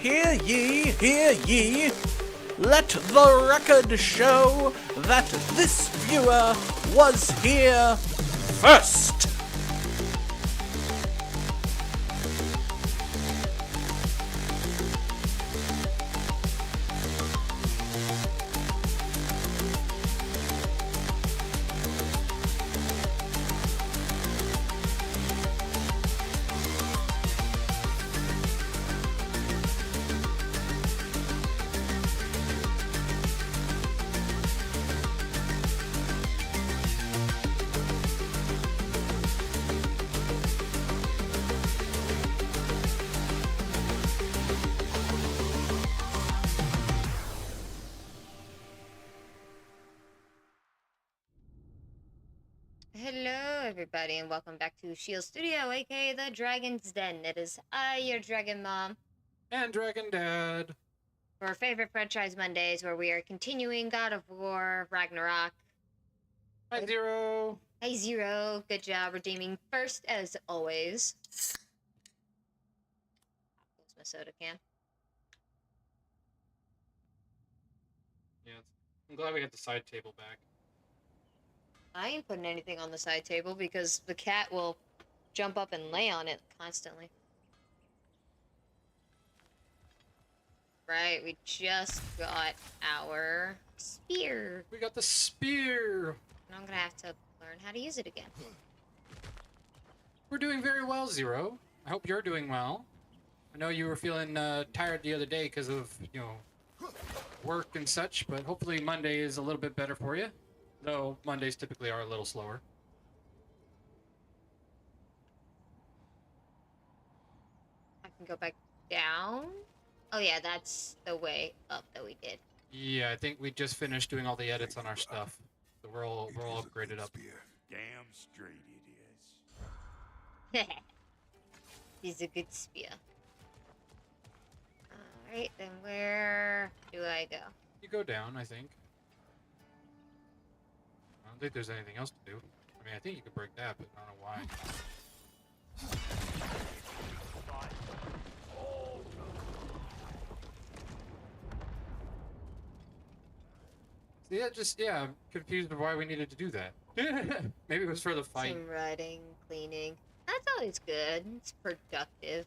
Hear ye, hear ye. Let the record show that this viewer was here first. Hello, everybody, and welcome back to Shield Studio, aka the Dragon's Den. It is I, your Dragon Mom, and Dragon Dad. for our favorite franchise Mondays, where we are continuing God of War Ragnarok. Hi, Zero. Hey, Zero. Good job redeeming first, as always. Close my soda can. Yeah, I'm glad we got the side table back. I ain't putting anything on the side table because the cat will jump up and lay on it constantly. Right, we just got our spear. We got the spear. And I'm gonna have to learn how to use it again. We're doing very well, Zero. I hope you're doing well. I know you were feeling tired the other day because of, work and such, but hopefully Monday is a little bit better for you. Though Mondays typically are a little slower. I can go back down. Oh yeah, that's the way up that we did. Yeah, I think we just finished doing all the edits on our stuff. So we're all upgraded up. Damn straight it is. He's a good spear. Alright, then where do I go? You go down, I think. I don't think there's anything else to do. I mean, I think you could break that, but I don't know why. Yeah, I'm confused of why we needed to do that. Maybe it was for the fight. Some writing, cleaning. That's always good. It's productive.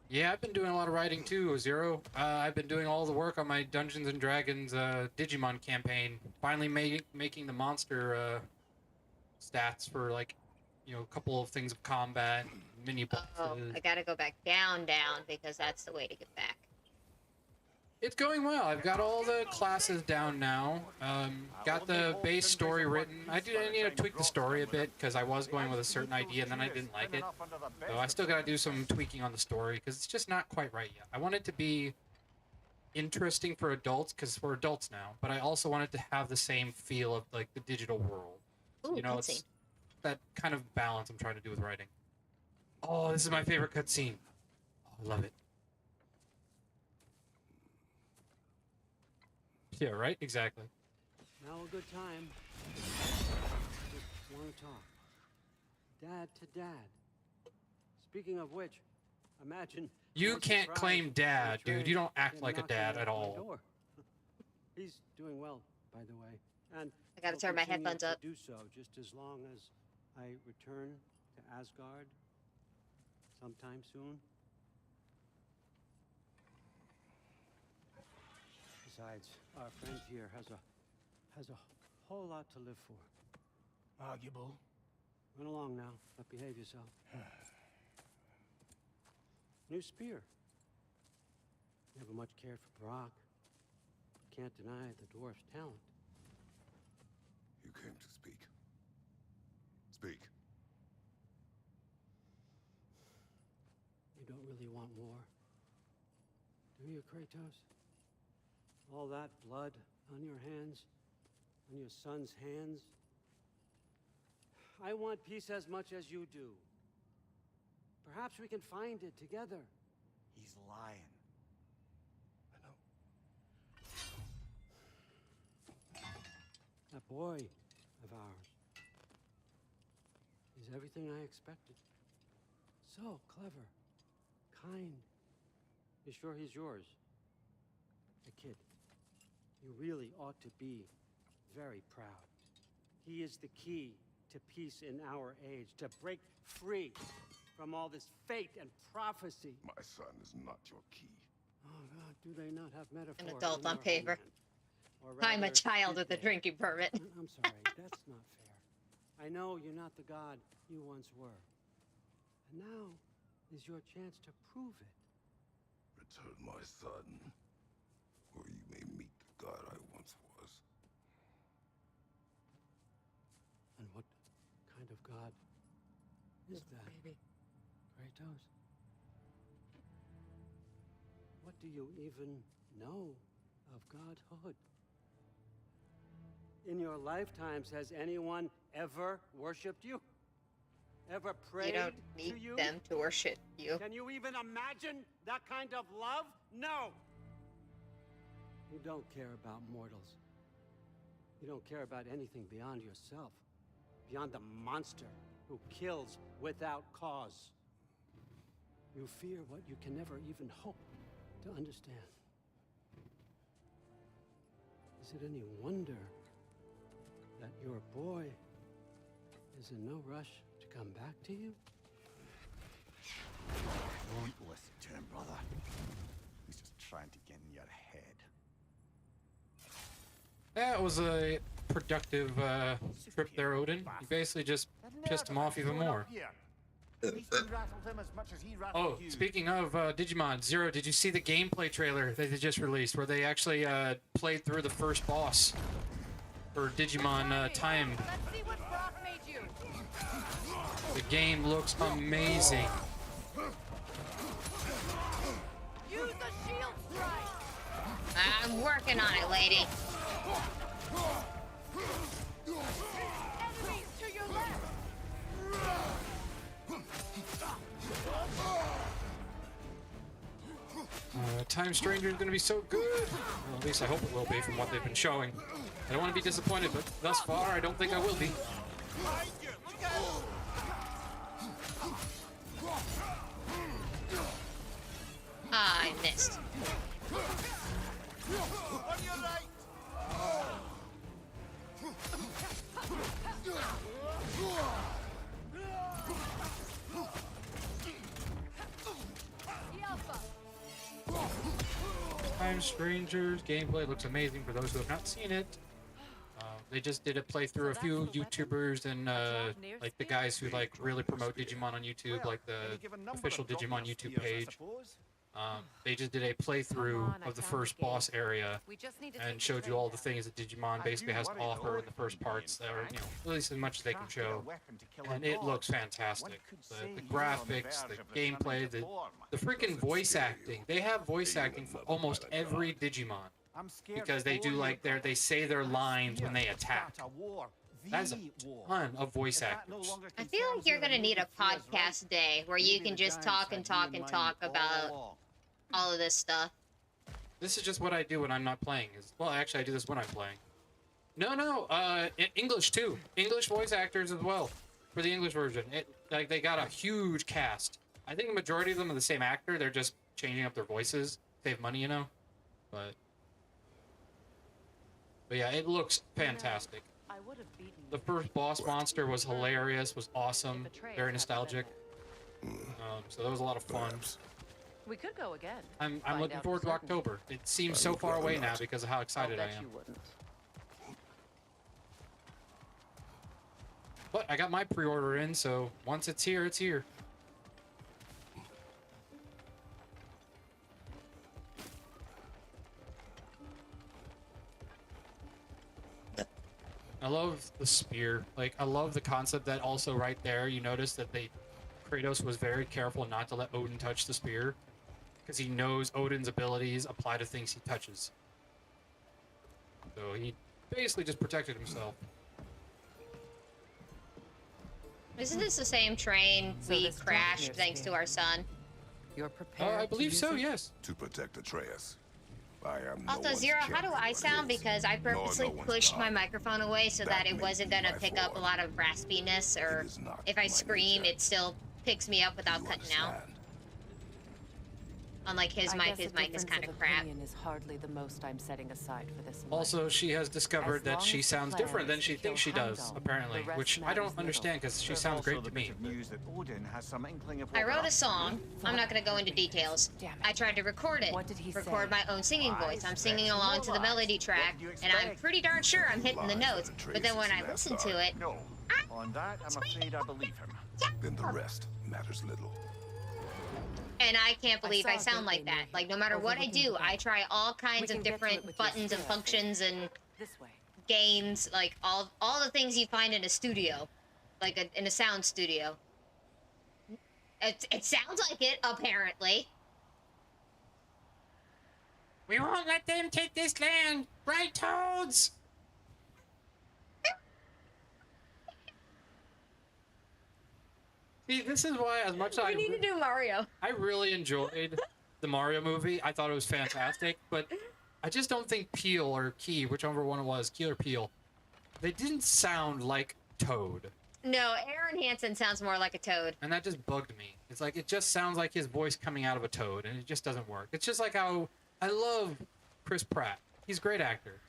Yeah, I've been doing a lot of writing too, Zero. I've been doing all the work on my Dungeons and Dragons Digimon campaign. Finally making the monster stats for, like, a couple of things of combat, mini bosses. Oh, I gotta go back down, because that's the way to get back. It's going well. I've got all the classes down now. Got the base story written. I need to tweak the story a bit because I was going with a certain idea and then I didn't like it. So I still got to do some tweaking on the story because it's just not quite right yet. I want it to be interesting for adults because we're adults now, but I also want it to have the same feel of, like, the digital world. Ooh, It's that kind of balance I'm trying to do with writing. Oh, this is my favorite cutscene. Oh, I love it. Yeah, right? Exactly. Now a good time. Just want to talk. Dad to dad. Speaking of which, imagine... You can't claim dad, dude. You don't act like a dad at all. He's doing well, by the way. And I gotta turn my headphones up. Do so just as long as I return to Asgard sometime soon. Besides, our friend here has a whole lot to live for. Arguable. Run along now, but behave yourself. New spear. Never much cared for Brock. Can't deny the dwarf's talent. You came to speak. Speak. You don't really want more, do you, Kratos? All that blood on your hands, on your son's hands. I want peace as much as you do. Perhaps we can find it together. He's lying. I know. That boy of ours is everything I expected. So clever, kind, You sure he's yours? Hey, kid, you really ought to be very proud. He is the key to peace in our age, to break free from all this fate and prophecy. My son is not your key. Oh, God, do they not have metaphor? An adult in on their paper. homeland? Or I'm a rather, child did with a they? drinking permit. I'm sorry, that's not fair. I know you're not the god you once were. And now is your chance to prove it. Return my son, or you may meet the god I once was. And what kind of god is that? Baby. Kratos? What do you even know of godhood? In your lifetimes, has anyone ever worshipped you? Ever prayed You don't to need you? them to worship you. Can you even imagine that kind of love? No! You don't care about mortals. You don't care about anything beyond yourself. Beyond the monster who kills without cause. You fear what you can never even hope to understand. Is it any wonder that your boy is in no rush to come back to you? Don't listen to him, brother. He's just trying to get in your head. That was a productive trip there, Odin. You basically just pissed him off even more. Oh, speaking of Digimon, Zero, did you see the gameplay trailer that they just released, where they actually played through the first boss for Digimon Time? Let's see what Brock made you. The game looks amazing. Use a shield strike. I'm working on it, lady. Enemies to your left. Time Stranger is going to be so good. Well, at least I hope it will be from what they've been showing. I don't want to be disappointed, but thus far, I don't think I will be. Ah, I missed. Time Strangers gameplay looks amazing for those who have not seen it. They just did a playthrough. A few YouTubers and like the guys who like really promote Digimon on YouTube, like the official Digimon YouTube page. They just did a playthrough of the first boss area and showed you all the things that Digimon basically has to offer in the first parts, that are, you know, at least as much as they can show. And it looks fantastic. The graphics, the gameplay, the freaking voice acting. They have voice acting for almost every Digimon, because they do like they say their lines when they attack. That's a ton of voice actors. I feel like you're gonna need a podcast day where you can just talk and talk and talk about all of this stuff. This is just what I do when I'm not playing. Well, actually, I do this when I'm playing. No, English too. English voice actors as well for the English version. Like they got a huge cast. I think the majority of them are the same actor. They're just changing up their voices, save money, you know. But yeah, it looks fantastic. The first boss monster was hilarious, was awesome, very nostalgic. So that was a lot of fun. We could go again. I'm looking forward to October. It seems so far away now because of how excited I am. But I got my pre-order in, so once it's here, it's here. I love the spear. Like, I love the concept that also right there, you notice that Kratos was very careful not to let Odin touch the spear, because he knows Odin's abilities apply to things he touches. So he basically just protected himself. Isn't this the same train we this crashed darkness thanks to here. our son? You're prepared. I believe so, yes. To protect Atreus. I am no Also, one's Zero, how do champion I but sound? his, Because I nor purposely no one's pushed my God. microphone away so that That it may wasn't be gonna my pick up a fault. lot of raspiness, or It is not if I my scream, nature. it still picks me up without You cutting out. understand? Unlike his mic is kind of crap. Is hardly the most I'm setting aside for this. Also, she has discovered that she sounds different than she thinks she does, apparently, which I don't understand because she sounds great to me. I wrote a song. I'm not going to go into details. I tried to record it. Record my own singing voice. I'm singing along to the melody track, and I'm pretty darn sure I'm hitting the notes. But then when I listen to it, On that, I'm afraid I believe him. Then the rest matters little. and I can't believe I sound like that. Like, no matter what I do, I try all kinds of different buttons and functions and gains, like all the things you find in a studio, like in a sound studio. It sounds like it, apparently. We won't let them take this land, right, Toads? See, this is why, as much as We need to do Mario. I really enjoyed the Mario movie. I thought it was fantastic, but I just don't think Peel or Key, whichever one it was, Key or Peel, they didn't sound like Toad. No, Aaron Hansen sounds more like a Toad. And that just bugged me. It's like, it just sounds like his voice coming out of a Toad, and it just doesn't work. It's just like how I love Chris Pratt. He's a great actor.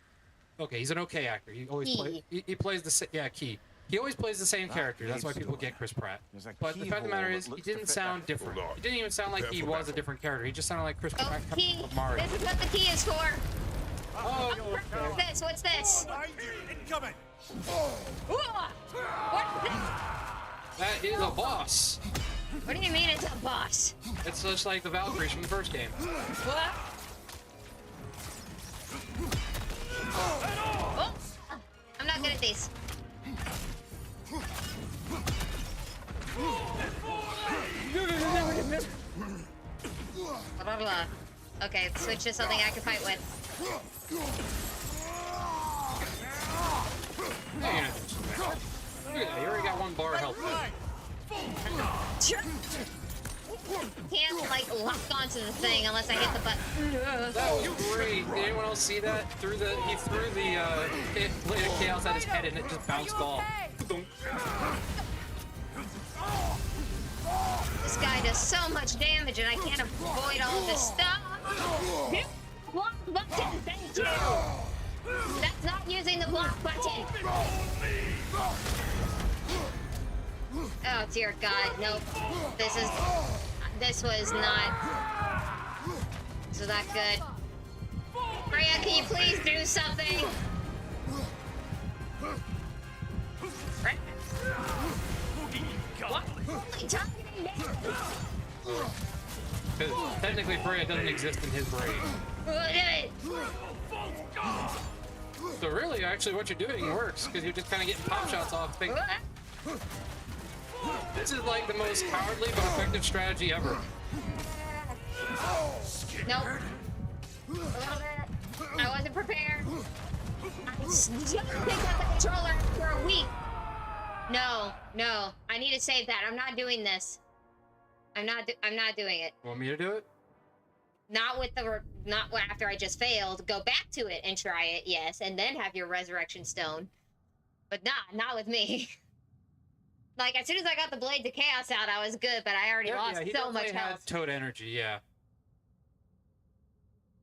Okay, he's an okay actor. He always he plays the Key. He always plays the same character. That's why people get Chris Pratt. But the fact of the matter is, he didn't sound different. He didn't even sound like he was a different character. He just sounded like Chris Pratt Key. of Mario. This is what the key is for. Oh, What's this? What's this? Incoming! What is this? that is a boss. What do you mean it's a boss? It's just like the Valkyries from the first game. What? Oh, I'm not good at these. Blah, blah, blah. Okay, switch to something I can fight with. Hey, look at that. You already got one bar of health. Can't, like, lock onto the thing unless I hit the button. That was great. Did anyone else see that? He threw the blade of chaos at his head and it just bounced off. This guy does so much damage and I can't avoid all of this stuff. Block button, thank you. That's not using the block button. Oh dear God, nope. This was not good. Freya, can you please do something? What? Targeting me? Because technically Freya doesn't exist in his brain. So really, actually, what you're doing works, because you're just kind of getting pop shots off things. This is like the most cowardly but effective strategy ever. Nope. A little bit. I wasn't prepared. I just picked up the controller after a week. No. I need to save that. I'm not doing this. I'm not doing it. Want me to do it? Not after I just failed. Go back to it and try it, yes, and then have your resurrection stone. But not with me. Like, as soon as I got the Blades of Chaos out, I was good, but I already lost so much health. Had Toad energy, yeah.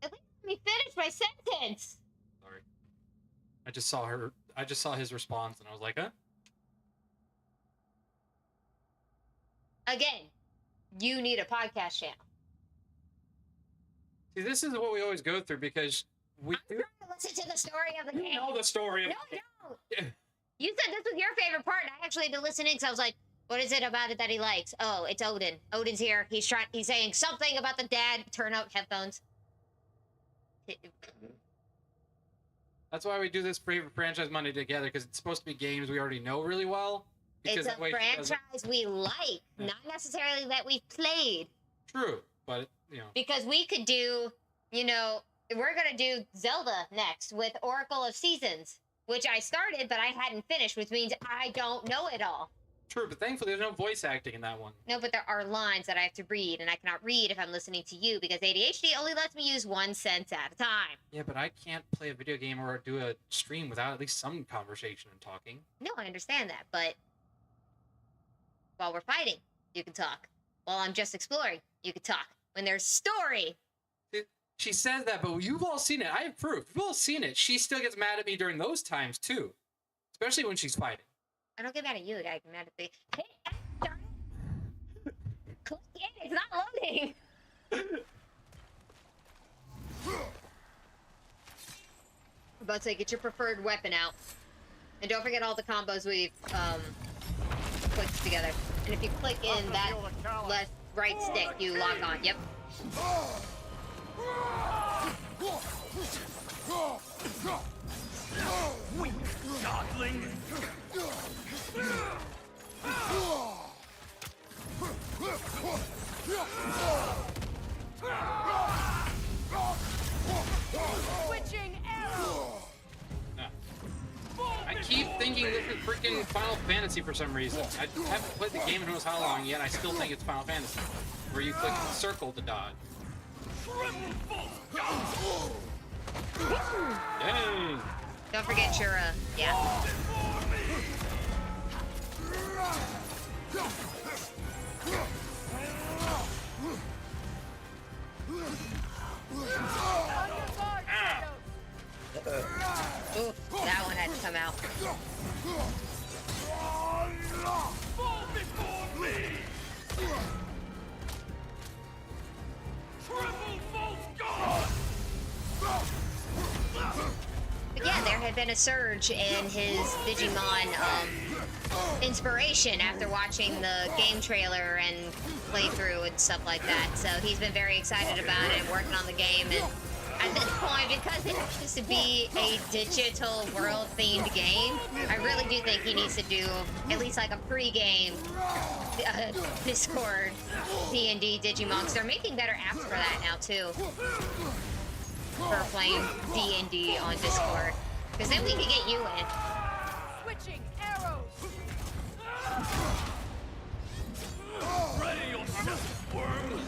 At least let me finish my sentence. Sorry. I just saw his response, and I was like, huh? Again, you need a podcast channel. See, this is what we always go through, because we I'm trying to listen to the story of the game. know the story of No, I don't. You said this was your favorite part, and I actually had to listen in because I was like, what is it about it that he likes? Oh, it's Odin. Odin's here. He's saying something about the dad. Turn up headphones. That's why we do this favorite franchise Monday together, because it's supposed to be games we already know really well. It's a franchise we like, not necessarily that we've played. True, but, Because we could do, we're going to do Zelda next with Oracle of Seasons, which I started, but I hadn't finished, which means I don't know it all. True, but thankfully there's no voice acting in that one. No, but there are lines that I have to read, and I cannot read if I'm listening to you, because ADHD only lets me use 1 sentence at a time. Yeah, but I can't play a video game or do a stream without at least some conversation and talking. No, I understand that, but while we're fighting, you can talk. While I'm just exploring, you can talk. when there's story. She says that, but you've all seen it. I have proof. You've all seen it. She still gets mad at me during those times, too. Especially when she's fighting. I don't get mad at you. I get mad at the. Hey, darn it. Click it. It's not loading. I'm about to say, get your preferred weapon out. And don't forget all the combos we've clicked together. And if you click in that left, right stick, you lock on. Yep. Weak godling! Switching arrow. I keep thinking this is freaking Final Fantasy for some reason. I haven't played the game in who knows how long yet. I still think it's Final Fantasy, where you click circle to dodge. Yay! Don't forget your, yeah. Ooh, that one had to come out. Again, there had been a surge in his Digimon inspiration after watching the game trailer and playthrough and stuff like that. So he's been very excited about it and working on the game. And at this point, because it happens to be a digital world-themed game, I really do think he needs to do at least like a pre-game Discord D&D Digimon. Because they're making better apps for that now too. For playing D&D on Discord. Because then we can get you in. Switching arrows. Ready yourself, worm!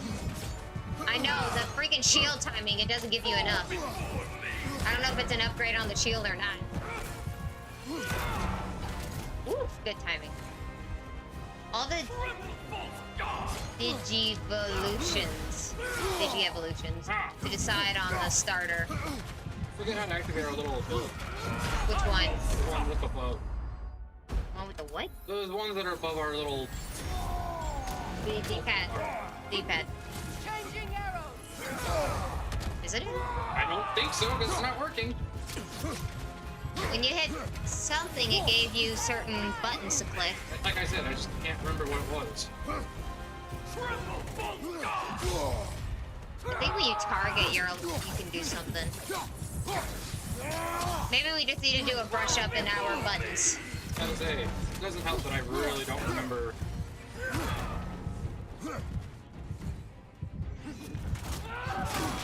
I know, the freaking shield timing, it doesn't give you enough. I don't know if it's an upgrade on the shield or not. Ooh, good timing. All the Digivolutions to decide on the starter. Forget how to activate our little ability. Which one? The one with above. One with the what? Those ones that are above our little. The D-pad. D-pad. Changing arrows. Is it? I don't think so, because it's not working. When you hit something, it gave you certain buttons to click. Like I said, I just can't remember what it was. I think when you target, you can do something. Maybe we just need to do a brush up in our buttons. I was say, it doesn't help that I really don't remember.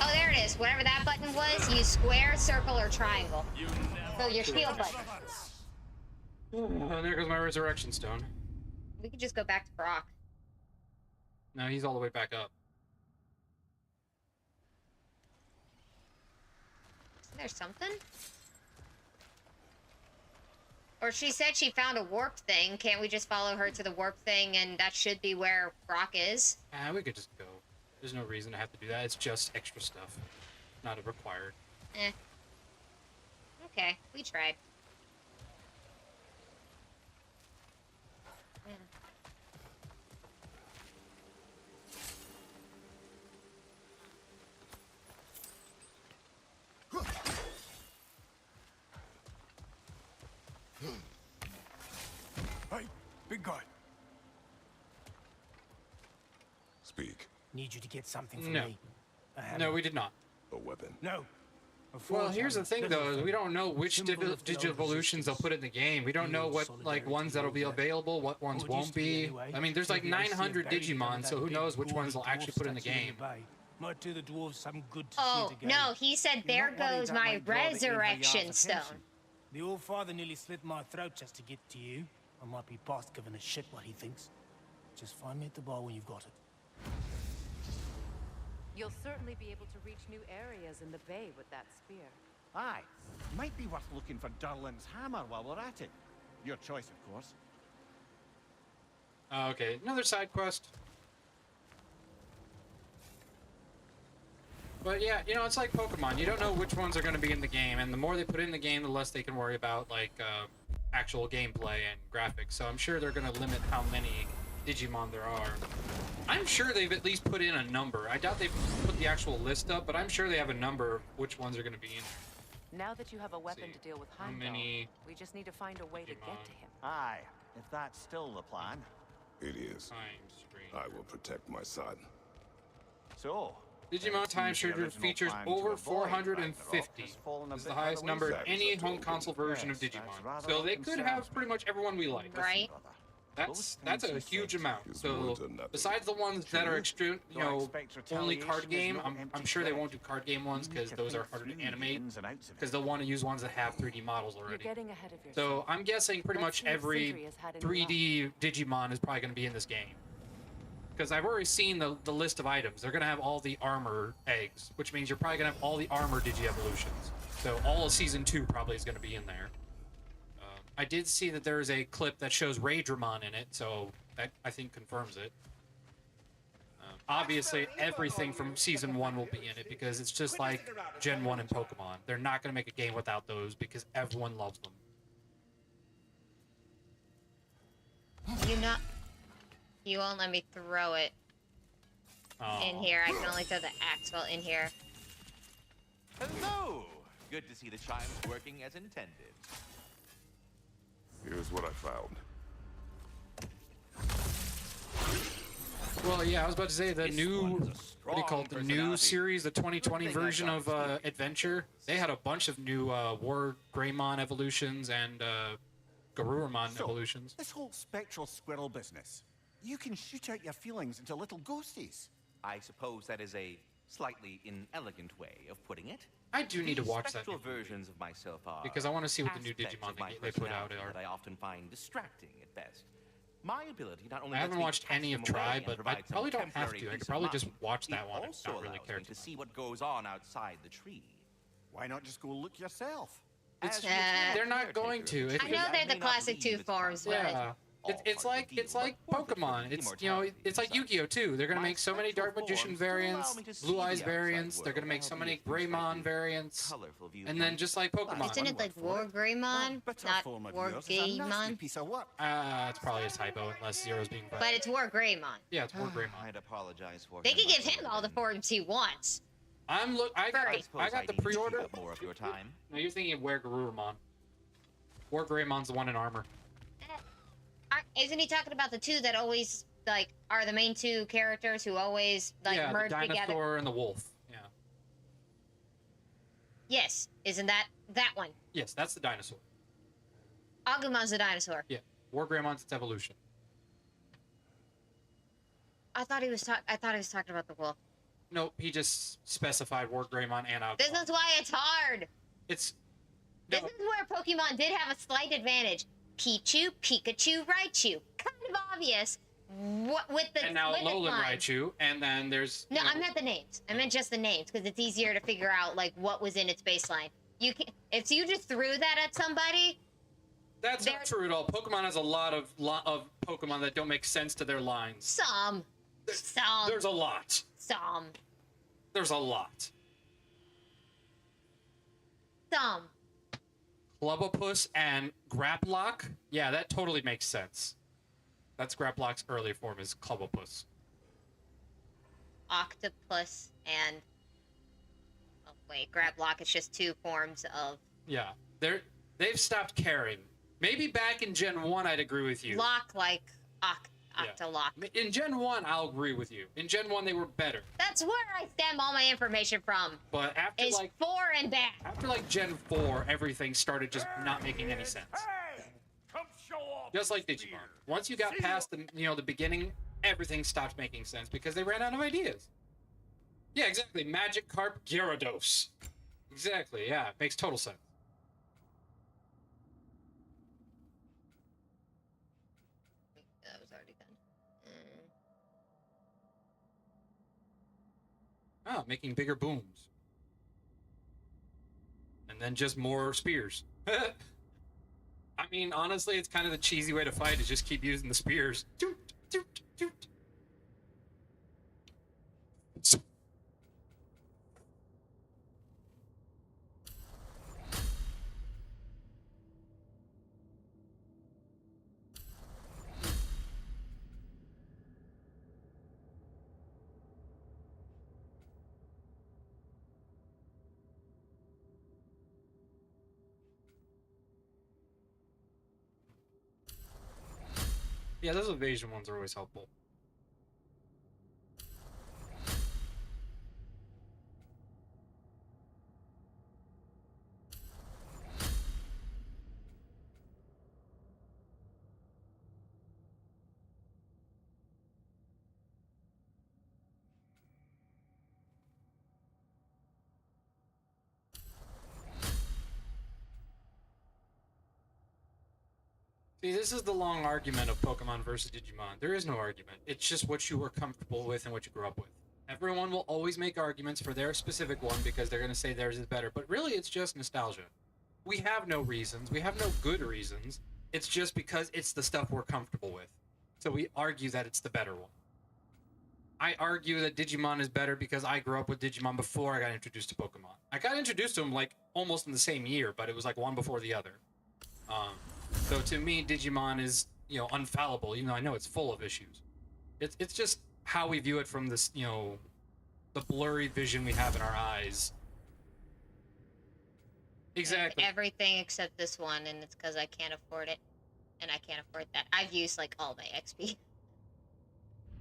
Oh, there it is. Whatever that button was, use square, circle, or triangle. So your shield button. Oh, there goes my resurrection stone. We could just go back to Brock. No, he's all the way back up. Isn't there something? Or she said she found a warp thing. Can't we just follow her to the warp thing and that should be where Brock is? We could just go. There's no reason to have to do that. It's just extra stuff. Not required. Eh. Okay, we tried. Yeah. Hey, big guy. Speak. Need you to get something from No. me. No, we did not. A weapon. No. Well, here's the thing, though. Is we don't know which Digivolutions they'll put in the game. We don't know what, like, ones that'll be available, what ones won't be. I mean, there's like 900 Digimon, so who knows which ones they'll actually put in the game. Might do the dwarves some good to Oh, see it again. no, he said, there goes my resurrection stone. The old father nearly slit my throat just to get to you. I might be past giving a shit what he thinks. Just find me at the bar when you've got it. You'll certainly be able to reach new areas in the bay with that spear. Aye. Might be worth looking for Durlin's hammer while we're at it. Your choice, of course. Okay, another side quest. But yeah, you know, it's like Pokemon. You don't know which ones are going to be in the game, and the more they put in the game, the less they can worry about like actual gameplay and graphics. So I'm sure they're going to limit how many Digimon there are. I'm sure they've at least put in a number. I doubt they've put the actual list up, but I'm sure they have a number of which ones are going to be in there. Now that you have a weapon to deal with How Heimdall, many we just need to find a way to Digimon? get to him. Aye, if that's still the plan. It is. Time Stranger. I will protect my son. So, Digimon Time Stranger features over 450. It's the highest number in any home console version of Digimon. So they could have pretty much everyone we like. Right? That's a huge amount. So besides the ones that are extreme, you know, only card game, I'm sure they won't do card game ones because those are harder to animate because they'll want to use ones that have 3D models You're already. getting ahead of yourself. So I'm guessing pretty Let's much see if every Sindri has had any 3D Digimon is probably going to be in this game. Because I've already seen the list of items. They're going to have all the armor eggs, which means you're probably going to have all the armor Digi-evolutions. So all of Season 2 probably is going to be in there. I did see that there is a clip that shows Raydramon in it, so that, I think, confirms it. Obviously, everything from Season 1 will be in it, because it's just like Gen 1 and Pokemon. They're not going to make a game without those, because everyone loves them. You won't let me throw it in here. I can only throw the axe while in here. Hello! Good to see the chimes working as intended. Here's what I found. Well, yeah, I was about to say the new, what do you call it, the new series, the 2020 version of Adventure. They had a bunch of new War Greymon evolutions and Garurumon evolutions. This whole spectral squirrel business. You can shoot out your feelings into little ghosties. I suppose that is a slightly inelegant way of putting it. I do need to watch that Spectral versions of myself are because I want to see what the new aspects Digimon of my they put out personality are. that I often find distracting at best. My ability not only I haven't lets me watched any of cast them away Tri, and but I provide some probably don't have temporary to. I peace could of probably just mind, watch that it one and also not really allows care me too to much. see what goes on outside the tree. Why not just go look yourself? As the They're not going to. I know they're the classic two forms, but Yeah. It's like Pokemon. It's, you know, it's like Yu-Gi-Oh too. They're gonna make so many Dark Magician variants, Blue Eyes variants. They're gonna make so many Greymon variants, and then just like Pokemon. isn't it like War Greymon, not War Gaymon? Piece of work. It's probably a typo unless Zero's being right. But it's War Greymon. Yeah, it's War Greymon. I'd apologize for They him, can but give him all the forms he wants. I suppose got the need to take pre-order. up more of your time. No, you're thinking of War Garurumon. War Greymon's the one in armor. Isn't he talking about the two that always like are the main two characters who always like Yeah, the merge dinosaur together? and the wolf. Yeah. Yes, isn't that one? Yes, that's the dinosaur. Agumon's the dinosaur. Yeah. War Greymon's its evolution. I thought he was talking about the wolf. Nope, he just specified War Greymon and Agumon. This is why it's hard. It's This is where Pokemon did have a slight advantage. Pichu, Pikachu, Raichu. Kind of obvious. What with the and now with the Alolan line. Raichu, and then there's No, I meant the names. I meant just the names because it's easier to figure out like what was in its baseline. You can if you just threw that at somebody. That's not true at all. Pokemon has a lot of Pokemon that don't make sense to their lines. Some. There's a lot. Some. There's a lot. Some. Clubopus and Graplock? Yeah, that totally makes sense. That's Graplock's early form is Clubopus. Octopus and oh wait, Grablock is just two forms of Yeah. They've stopped caring. Maybe back in Gen 1 I'd agree with you. lock like Octolock. In Gen 1 I'll agree with you. In Gen 1 they were better. That's where I stem all my information from. But after Is 4 and back. after Gen 4, everything started just not making any sense. Come show off. Just like Digimon. Once you got past the beginning, everything stopped making sense because they ran out of ideas. Yeah, exactly. Magikarp Gyarados. Exactly, yeah. It makes total sense. That was already done. Oh, making bigger booms. And then just more spears. I mean, honestly, it's kind of the cheesy way to fight is just keep using the spears. Doot, doot, doot. Yeah, those evasion ones are always helpful. See, this is the long argument of Pokemon versus Digimon. There is no argument. It's just what you were comfortable with and what you grew up with. Everyone will always make arguments for their specific one because they're going to say theirs is better. But really, it's just nostalgia. We have no reasons. We have no good reasons. It's just because it's the stuff we're comfortable with. So we argue that it's the better one. I argue that Digimon is better because I grew up with Digimon before I got introduced to Pokemon. I got introduced to them like almost in the same year, but it was like one before the other. So to me, Digimon is, you know, infallible, even though I know it's full of issues. It's just how we view it from this, you know, the blurry vision we have in our eyes. Exactly. Everything except this one, and it's because I can't afford it. And I can't afford that. I've used, like, all my XP.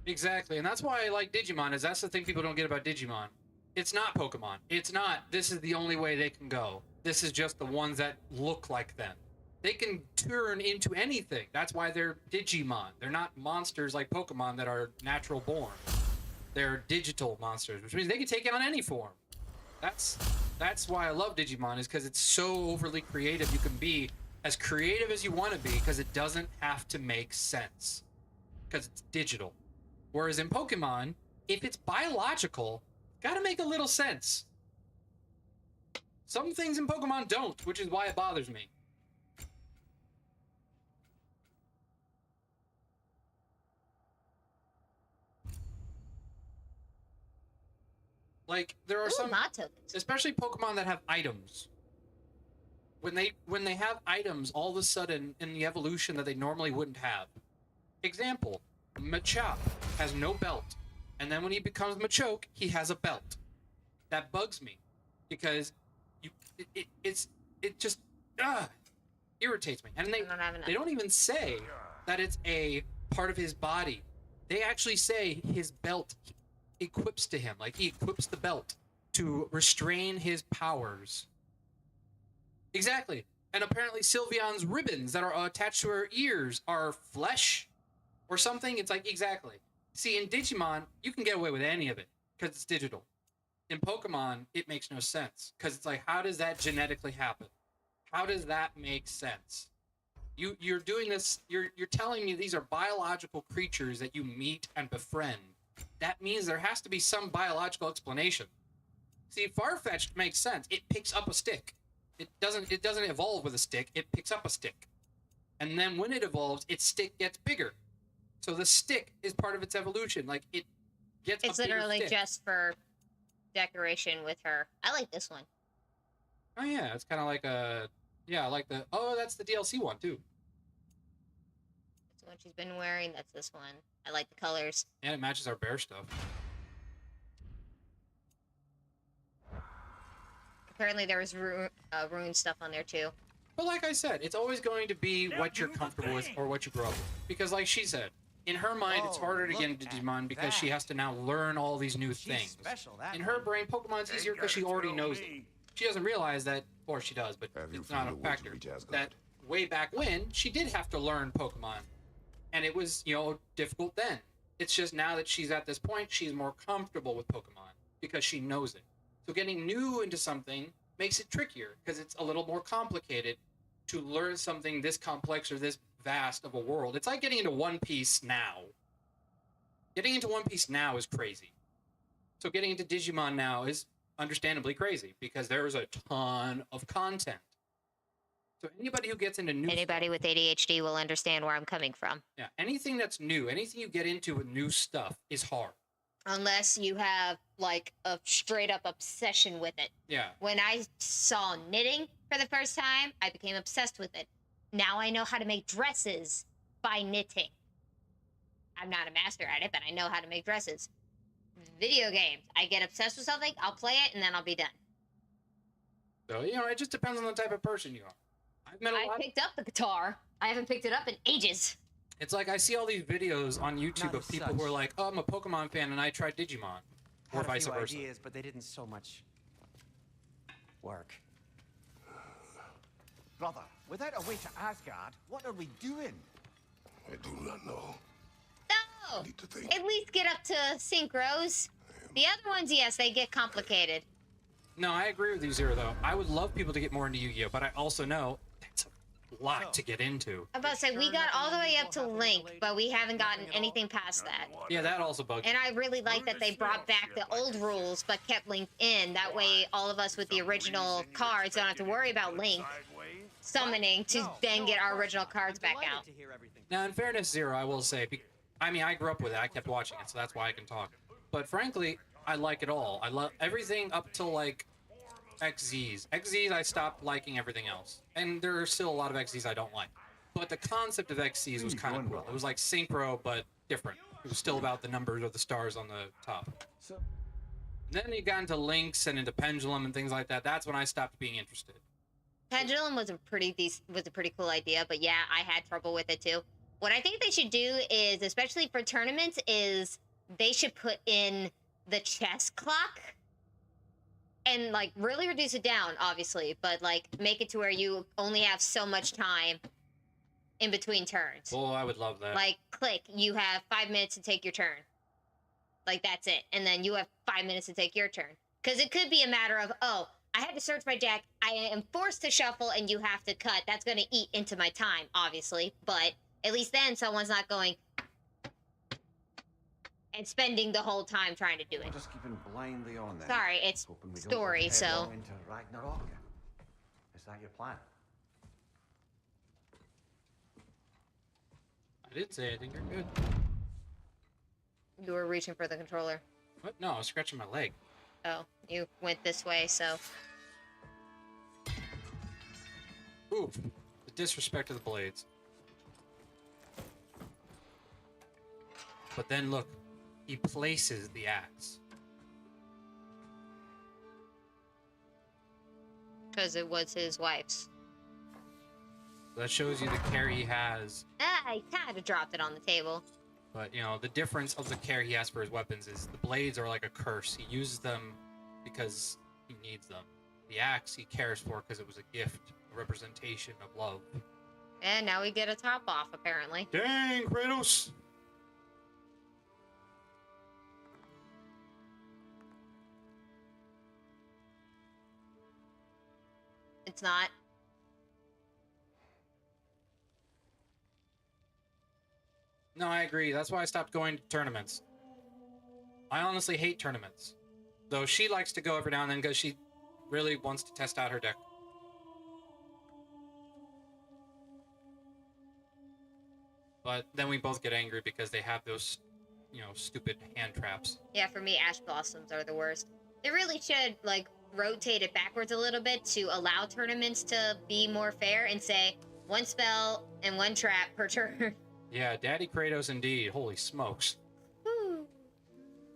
Exactly, and that's why I like Digimon, is that's the thing people don't get about Digimon. It's not Pokemon. It's not, this is the only way they can go. This is just the ones that look like them. They can turn into anything. That's why they're Digimon. They're not monsters like Pokemon that are natural born. They're digital monsters, which means they can take it on any form. That's why I love Digimon, is because it's so overly creative. You can be as creative as you want to be because it doesn't have to make sense. Because it's digital. Whereas in Pokemon, if it's biological, gotta make a little sense. Some things in Pokemon don't, which is why it bothers me. Like, there are some, especially Pokemon that have items. When they have items, all of a sudden, in the evolution that they normally wouldn't have. Example, Machop has no belt. And then when he becomes Machoke, he has a belt. That bugs me. Because it just irritates me. And they don't even say that it's a part of his body. They actually say his belt equips to him. Like, he equips the belt to restrain his powers. Exactly. And apparently Sylveon's ribbons that are attached to her ears are flesh or something. It's like, exactly. See, in Digimon, you can get away with any of it because it's digital. In Pokemon, it makes no sense because it's like, how does that genetically happen? How does that make sense? You're doing this, you're telling me these are biological creatures that you meet and befriend. That means there has to be some biological explanation. See, Farfetch'd makes sense. It picks up a stick. It doesn't evolve with a stick. It picks up a stick. And then when it evolves, its stick gets bigger. So the stick is part of its evolution. Like, it gets It's a bigger literally stick. just for decoration with her. I like this one. Oh yeah, it's kind of like a, yeah, like the, oh, that's the DLC one too. That's the one she's been wearing. That's this one. I like the colors. And it matches our bear stuff. Apparently there was rune stuff on there too. But like I said, it's always going to be what you're comfortable with or what you grew up with. Because like she said, in her mind, it's harder to get into Digimon because she has to now learn all these new things. In her brain, Pokemon's easier because she already knows them. She doesn't realize that, or she does, but it's not a factor, that way back when, she did have to learn Pokemon. And it was, you know, difficult then. It's just now that she's at this point, she's more comfortable with Pokemon because she knows it. So getting new into something makes it trickier because it's a little more complicated to learn something this complex or this vast of a world. It's like getting into One Piece now. Getting into One Piece now is crazy. So getting into Digimon now is understandably crazy because there's a ton of content. So anybody who gets into new Anybody with ADHD will understand where I'm coming from. Yeah, anything that's new, anything you get into with new stuff is hard. Unless you have, like, a straight-up obsession with it. Yeah. When I saw knitting for the first time, I became obsessed with it. Now I know how to make dresses by knitting. I'm not a master at it, but I know how to make dresses. Video games. I get obsessed with something, I'll play it, and then I'll be done. So, you know, it just depends on the type of person you are. I've met a lot. I picked up the guitar. I haven't picked it up in ages. It's like I see all these videos on YouTube Not of as people who are such. like, "Oh, I'm a Pokemon fan and I tried Digimon," or Had a vice few versa. ideas, but they didn't so much work. Brother, without a way to Asgard, what are we doing? I do not know. No! Need to think. At least get up to synchros. The other ones, yes, they get complicated. No, I agree with you, Zero, though. I would love people to get more into Yu-Gi-Oh, but I also know it's a lot to get into. I'm about to say, we got all the way up to Link, but we haven't gotten anything past that. Yeah, that also bugs And I really like that they brought back the old rules, but kept Link in. That way, all of us with the original cards don't have to worry about Link summoning to then get our original cards back out. Now, in fairness, Zero, I will say, I mean, I grew up with it. I kept watching it, so that's why I can talk. But frankly, I like it all. I love everything up till, like, XZs. XZs, I stopped liking everything else. And there are still a lot of XZs I don't like. But the concept of XZs was kind of cool. It was like Synchro, but different. It was still about the numbers of the stars on the top. Then you got into Links and into Pendulum and things like that. That's when I stopped being interested. Pendulum was a pretty cool idea, but yeah, I had trouble with it too. What I think they should do is, especially for tournaments, is they should put in the chess clock and like really reduce it down, obviously, but like make it to where you only have so much time in between turns. Oh, I would love that. Like, click, you have 5 minutes to take your turn. Like, that's it. And then you have 5 minutes to take your turn. Because it could be a matter of, oh, I had to search my deck, I am forced to shuffle, and you have to cut. That's going to eat into my time, obviously. But at least then someone's not going and spending the whole time trying to do it. Just keeping blindly on then. Sorry, it's Hoping we don't story, get so... headlong into Ragnarok. Is that your plan? I did say I think you're good. You were reaching for the controller. What? No, I was scratching my leg. Oh, you went this way, so... Oof. The disrespect of the blades. But then look, he places the axe. Because it was his wife's. That shows you the care he has. I kind of dropped it on the table. But, you know, the difference of the care he has for his weapons is the blades are like a curse. He uses them because he needs them. The axe he cares for because it was a gift, a representation of love. And now we get a top off, apparently. Dang, Kratos! It's not. No, I agree. That's why I stopped going to tournaments. I honestly hate tournaments. Though she likes to go every now and then because she really wants to test out her deck. But then we both get angry because they have those, you know, stupid hand traps. Yeah, for me, Ash Blossoms are the worst. They really should, like, rotate it backwards a little bit to allow tournaments to be more fair and say one spell and one trap per turn. Yeah, Daddy Kratos indeed. Holy smokes. Woo.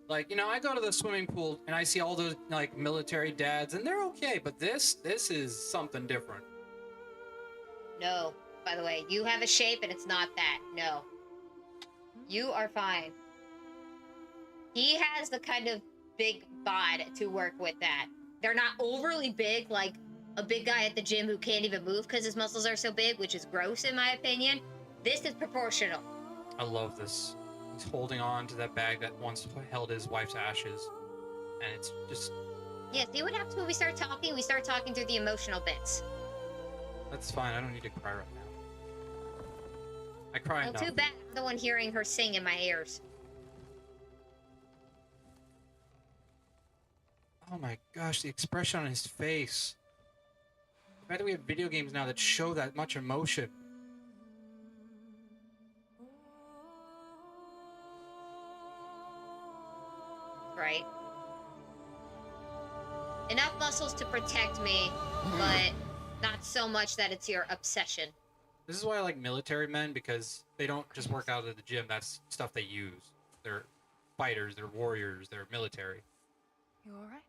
Like, you know, I go to the swimming pool and I see all those, like, military dads, and they're okay, but this is something different. No. By the way, you have a shape and it's not that. No. You are fine. He has the kind of big bod to work with that. They're not overly big, like a big guy at the gym who can't even move because his muscles are so big, which is gross in my opinion. This is proportional. I love this. He's holding on to that bag that once held his wife's ashes. And it's just... Yeah, see what happens when we start talking? We start talking through the emotional bits. That's fine. I don't need to cry right now. I cry Well, enough. too bad I'm the one hearing her sing in my ears. Oh my gosh, the expression on his face. The fact that we have video games now that show that much emotion. Right. Enough muscles to protect me, but not so much that it's your obsession. This is why I like military men, because they don't just work out at the gym. That's stuff they use. They're fighters, they're warriors, they're military. You alright?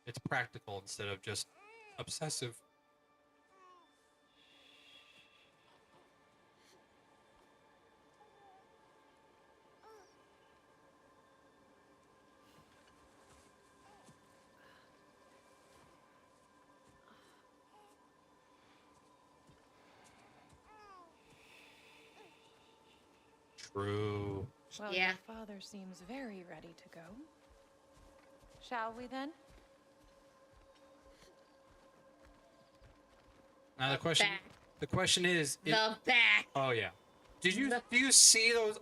It's practical instead of just obsessive. True. Well, Yeah. your father seems very ready to go. Shall we then? Now the question is, The back. oh yeah, do you see those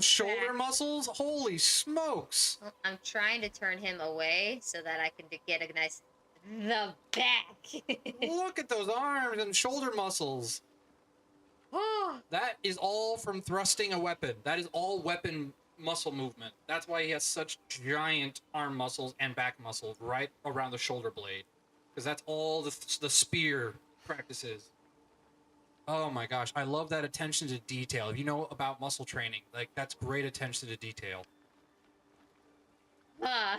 shoulder back. muscles? Holy smokes! Well, I'm trying to turn him away so that I can get a nice the back. Look at those arms and shoulder muscles. Oh, That is all from thrusting a weapon. That is all weapon muscle movement. That's why he has such giant arm muscles and back muscles right around the shoulder blade, because that's all the spear practices. Oh my gosh, I love that attention to detail. If you know about muscle training, like, that's great attention to detail. Oh,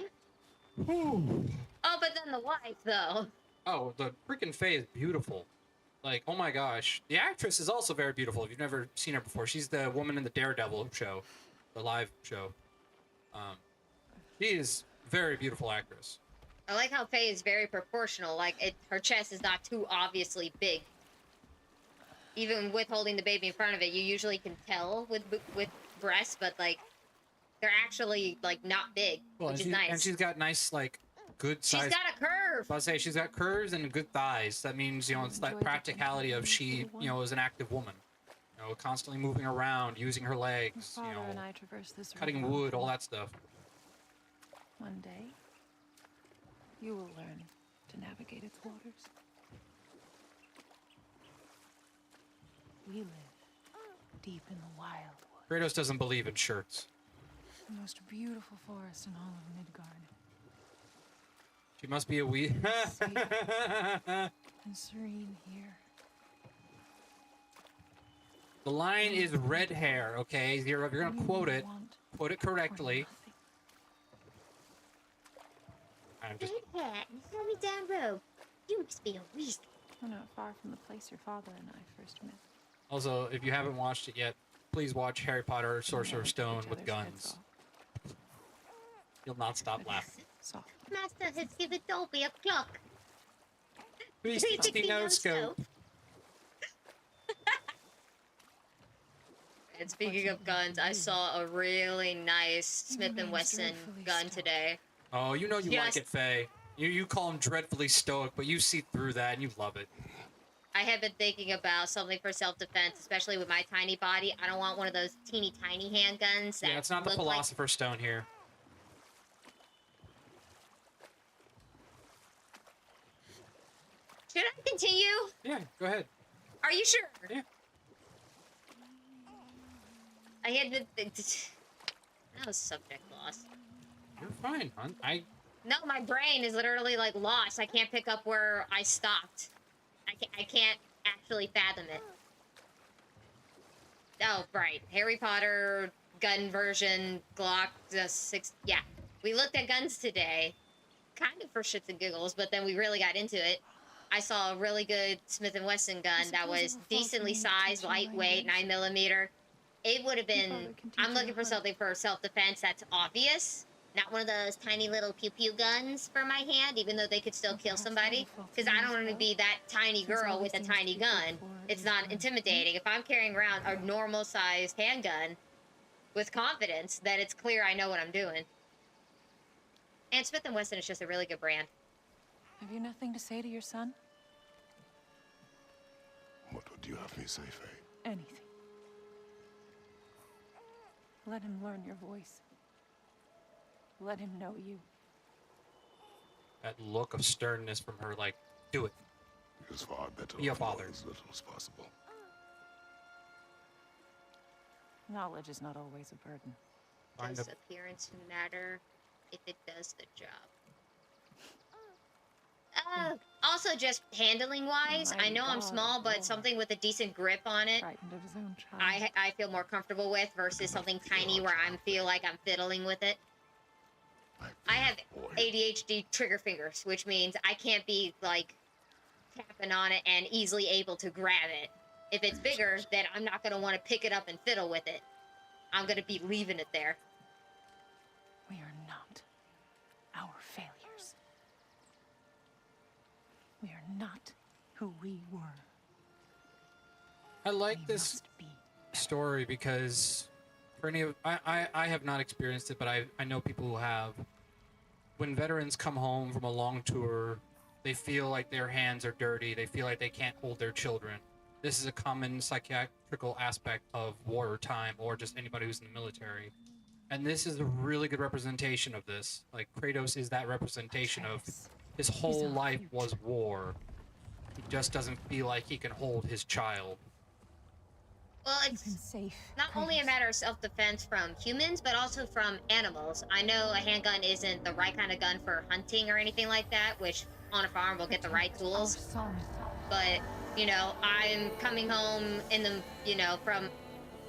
but then the wife though. Oh, the freaking Faye is beautiful. Like, oh my gosh. The actress is also very beautiful if you've never seen her before. She's the woman in the Daredevil show, the live show. She is a very beautiful actress. I like how Faye is very proportional. Like, her chest is not too obviously big. Even with holding the baby in front of it, you usually can tell with breasts, but like, they're actually like not big, which is nice. And she's got nice, like, good size. She's got a curve. I was say she's got curves and good thighs. That means, you know, it's that practicality of she, you know, is an active woman. You know, constantly moving around, using her legs, you know, and I traverse this cutting river wood, all often. that stuff. One day, you will learn to navigate its waters. We live deep in the wild wood. Kratos doesn't believe in shirts. The most beautiful forest in all of Midgard. She must be a wee. Safe and serene here. The line is red hair, okay? If you're gonna quote it, quote it correctly. I'm just. Red hat, throw me down road. You must be a weasel. We're not far from the place your father and I first met. Also, if you haven't watched it yet, please watch Harry Potter: Sorcerer's Stone with guns. You'll not stop laughing. Soft. Master has given Dolby a clock. 360 no scope. And speaking of guns, I saw a really nice Smith & Wesson gun today. Oh, you know you like it, Faye. You call him dreadfully stoic, but you see through that and you love it. I have been thinking about something for self-defense, especially with my tiny body. I don't want one of those teeny tiny handguns that Yeah, it's not the look Philosopher's Stone here. Should I continue? Yeah, go ahead. Are you sure? Yeah. I had that was subject loss. You're fine, hon. No, my brain is literally like lost. I can't pick up where I stopped. I can't actually fathom it. Oh, right. Harry Potter gun version, Glock 6. Yeah. We looked at guns today, kind of for shits and giggles, but then we really got into it. I saw a really good Smith & Wesson gun that was decently sized, lightweight, 9mm. It would have been... I'm looking for something for self-defense that's obvious. Not one of those tiny little pew-pew guns for my hand, even though they could still kill somebody. Because I don't want to be that tiny girl with a tiny gun. It's not intimidating. If I'm carrying around a normal-sized handgun with confidence, then it's clear I know what I'm doing. And Smith & Wesson is just a really good brand. Have you nothing to say to your son? What would you have me say, Faye? Anything. Let him learn your voice. Let him know you. That look of sternness from her, like, do it. It's far better Be a to know father. as little as possible. Knowledge is not always a burden. Does appearance matter if it does the job? Also, just handling-wise, I know I'm small, but something with a decent grip on it, Frightened of his own child. I feel more comfortable with versus something tiny where I feel like I'm fiddling with it. I have ADHD trigger fingers, which means I can't be, like, tapping on it and easily able to grab it. If it's bigger, then I'm not going to want to pick it up and fiddle with it. I'm going to be leaving it there. We are not our failures. We are not who we were. I like this story because For any of I have not experienced it, but I know people who have. When veterans come home from a long tour, they feel like their hands are dirty. They feel like they can't hold their children. This is a common psychiatrical aspect of wartime or just anybody who's in the military. And this is a really good representation of this. Like, Kratos is that representation of his whole life was war. He just doesn't feel like he can hold his child. Well, it's not only a matter of self-defense from humans, but also from animals. I know a handgun isn't the right kind of gun for hunting or anything like that, which on a farm will get the right tools. But, you know, I'm coming home in the, you know, from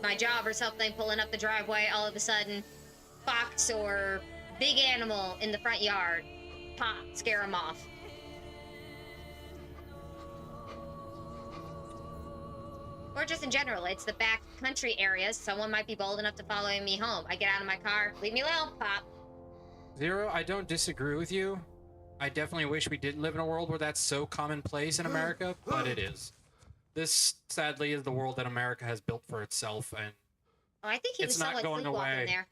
my job or something, pulling up the driveway, all of a sudden, fox or big animal in the front yard, pop, scare them off. Or just in general, it's the back country areas. Someone might be bold enough to follow me home. I get out of my car, leave me alone, pop. Zero, I don't disagree with you. I definitely wish we didn't live in a world where that's so commonplace in America, but it is. This, sadly, is the world that America has built for itself, and Oh, I think he was it's not somewhat going sleepwalking away. there.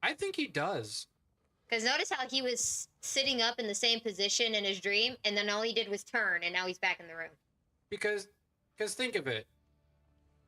I think he does. Because notice how he was sitting up in the same position in his dream, and then all he did was turn, and now he's back in the room. Because think of it.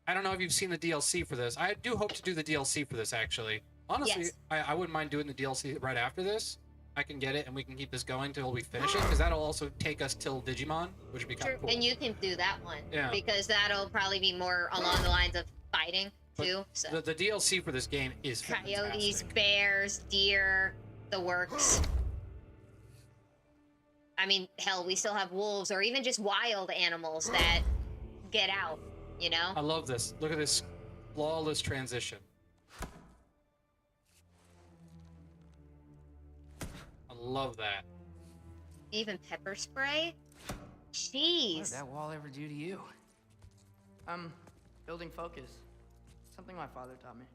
I don't know if you've seen the DLC for this. I do hope to do the DLC for this, actually. Honestly, Yes. I wouldn't mind doing the DLC right after this. I can get it, and we can keep this going till we finish it, because that'll also take us till Digimon, which would be kind True, of cool. and you can do that one. Yeah. Because that'll probably be more along the lines of fighting, too. So. The DLC for this game is Coyotes, fantastic. bears, deer, the works. I mean, hell, we still have wolves or even just wild animals that get out, you know? I love this. Look at this flawless transition. I love that. Even pepper spray? What Jeez. did that wall ever do to you? Building focus. Something my father taught me.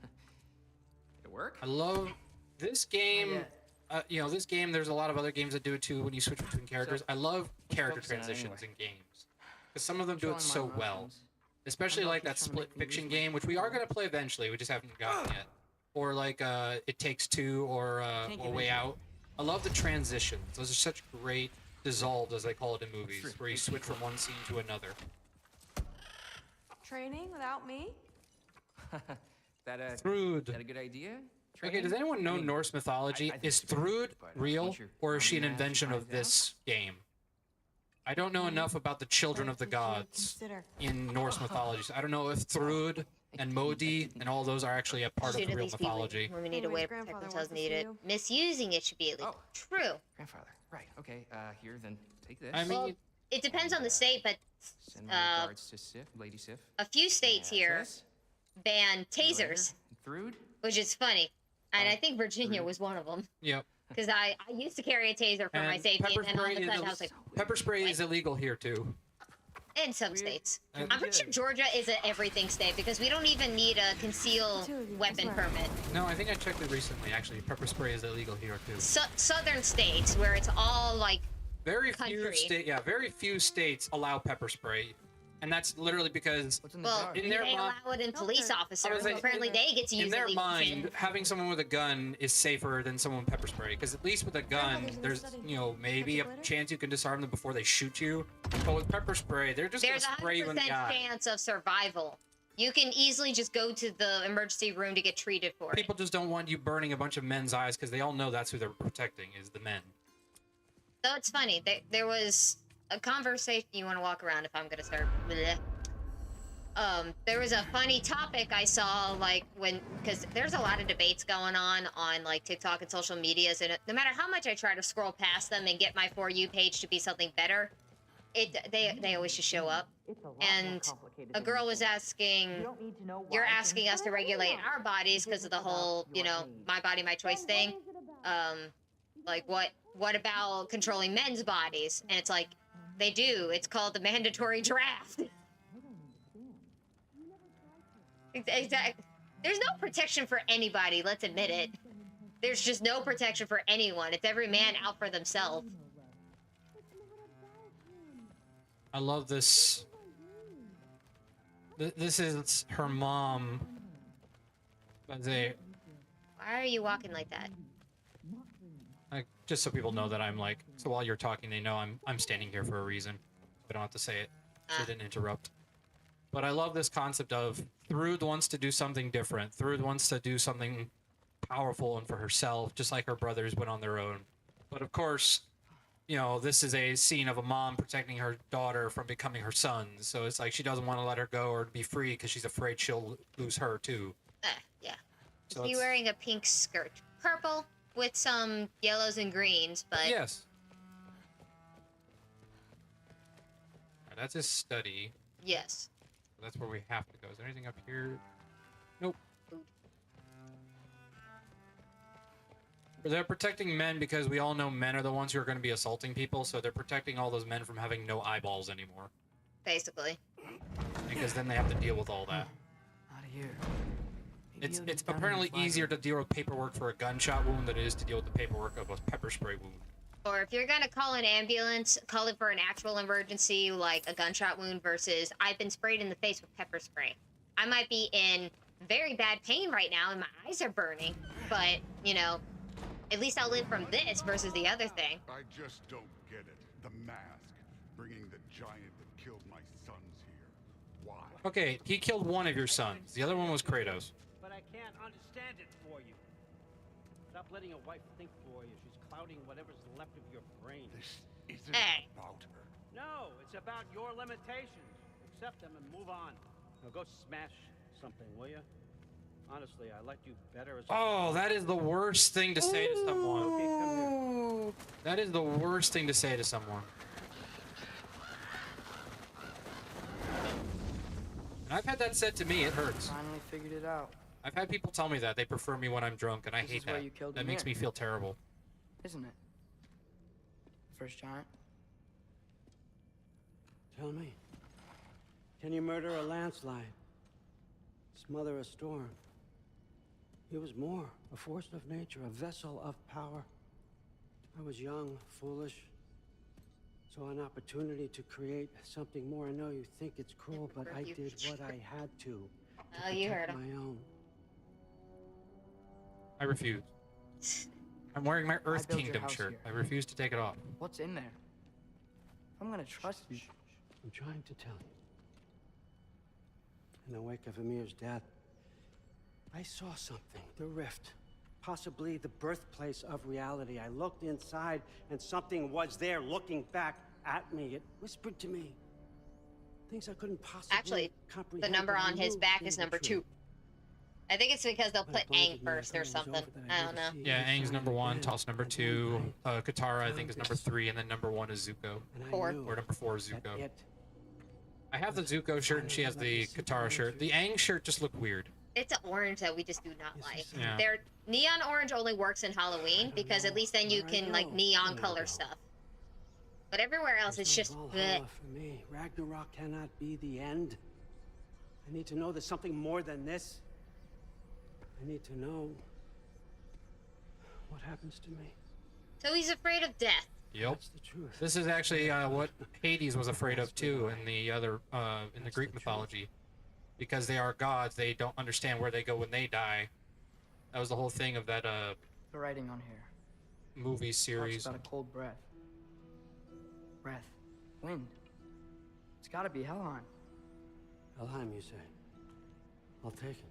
Did it work? I love this game. You know, this game, there's a lot of other games that do it too when you switch between characters. I love character focus on it transitions anyway. in games. Because some of them do it so Controlling my well. emotions. Especially I'm like that focused on split making me fiction lose my game, which we are going to play eventually. We just haven't gotten yet. Or like It Takes Two or give Way in. Out. I love the transitions. Those are such great dissolves, as they call it in movies, where you switch from one scene to another. Training without me? Thrud. That a good idea? Okay, does anyone know Norse mythology? Is Thrud real, or is she an invention of this game? I don't know enough about the children of the gods in Norse mythology. So I don't know if Thrud and Modi and all those are actually a part of Should the at real least be mythology. when we need a way to protect themselves needed. Misusing it should be illegal. True. Grandfather. Right. Okay. Here, then take this. I mean, Well, it depends on the state, but Send my regards to Sif, Lady Sif. a few states here ban tasers, Thrud. which is funny. And I think Virginia was one of them. Yep. Because I used to carry a taser for my And safety, pepper and all of spray a sudden is- I was like, Pepper spray is illegal here too. in some states. And- I'm pretty sure Georgia is an everything state because we don't even need a concealed weapon permit. No, I think I checked it recently. Actually, pepper spray is illegal here too. Southern states where it's all like Very country. very few states allow pepper spray, and that's literally because well, in they their allow it in police officers. saying, Apparently, they get to use in their illegal mind, shit. having someone with a gun is safer than someone with pepper spray. Because at least with a gun, there's maybe a chance you can disarm them before they shoot you. But with pepper spray, they're just There's gonna a spray you in the 100% eye. chance of survival. You can easily just go to the emergency room to get treated for it. People just don't want you burning a bunch of men's eyes because they all know that's who they're protecting is the men. So it's funny. There was a conversation. You want to walk around if I'm gonna start? Bleh. There was a funny topic I saw, like because there's a lot of debates going on like TikTok and social medias, and no matter how much I try to scroll past them and get my For You page to be something better, they always just show up. And a girl was asking, "You're asking us to regulate our bodies because of the whole, my body, my choice thing. Like what about controlling men's bodies?" And it's like, they do. It's called the mandatory draft. Exactly. There's no protection for anybody, let's admit it. There's just no protection for anyone. It's every man out for themselves. I love this This is her mom. But Why are you walking like that? Just so people know that I'm like. So while you're talking, they know I'm standing here for a reason. I don't have to say it. So I didn't interrupt. But I love this concept of Thrud wants to do something different. Thrud wants to do something powerful and for herself, just like her brothers went on their own. But of course, you know, this is a scene of a mom protecting her daughter from becoming her son. So it's like she doesn't want to let her go or be free because she's afraid she'll lose her too. Yeah. So He's wearing a pink skirt. Purple with some yellows and greens, but... Yes. Right, that's his study. Yes. That's where we have to go. Is there anything up here? Nope. They're protecting men because we all know men are the ones who are going to be assaulting people, so they're protecting all those men from having no eyeballs anymore. Basically. Because then they have to deal with all that. Out of here. It's apparently easier to deal with paperwork for a gunshot wound than it is to deal with the paperwork of a pepper spray wound. Or if you're gonna call an ambulance, call it for an actual emergency like a gunshot wound versus I've been sprayed in the face with pepper spray. I might be in very bad pain right now and my eyes are burning, but, you know, at least I'll live from this versus the other thing. I just don't get it. The mask, bringing the giant that killed my sons here. Why? Okay, he killed one of your sons. The other one was Kratos. But I can't understand it for you. Stop letting a wife think for you. She's clouding whatever's left of your brain. This isn't about her. No, it's about your limitations. Accept them and move on. Now go smash something, will you? Honestly, I liked you better as Oh, that is the worst thing to say to someone. Okay, come here. That is the worst thing to say to someone. And I've had that said to me, it hurts. Finally figured it out. I've had people tell me that. They prefer me when I'm drunk, and I hate why that. you killed That me makes here. me feel terrible. Isn't it? First giant. Tell me, can you murder a landslide? Smother a storm? He was more, a force of nature, a vessel of power. I was young, foolish, saw an opportunity to create something more. I know you think it's cruel, but I did what I had to Oh, you heard protect him. my own. I refuse. I'm wearing my Earth built your Kingdom house shirt. here. I refuse to take it off. What's in there? I'm gonna trust you. I'm trying to tell you. In the wake of Amir's death, I saw something, the rift, possibly the birthplace of reality. I looked inside and something was there looking back at me. It whispered to me things I couldn't possibly Actually, comprehend. the number but I on his knew back they is were number true. 2. I think it's because they'll But it put Aang blinded me. I first thought or it was something. over, that I don't know. never see Yeah, his Aang's number son 1, again. Toss number At 2, that night, Katara I think is found number this. 3, and then number 1 is Zuko. And I 4. knew Or number 4 is that Zuko. it I have the Zuko shirt and she has the Katara shirt. The Aang shirt just looked weird. It's an orange that we just do not like. Yeah. Their neon orange only works in Halloween because at least then you can like neon color stuff. But everywhere else it's just bleh. Valhalla for me. Ragnarok cannot be the end. I need to know there's something more than this. I need to know what happens to me. So he's afraid of death. Yep. That's the truth. This is actually what Hades was afraid of too in the other in the Greek mythology. Because they are gods, they don't understand where they go when they die. That was the whole thing of that The writing on here. movie Talks series. about a cold breath. Breath. Wind. It's gotta be Helheim. Helheim, you say? I'll take it.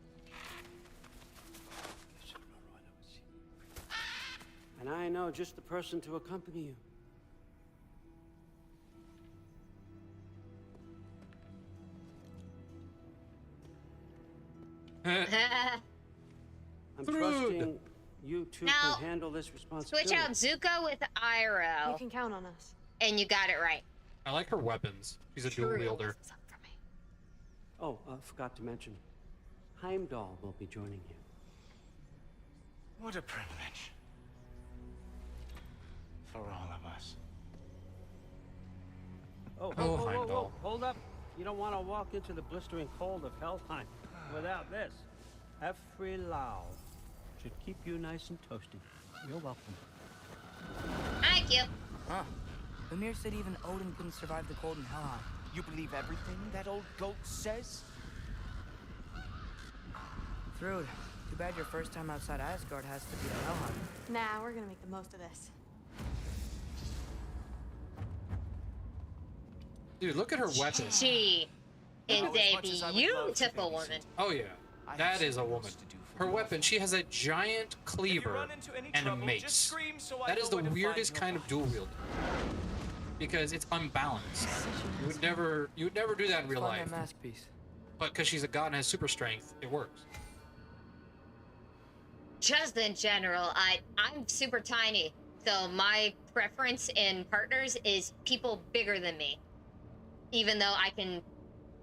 And I know just the person to accompany you. I'm trusting you two Now, can handle this responsibility. Switch out Zuko with Iroh. You can count on us. And you got it right. I like her weapons. She's a dual True. wielder. Oh, forgot to mention, Heimdall will be joining you. What a privilege. For all of us. Oh, Heimdall. hold up. You don't want to walk into the blistering cold of Helheim without this. Efri-Lau should keep you nice and toasty. You're welcome. Thank you. Huh. Ymir said even Odin couldn't survive the cold in Helheim. You believe everything that old goat says? Rude. Too bad your first time outside Asgard has to be a hellhunt. Nah, we're gonna make the most of this. Dude, look at her weapon. She is a beautiful woman. Oh yeah, that is a woman. Her weapon, she has a giant cleaver and a mace. That is the weirdest kind of dual wielding. Because it's unbalanced. You would never do that in real life. But because she's a god and has super strength, it works. Just in general, I'm super tiny, so my preference in partners is people bigger than me. Even though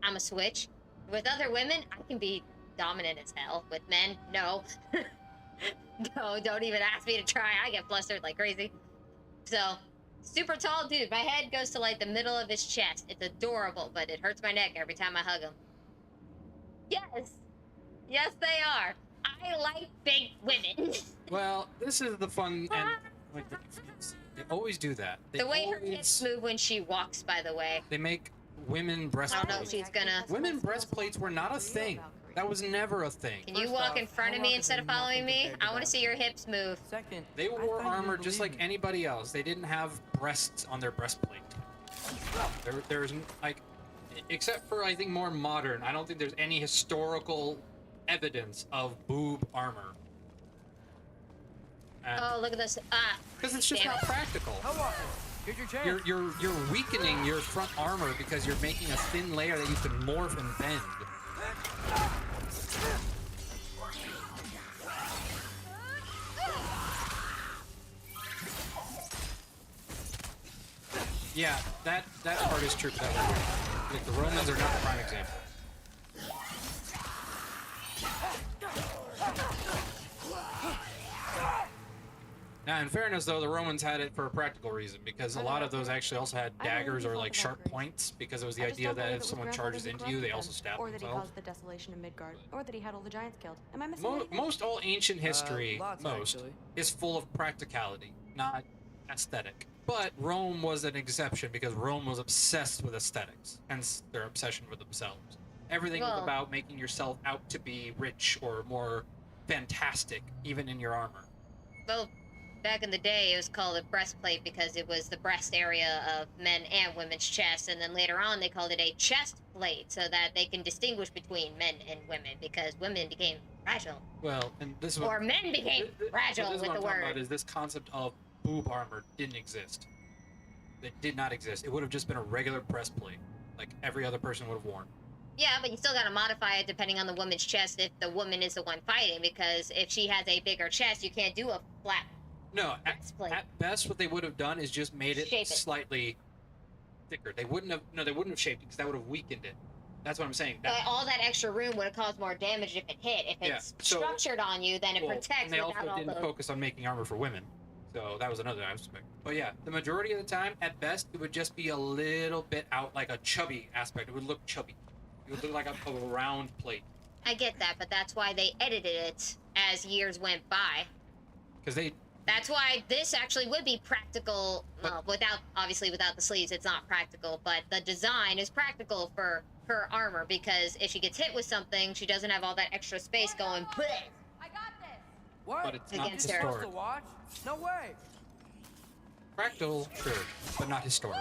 I'm a switch. With other women, I can be dominant as hell. With men, no. No, don't even ask me to try. I get flustered like crazy. So, super tall dude. My head goes to like the middle of his chest. It's adorable, but it hurts my neck every time I hug him. Yes. Yes, they are. I like big women. Well, this is the fun and like, they always do that. They the way her hips move when she walks, by the way. They make women breastplates. I don't know if she's gonna. Women breastplates were not a thing. That was never a thing. Can you walk in front of me instead of following me? I want to see your hips move. Second, they wore armor just like anybody else. They didn't have breasts on their breastplate. There's like, except for I think more modern. I don't think there's any historical evidence of boob armor. Oh, look at this. Because it's just not practical. Here's your chance. You're weakening your front armor because you're making a thin layer that you can morph and bend. Yeah, that part is true. Like the Romans are not the prime example. Now, in fairness, though, the Romans had it for a practical reason, because a lot of those actually also had daggers or like sharp points, because it was the idea that if someone charges into you, they also stab or that he themselves. caused the desolation of Midgard, or that he had all the giants killed. Am I missing anything? Most all ancient history, Lots, actually. is full of practicality, not aesthetic. But Rome was an exception because Rome was obsessed with aesthetics, hence their obsession with themselves. Everything was about making yourself out to be rich or more fantastic, even in your armor. Well, back in the day, it was called a breastplate because it was the breast area of men and women's chests, and then later on they called it a chest plate so that they can distinguish between men and women because women became fragile. Well, and this is or men became fragile with the word. About is this concept of boob armor didn't exist. It did not exist. It would have just been a regular breastplate, like every other person would have worn. Yeah, but you still gotta modify it depending on the woman's chest if the woman is the one fighting, because if she has a bigger chest, you can't do a flat. No, at best, what they would have done is just made it slightly thicker. They wouldn't have shaped it because that would have weakened it. That's what I'm saying. But all that extra room would have caused more damage if it hit. If it's structured on you, then it protects. And they also without all didn't focus on making armor for women, so that was another aspect. But yeah, the majority of the time, at best, it would just be a little bit out, like a chubby aspect. It would look chubby. It would look like a round plate. I get that, but that's why they edited it as years went by. Because That's why this actually would be practical. Well, obviously without the sleeves, it's not practical. But the design is practical for her armor because if she gets hit with something, she doesn't have all that extra space going. Bleh! I got this. What? But it's not Against her. historic. Watch? No way. Practical, sure, but not historic.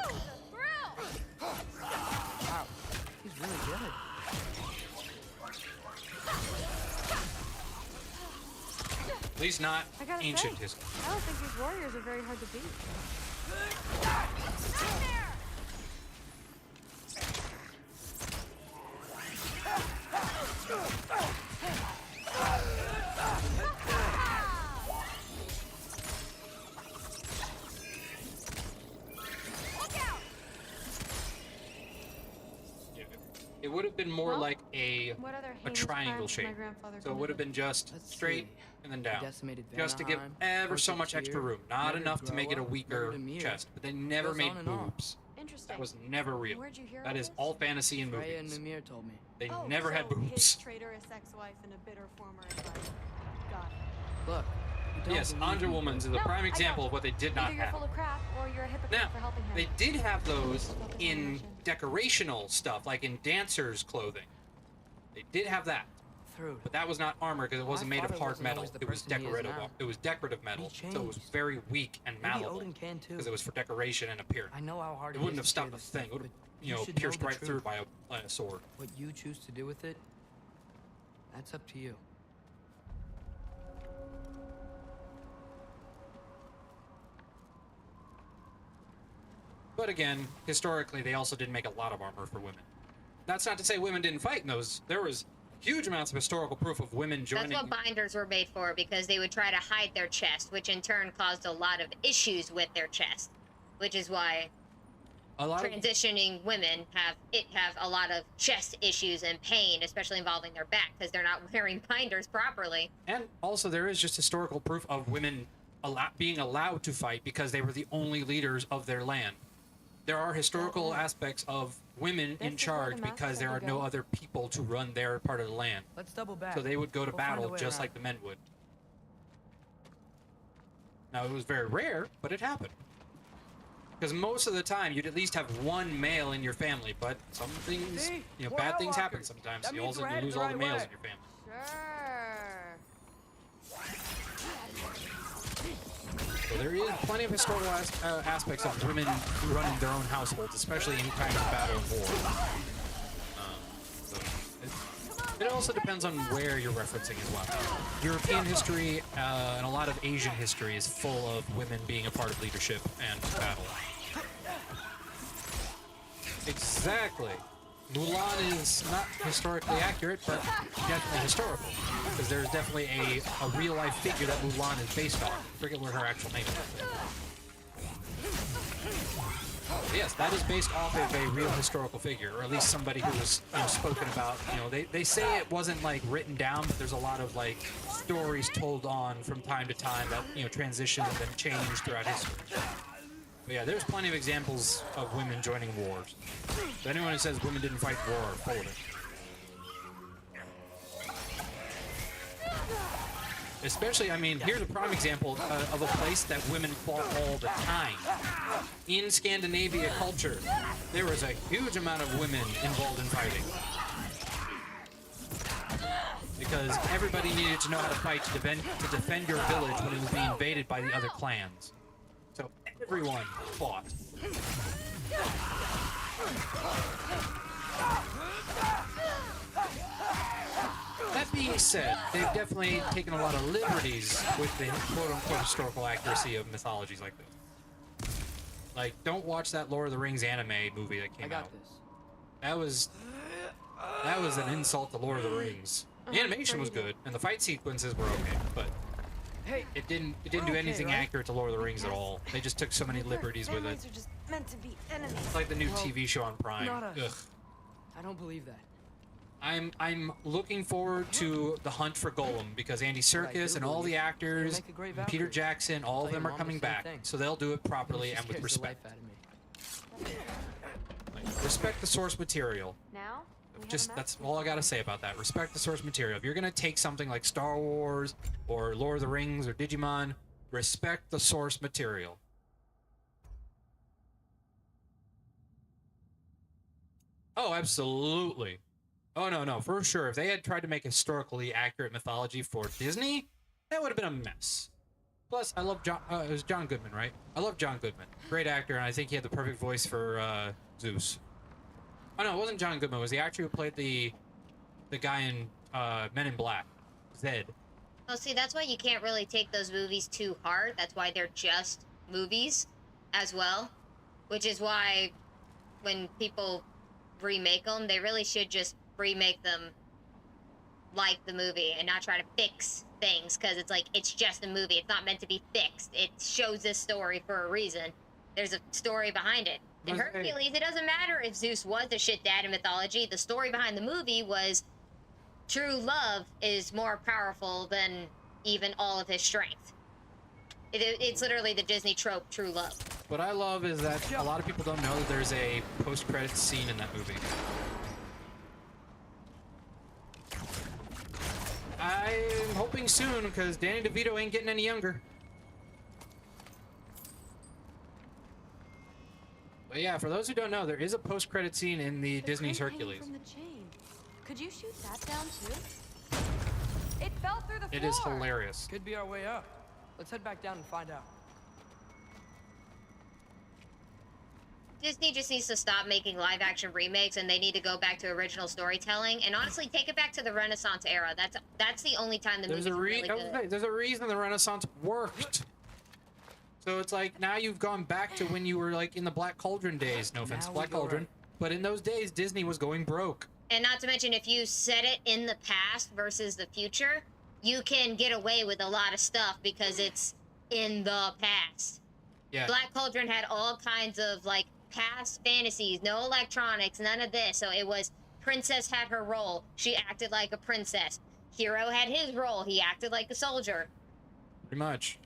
Wow, he's really good. At least not ancient history. I don't think these warriors are very hard to beat. It would have been more like a triangle shape. So it would have been just straight and then down. Just to give ever so much extra room. Not enough to make it a weaker chest. But they never made boobs. That was never real. That is all fantasy in movies. They never had boobs. His traitorous ex-wife and a bitter former advisor. Got it. Look. Yes, Anja Woman's is a prime example of what they did not Either you're have. full of crap or you're a hypocrite Now, for helping him. they did have those in decorational stuff, like in dancers' clothing. They did have that. through. But that was not armor because it wasn't made of hard metal. It was decorative. It was decorative metal, so it was very weak and malleable because it was for decoration and appearance. I know how hard it wouldn't have stopped a thing. It would have, you know, pierced right through by a sword. What you choose to do with it, that's up to you. But again, historically, they also didn't make a lot of armor for women. That's not to say women didn't fight in those. There was huge amounts of historical proof of women joining. That's what binders were made for, because they would try to hide their chest, which in turn caused a lot of issues with their chest, which is why transitioning women have a lot of chest issues and pain, especially involving their back, because they're not wearing binders properly. And also, there is just historical proof of women being allowed to fight because they were the only leaders of their land. There are historical aspects of women in charge because there are no other people to run their part of the land. Let's double back. So they would go to battle just like the men would. Now, it was very rare, but it happened. Because most of the time, you'd at least have one male in your family, but some things, you know, bad things happen sometimes. You also lose all the males in your family. So there is plenty of historical aspects of women running their own households, especially in times of battle and war. So it also depends on where you're referencing as well. European history and a lot of Asian history is full of women being a part of leadership and battle. Exactly. Mulan is not historically accurate, but definitely historical. Because there's definitely a real-life figure that Mulan is based on. I forget what her actual name is. Yes, that is based off of a real historical figure, or at least somebody who was, you know, spoken about. You know, they say it wasn't like written down, but there's a lot of like stories told on from time to time that, you know, transitioned and then changed throughout history. But yeah, there's plenty of examples of women joining wars. So anyone who says women didn't fight war, full of it. Especially, I mean, here's a prime example of a place that women fought all the time. In Scandinavia culture, there was a huge amount of women involved in fighting. Because everybody needed to know how to fight to defend your village when it was being invaded by the other clans. So everyone fought. That being said, they've definitely taken a lot of liberties with the quote-unquote historical accuracy of mythologies like this. Like, don't watch that Lord of the Rings anime movie that came out. That was an insult to Lord of the Rings. The animation was good, and the fight sequences were okay, but it didn't do anything accurate to Lord of the Rings at all. They just took so many liberties with it. It's like the new TV show on Prime. Ugh. I don't believe that. I'm looking forward to the hunt for Gollum because Andy Serkis and all the actors, and Peter Jackson, all of them are coming back, so they'll do it properly and with respect. Like, respect the source material. Now? That's all I gotta say about that. Respect the source material. If you're gonna take something like Star Wars or Lord of the Rings or Digimon, respect the source material. Oh, absolutely. Oh, no, for sure. If they had tried to make historically accurate mythology for Disney, that would have been a mess. Plus, I love John, it was John Goodman, right? I love John Goodman. Great actor, and I think he had the perfect voice for Zeus. Oh, no, it wasn't John Goodman. It was the actor who played the guy in Men in Black, Zed. Well, see, that's why you can't really take those movies too hard. That's why they're just movies as well. Which is why when people remake them, they really should just remake them like the movie and not try to fix things, because it's like, it's just a movie. It's not meant to be fixed. It shows this story for a reason. There's a story behind it. In Hercules, it doesn't matter if Zeus was a shit dad in mythology. The story behind the movie was true love is more powerful than even all of his strength. It's literally the Disney trope, true love. What I love is that a lot of people don't know that there's a post-credits scene in that movie. I'm hoping soon, because Danny DeVito ain't getting any younger. But yeah, for those who don't know, there is a post-credit scene in the Disney's Hercules. From the chain. Could you shoot that down too? It fell through the floor. It is hilarious. Could be our way up. Let's head back down and find out. Disney just needs to stop making live action remakes, and they need to go back to original storytelling. And honestly, take it back to the Renaissance era. That's the only time the movie's really good. There's a reason the Renaissance worked. So it's like now you've gone back to when you were like in the Black Cauldron days. No offense, Black Cauldron, but in those days Disney was going broke. And not to mention, if you set it in the past versus the future, you can get away with a lot of stuff because it's in the past. Yeah. Black Cauldron had all kinds of like past fantasies, no electronics, none of this. So it was princess had her role. She acted like a princess. Hero had his role. He acted like a soldier. Pretty much.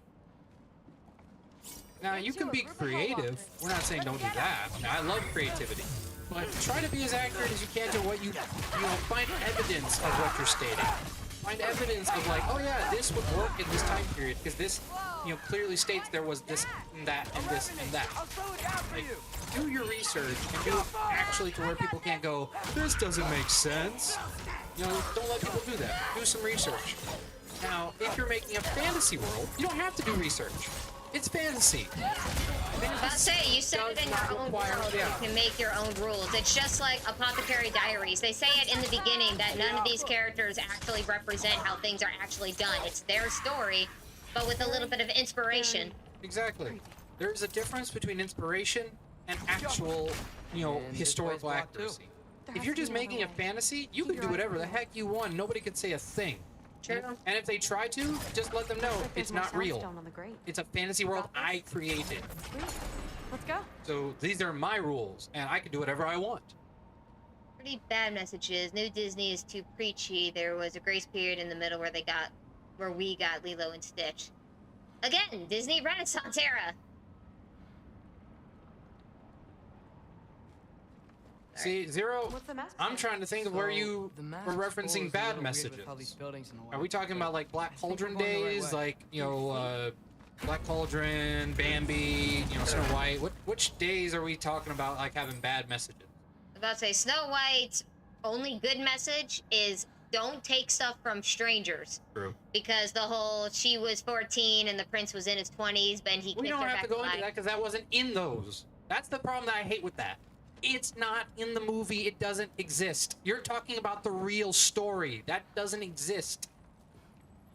Now you can be creative. We're not saying don't do that. I love creativity, but try to be as accurate as you can to what you find evidence of what you're stating. Find evidence of like, oh yeah, this would work in this time period because this, clearly states there was this and that and this and that. Like, do your research and do it actually to where people can't go, this doesn't make sense. Don't let people do that. Do some research. Now, if you're making a fantasy world, you don't have to do research. It's fantasy. I'll say, you set it in your own world, you can make your own rules. It's just like Apothecary Diaries. They say it in the beginning that none of these characters actually represent how things are actually done. It's their story, but with a little bit of inspiration. Exactly. There's a difference between inspiration and actual, historical accuracy. If you're just making a fantasy, you can do whatever the heck you want. Nobody can say a thing. True. And if they try to, just let them know it's not real. It's a fantasy world I created. Let's go. So these are my rules, and I can do whatever I want. Pretty bad messages. New Disney is too preachy. There was a grace period in the middle where we got Lilo and Stitch. Again, Disney Renaissance era. See, Zero, I'm trying to think of where you were referencing bad messages. Are we talking about like Black Cauldron days, like, Black Cauldron, Bambi, Snow White? Which days are we talking about like having bad messages? I was about to say, Snow White's only good message is don't take stuff from strangers. True. Because the whole she was 14 and the prince was in his 20s, but he We kissed don't her have back to go alive. into that because that wasn't in those. That's the problem that I hate with that. It's not in the movie. It doesn't exist. You're talking about the real story. That doesn't exist.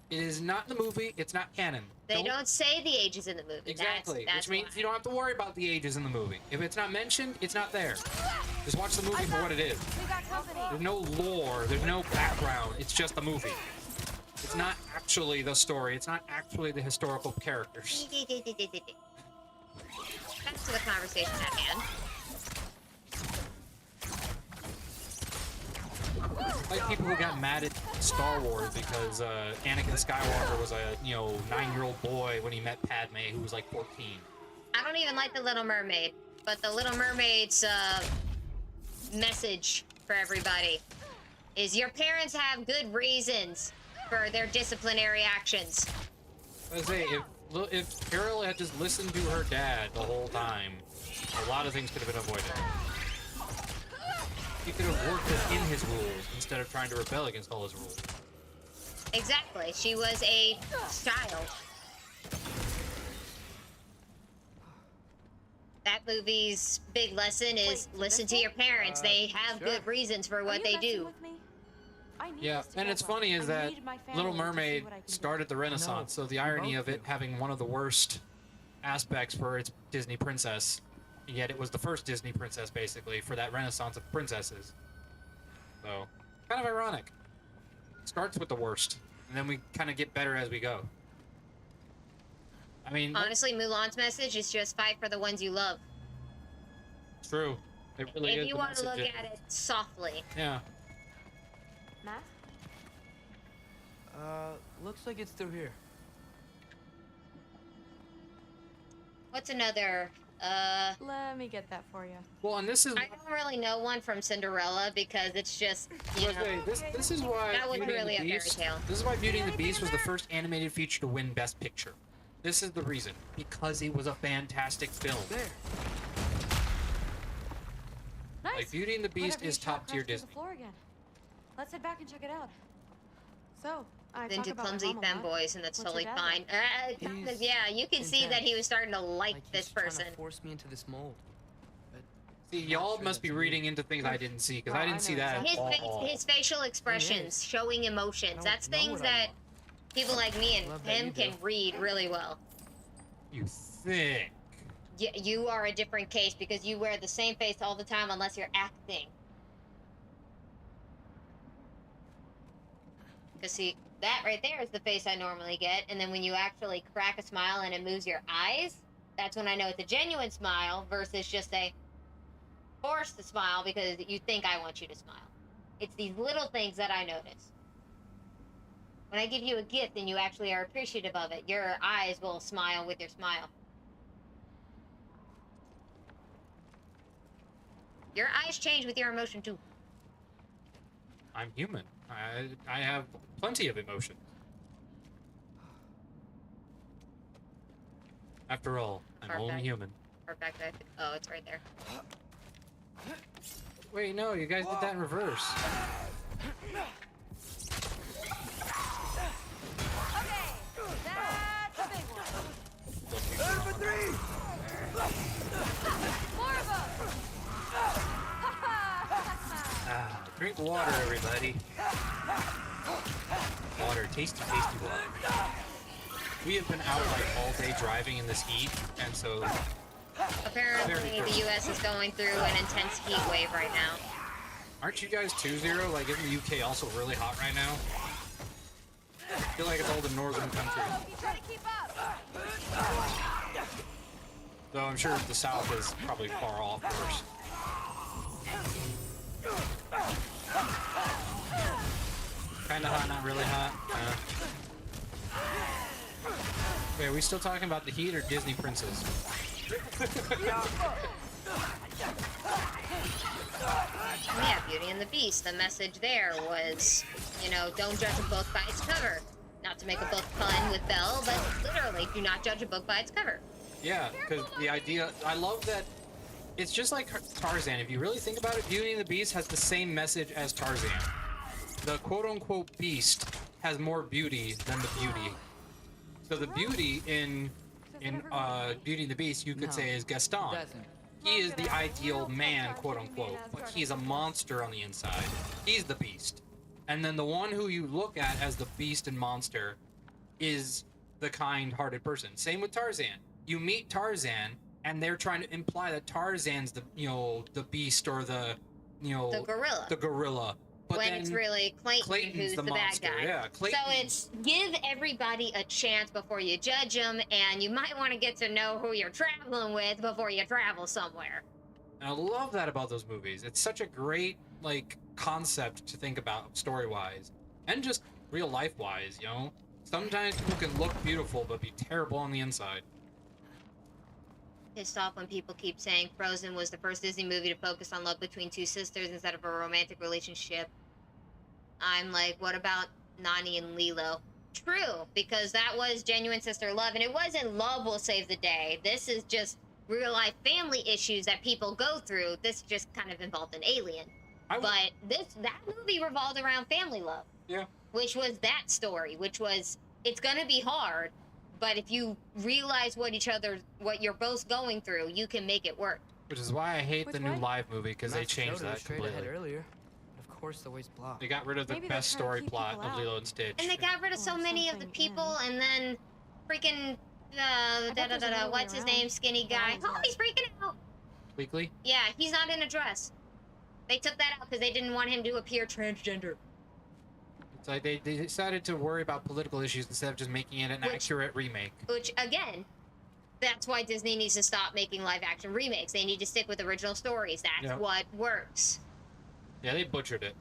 It is not in the movie. It's not canon. They don't say the ages in the movie. Exactly. That's Which means you don't have to worry about the ages in the movie. If it's not mentioned, it's not there. Just watch the movie for what it is. There's no lore. There's no background. It's just a movie. It's not actually the story. It's not actually the historical characters. Back to the conversation at hand. Like people who got mad at Star Wars because Anakin Skywalker was a 9-year-old boy when he met Padme, who was like 14. I don't even like The Little Mermaid, but The Little Mermaid's message for everybody is your parents have good reasons for their disciplinary actions. I say, if Carol had just listened to her dad the whole time, a lot of things could have been avoided. He could have worked within his rules instead of trying to rebel against all his rules. Exactly. She was a child. That movie's big lesson is listen to your parents. They have good reasons for what they do. Yeah, and it's funny is that Little Mermaid started the Renaissance, so the irony of it having one of the worst aspects for its Disney princess, yet it was the first Disney princess, basically, for that Renaissance of princesses. So, kind of ironic. Starts with the worst, and then we kind of get better as we go. I mean... Honestly, Mulan's message is just fight for the ones you love. True. It really is. If you want to look at it softly. Yeah. Mask? Looks like it's through here. What's another... Let me get that for you. Well, and this is... I don't really know one from Cinderella because it's just, you know... This is why... That wasn't really a fairy tale. This is why Beauty and the Beast was the first animated feature to win Best Picture. This is the reason. Because it was a fantastic film. There. Nice. Like, Beauty and the Beast is top tier Disney. Floor again. Let's head back and check it out. So, I Into talk about my clumsy mom a lot. femboys, and that's What's your totally dad fine. like? Kind of, yeah, you can see that he was starting to like this person. Force me into this mold. See, y'all must be reading into things I didn't see, because I didn't see that at all. His facial expressions, showing emotions. That's things that people like me and him can read really well. You think? Yeah, you are a different case because you wear the same face all the time unless you're acting. Because see, that right there is the face I normally get, and then when you actually crack a smile and it moves your eyes, that's when I know it's a genuine smile versus just a forced smile because you think I want you to smile. It's these little things that I notice. When I give you a gift and you actually are appreciative of it, your eyes will smile with your smile. Your eyes change with your emotion too. I'm human. I have plenty of emotion. After all, I'm only human. Perfect. Oh, it's right there. Wait, no, you guys did that in reverse. Okay, that's a big one. Number 3! More of them! Drink water, everybody. Water, tasty, tasty water. We have been out like all day driving in this heat, and so apparently the U.S. is going through an intense heat wave right now. Aren't you guys 2-0? Like, isn't the UK also really hot right now? I feel like it's all the northern countries. Though I'm sure the south is probably far off worse. Kinda hot, not really hot. Wait, are we still talking about the heat or Disney Princess? Yeah, Beauty and the Beast. The message there was, you know, don't judge a book by its cover. Not to make a book pun with Belle, but literally, do not judge a book by its cover. Yeah, because the idea, I love that it's just like Tarzan. If you really think about it, Beauty and the Beast has the same message as Tarzan. The quote-unquote beast has more beauty than the beauty. So the beauty in Beauty and the Beast, you could say, is Gaston. He is the ideal man, quote-unquote, but he's a monster on the inside. He's the beast. And then the one who you look at as the beast and monster is the kind-hearted person. Same with Tarzan. You meet Tarzan, and they're trying to imply that Tarzan's the, you know, the beast or the, you know, the gorilla. The gorilla. But when it's really Clayton who's the bad guy. Yeah, so it's give everybody a chance before you judge them, and you might want to get to know who you're traveling with before you travel somewhere. And I love that about those movies. It's such a great, like, concept to think about story-wise. And just real-life-wise, you know? Sometimes people can look beautiful, but be terrible on the inside. Pissed off when people keep saying Frozen was the first Disney movie to focus on love between two sisters instead of a romantic relationship. I'm like, what about Nani and Lilo? True, because that was genuine sister love, and it wasn't love will save the day. This is just real-life family issues that people go through. This just kind of involved an alien. But that movie revolved around family love. Yeah. Which was that story, which was, it's gonna be hard, but if you realize what you're both going through, you can make it work. Which is why I hate the new live movie, because they changed that completely. Earlier. Of course, the way's blocked. They got rid of the best story plot of Lilo and Stitch. And they got rid of so many of the people, and then freaking, what's his name, skinny guy. Oh, he's freaking out. Weekly? Yeah, he's not in a dress. They took that out because they didn't want him to appear transgender. It's like they decided to worry about political issues instead of just making it an accurate remake. Which, again, that's why Disney needs to stop making live-action remakes. They need to stick with original stories. That's what works. Yeah, they butchered it.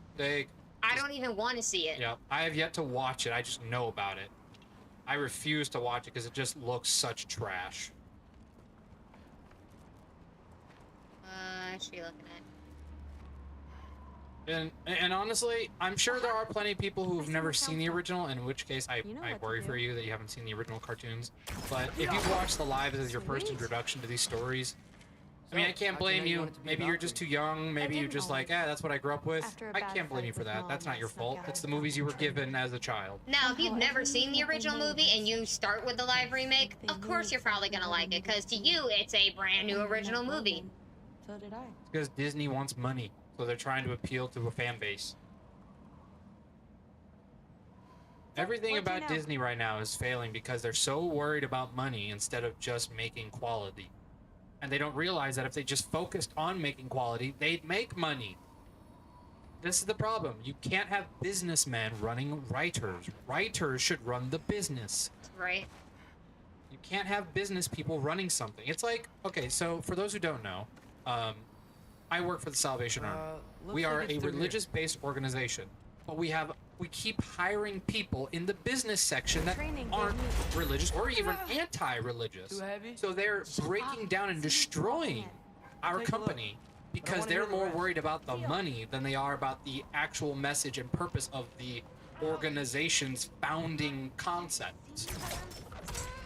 I don't even want to see it. Yeah, I have yet to watch it. I just know about it. I refuse to watch it because it just looks such trash. What's she looking at? And honestly, I'm sure there are plenty of people who've never seen the original, in which case I worry for you that you haven't seen the original cartoons. But if you've watched the live as your first introduction to these stories, I mean, I can't blame you. Maybe you're just too young. Maybe you're just like, that's what I grew up with. I can't blame you for that. That's not your fault. It's the movies you were given as a child. Now, if you've never seen the original movie and you start with the live remake, of course you're probably gonna like it, because to you, it's a brand new original movie. So did I. It's because Disney wants money, so they're trying to appeal to a fan base. Everything about Disney right now is failing because they're so worried about money instead of just making quality. And they don't realize that if they just focused on making quality, they'd make money. This is the problem. You can't have businessmen running writers. Writers should run the business. Right. You can't have business people running something. It's like, okay, so for those who don't know, I work for the Salvation Army. We are a religious-based organization, but we keep hiring people in the business section that aren't religious or even anti-religious. So they're breaking down and destroying our company because they're more worried about the money than they are about the actual message and purpose of the organization's founding concepts.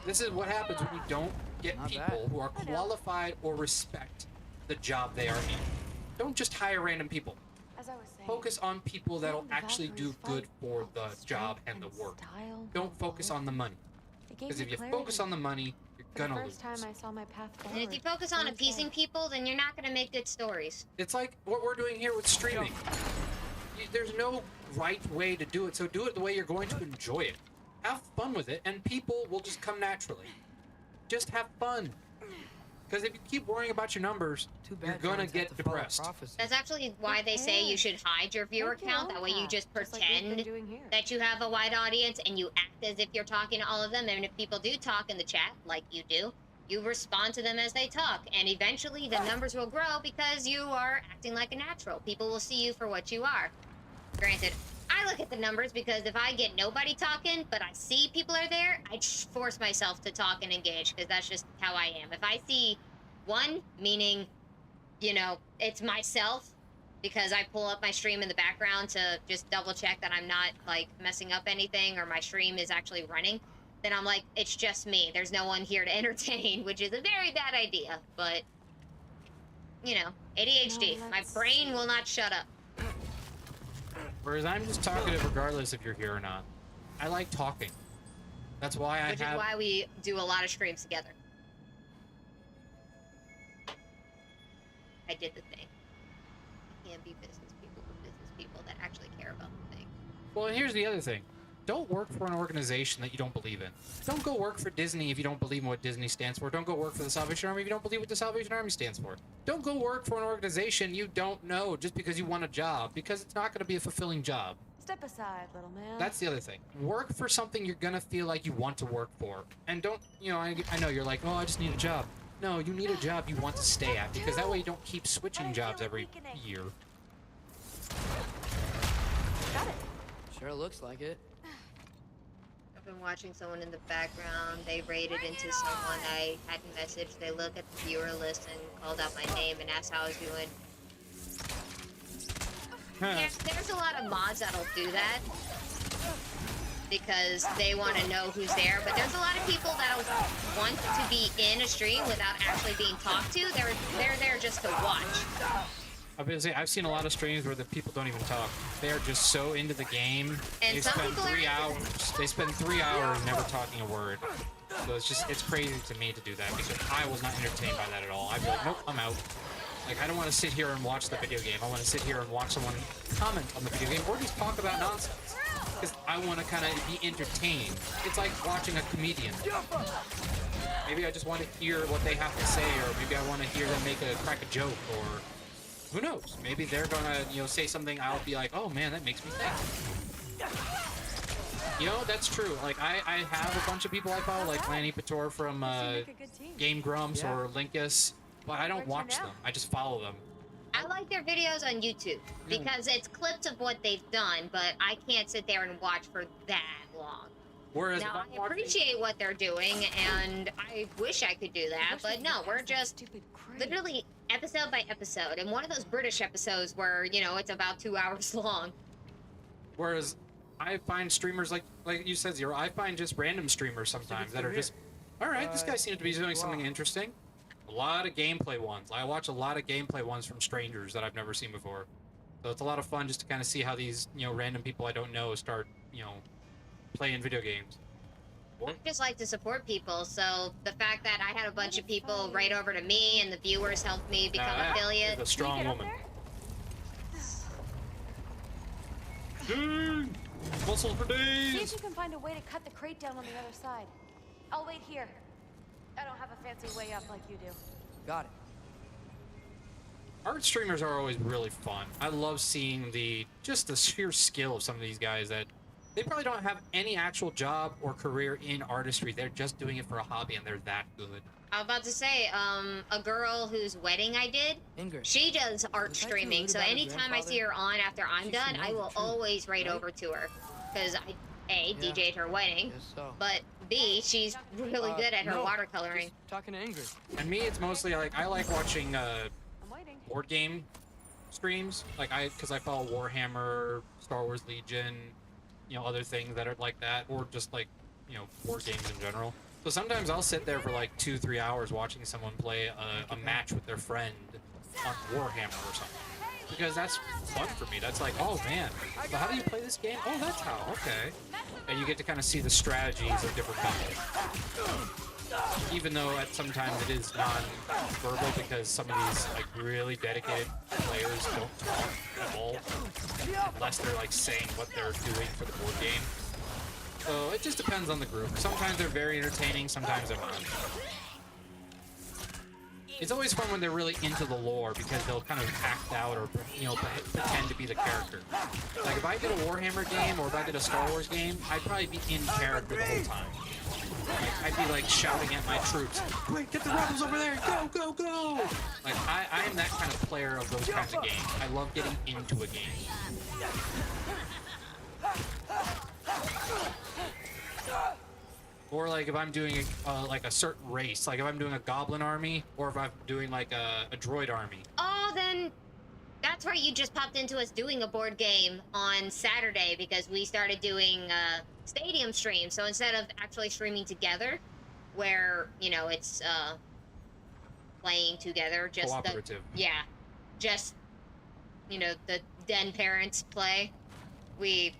This is what happens when you don't get people who are qualified or respect the job they are in. Don't just hire random people. Focus on people that'll actually do good for the job and the work. Don't focus on the money. Because if you focus on the money, you're gonna lose. And if you focus on appeasing people, then you're not gonna make good stories. It's like what we're doing here with streaming. There's no right way to do it, so do it the way you're going to enjoy it. Have fun with it, and people will just come naturally. Just have fun. Because if you keep worrying about your numbers, you're gonna get depressed. That's actually why they say you should hide your viewer count. That way you just pretend that you have a wide audience and you act as if you're talking to all of them. And if people do talk in the chat, like you do, you respond to them as they talk. And eventually the numbers will grow because you are acting like a natural. People will see you for what you are. Granted, I look at the numbers because if I get nobody talking, but I see people are there, I force myself to talk and engage because that's just how I am. If I see one, meaning, you know, it's myself, because I pull up my stream in the background to just double check that I'm not, like, messing up anything or my stream is actually running, then I'm like, it's just me. There's no one here to entertain, which is a very bad idea, but, you know, ADHD. My brain will not shut up. Whereas I'm just talkative regardless if you're here or not. I like talking. That's why Which is why we do a lot of streams together. I did the thing. I can't be business people with business people that actually care about the thing. Well, and here's the other thing. Don't work for an organization that you don't believe in. Don't go work for Disney if you don't believe in what Disney stands for. Don't go work for the Salvation Army if you don't believe what the Salvation Army stands for. Don't go work for an organization you don't know just because you want a job, because it's not going to be a fulfilling job. Step aside, little man. That's the other thing. Work for something you're going to feel like you want to work for. And don't, you know, I know you're like, oh, I just need a job. No, you need a job you want to stay at, because that way you don't keep switching jobs every year. Got it. Sure looks like it. I've been watching someone in the background. They raided into someone I hadn't messaged. They look at the viewer list and called out my name and asked how I was doing. There's a lot of mods that'll do that because they want to know who's there, but there's a lot of people that'll want to be in a stream without actually being talked to. They're there just to watch. I've seen a lot of streams where the people don't even talk. They're just so into the game. And they spend 3 hours. They spend 3 hours never talking a word. So it's crazy to me to do that because I was not entertained by that at all. I'd be like, nope, I'm out. Like, I don't want to sit here and watch the video game. I want to sit here and watch someone comment on the video game or just talk about nonsense. Because I want to kind of be entertained. It's like watching a comedian. Maybe I just want to hear what they have to say, or maybe I want to hear them crack a joke, or who knows? Maybe they're gonna, you know, say something. I'll be like, oh man, that makes me think. You know, that's true. Like, I have a bunch of people I follow, like Lanny Pator from Game Grumps or Linkus, but I don't watch them. I just follow them. I like their videos on YouTube because it's clips of what they've done, but I can't sit there and watch for that long. Whereas now, I appreciate what they're doing, and I wish I could do that, but no, we're just literally episode by episode, and one of those British episodes where, you know, it's about 2 hours long. Whereas I find streamers like you said, Zero, I find just random streamers sometimes that are just, all right, this guy seems to be doing something interesting. A lot of gameplay ones. I watch a lot of gameplay ones from strangers that I've never seen before. So it's a lot of fun just to kind of see how these, you know, random people I don't know start, you know, playing video games. I just like to support people, so the fact that I had a bunch of people write over to me and the viewers helped me become affiliate. A strong woman. Dude, muscle for days. See if you can find a way to cut the crate down on the other side. I'll wait here. I don't have a fancy way up like you do. Got it. Art streamers are always really fun. I love seeing just the sheer skill of some of these guys that they probably don't have any actual job or career in artistry. They're just doing it for a hobby and they're that good. I was about to say, a girl whose wedding I did, she does art streaming, so anytime I see her on after I'm done, I will always write over to her. Because I, A, DJ'd her wedding, but B, she's really good at her watercoloring. Talking to Ingrid. And me, it's mostly like, I like watching board game streams, like because I follow Warhammer, Star Wars Legion, you know, other things that are like that, or just like, you know, board games in general. So sometimes I'll sit there for like 2-3 hours watching someone play a match with their friend on Warhammer or something. Because that's fun for me. That's like, oh man, so how do you play this game? Oh, that's how, okay. And you get to kind of see the strategies of different battles. Even though at sometimes it is non-verbal because some of these like really dedicated players don't talk at all. Unless they're like saying what they're doing for the board game. So it just depends on the group. Sometimes they're very entertaining, sometimes they're not. It's always fun when they're really into the lore because they'll kind of act out or, you know, pretend to be the character. Like if I did a Warhammer game or if I did a Star Wars game, I'd probably be in character the whole time. Like, I'd be like shouting at my troops, "Quick, get the rebels over there! Go, go, go!" Like I am that kind of player of those kinds of games. I love getting into a game. Or like if I'm doing like a certain race, like if I'm doing a goblin army, or if I'm doing like a droid army. Oh, then that's right. You just popped into us doing a board game on Saturday because we started doing stadium streams. So instead of actually streaming together, where you know it's playing together, just cooperative. Just you know the den parents play. We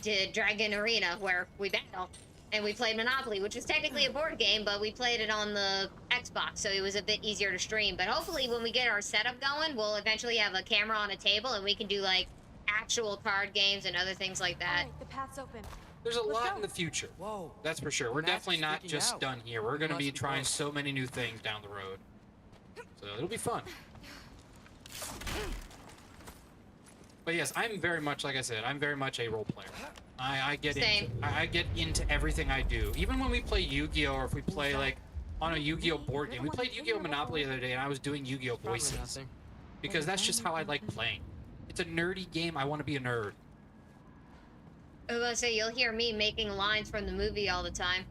did Dragon Arena where we battle. And we played Monopoly, which was technically a board game, but we played it on the Xbox, so it was a bit easier to stream. But hopefully when we get our setup going, we'll eventually have a camera on a table and we can do like actual card games and other things like that. Right, the path's open. There's a lot in the future. Whoa. That's for sure. We're definitely not just done here. We're going to be trying so many new things down the road. So it'll be fun. But yes, I'm very much, like I said, I'm very much a role player. I get into everything I do. Even when we play Yu-Gi-Oh, or if we play like on a Yu-Gi-Oh board game. We played Yu-Gi-Oh Monopoly the other day, and I was doing Yu-Gi-Oh voices because that's just how I like playing. It's a nerdy game. I want to be a nerd. I was gonna say you'll hear me making lines from the movie all the time.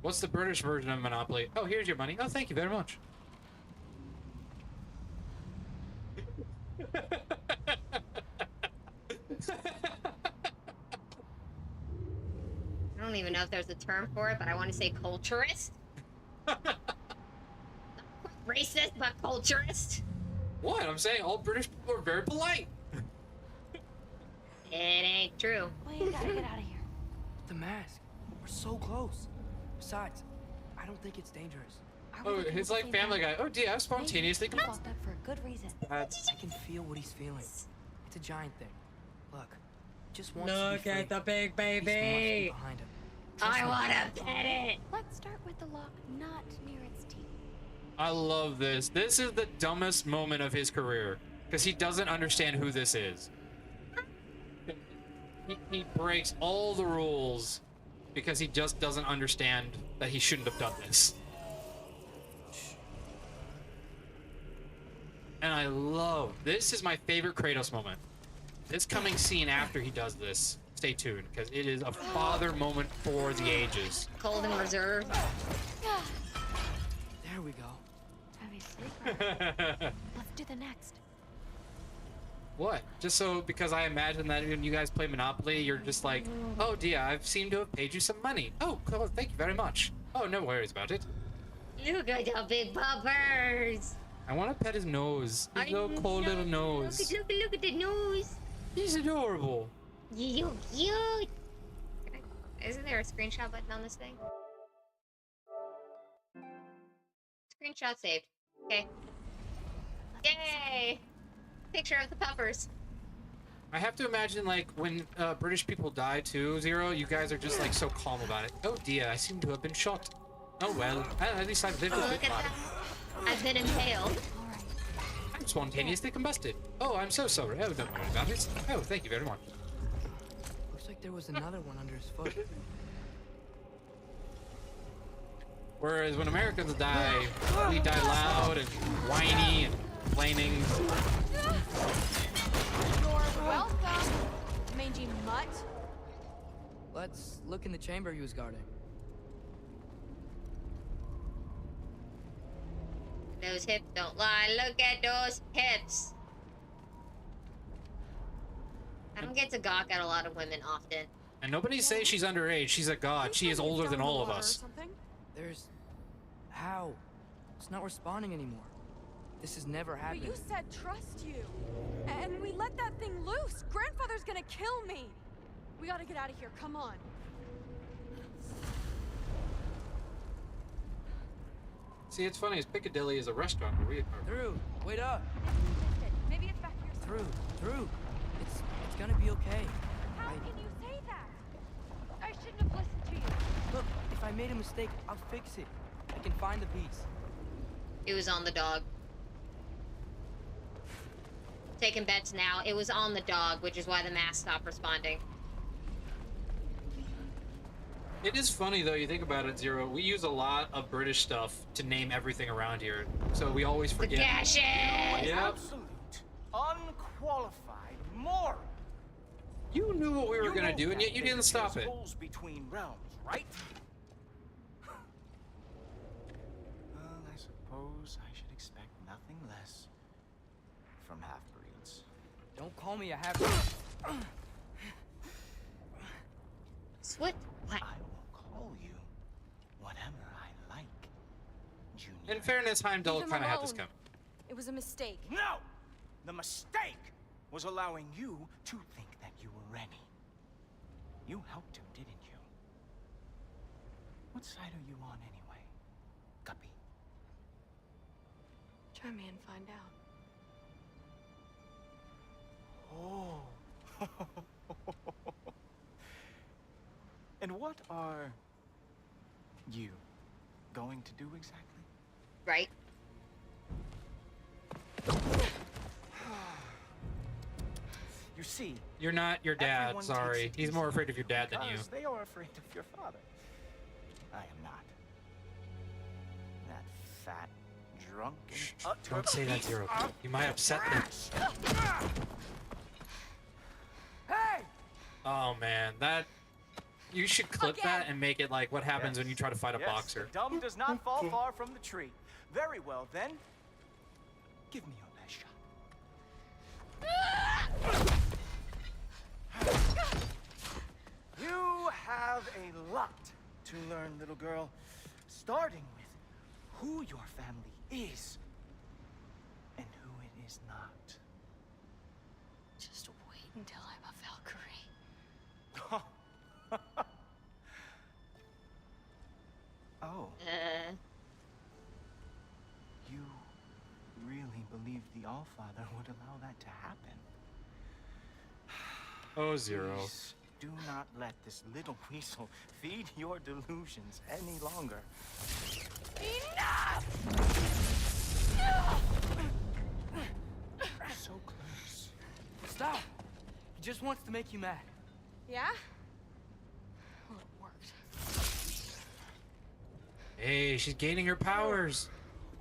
What's the British version of Monopoly? Oh, here's your money. Oh, thank you very much. I don't even know if there's a term for it, but I want to say culturist. Not quite racist, but culturist. What? I'm saying all British people are very polite. It ain't true. We gotta get out of here. The mask. We're so close. Besides, I don't think it's dangerous. Oh, it's like Family Guy. Oh, dear, I spontaneously He fought that for a good reason. I can feel what he's feeling. It's a giant thing. Look, just wants Look to be free. at the big He wants to baby. be behind him. I wanna pet it. Let's start with the lock not near its teeth. I love this. This is the dumbest moment of his career because he doesn't understand who this is. He breaks all the rules because he just doesn't understand that he shouldn't have done this. And I love, this is my favorite Kratos moment. This coming scene after he does this, stay tuned, because it is a father moment for the ages. Cold and reserved. There we go. Heavy sleeper. Let's do the next. What? Just so, because I imagine that when you guys play Monopoly, you're just like, oh dear, I seem to have paid you some money. Oh, cool, thank you very much. Oh, no worries about it. Look at the big puppers. I want to pet his nose. His little cold little nose. Look at the nose. He's adorable. You cute. Isn't there a screenshot button on this thing? Screenshot saved. Okay. Yay! Picture of the puppers. I have to imagine, like, when British people die too, Zero, you guys are just, like, so calm about it. Oh dear, I seem to have been shot. Oh well, at least I've lived a bit about it. I've been impaled. I'm spontaneously combusted. Oh, I'm so sorry. Oh, don't worry about it. Oh, thank you very much. Looks like there was another one under his foot. Whereas when Americans die, we die loud and whiny and complaining. You're welcome, mangy mutt. Let's look in the chamber he was guarding. Those hips don't lie. Look at those hips. I don't get to gawk at a lot of women often. And nobody says she's underage. She's a god. She is older than all of us. There's... How? It's not responding anymore. This has never happened. But you said trust you. And we let that thing loose. Grandfather's gonna kill me. We gotta get out of here. Come on. See, it's funny. Piccadilly is a restaurant where we are. Through. Wait up. Maybe it's back here. Through. It's gonna be okay. How can you say that? I shouldn't have listened to you. Look, if I made a mistake, I'll fix it. I can find the piece. It was on the dog. Taking bets now. It was on the dog, which is why the mask stopped responding. It is funny though, you think about it, Zero. We use a lot of British stuff to name everything around here, so we always forget. The gashes! Yep. Absolute, unqualified moron. You knew what we were gonna do, and yet you didn't stop it. Rules between realms, right? Well, I suppose I should expect nothing less from half-breeds. Don't call me a half-breed. What? What? I will call you whatever I like, Junior. In fairness, Heimdall Leave him kind of had this alone. coming. It was a mistake. No! The mistake was allowing you to think that you were ready. You helped him, didn't you? What side are you on anyway, Guppy? Try me and find out. Oh. And what are you going to do exactly? Right. You see, You're not your dad, everyone sorry. takes it He's more easy afraid of your dad than you. because they are afraid of your father. I am not. That fat, drunk, and utter Don't say that, piece Zero. of You might upset them. trash. Hey! Oh man, that... You should clip that and make it like what happens when you try to fight a Yes, boxer. The dumb does not fall far from the tree. Very well, then. Give me your best shot. You have a lot to learn, little girl. Starting with who your family is and who it is not. Just wait until I'm a Valkyrie. Oh. You really believe the Allfather would allow that to happen? Oh, Zero. Please do not let this little weasel feed your delusions any longer. Enough! So close. Stop! He just wants to make you mad. Yeah? Well, it worked. Hey, she's gaining her powers.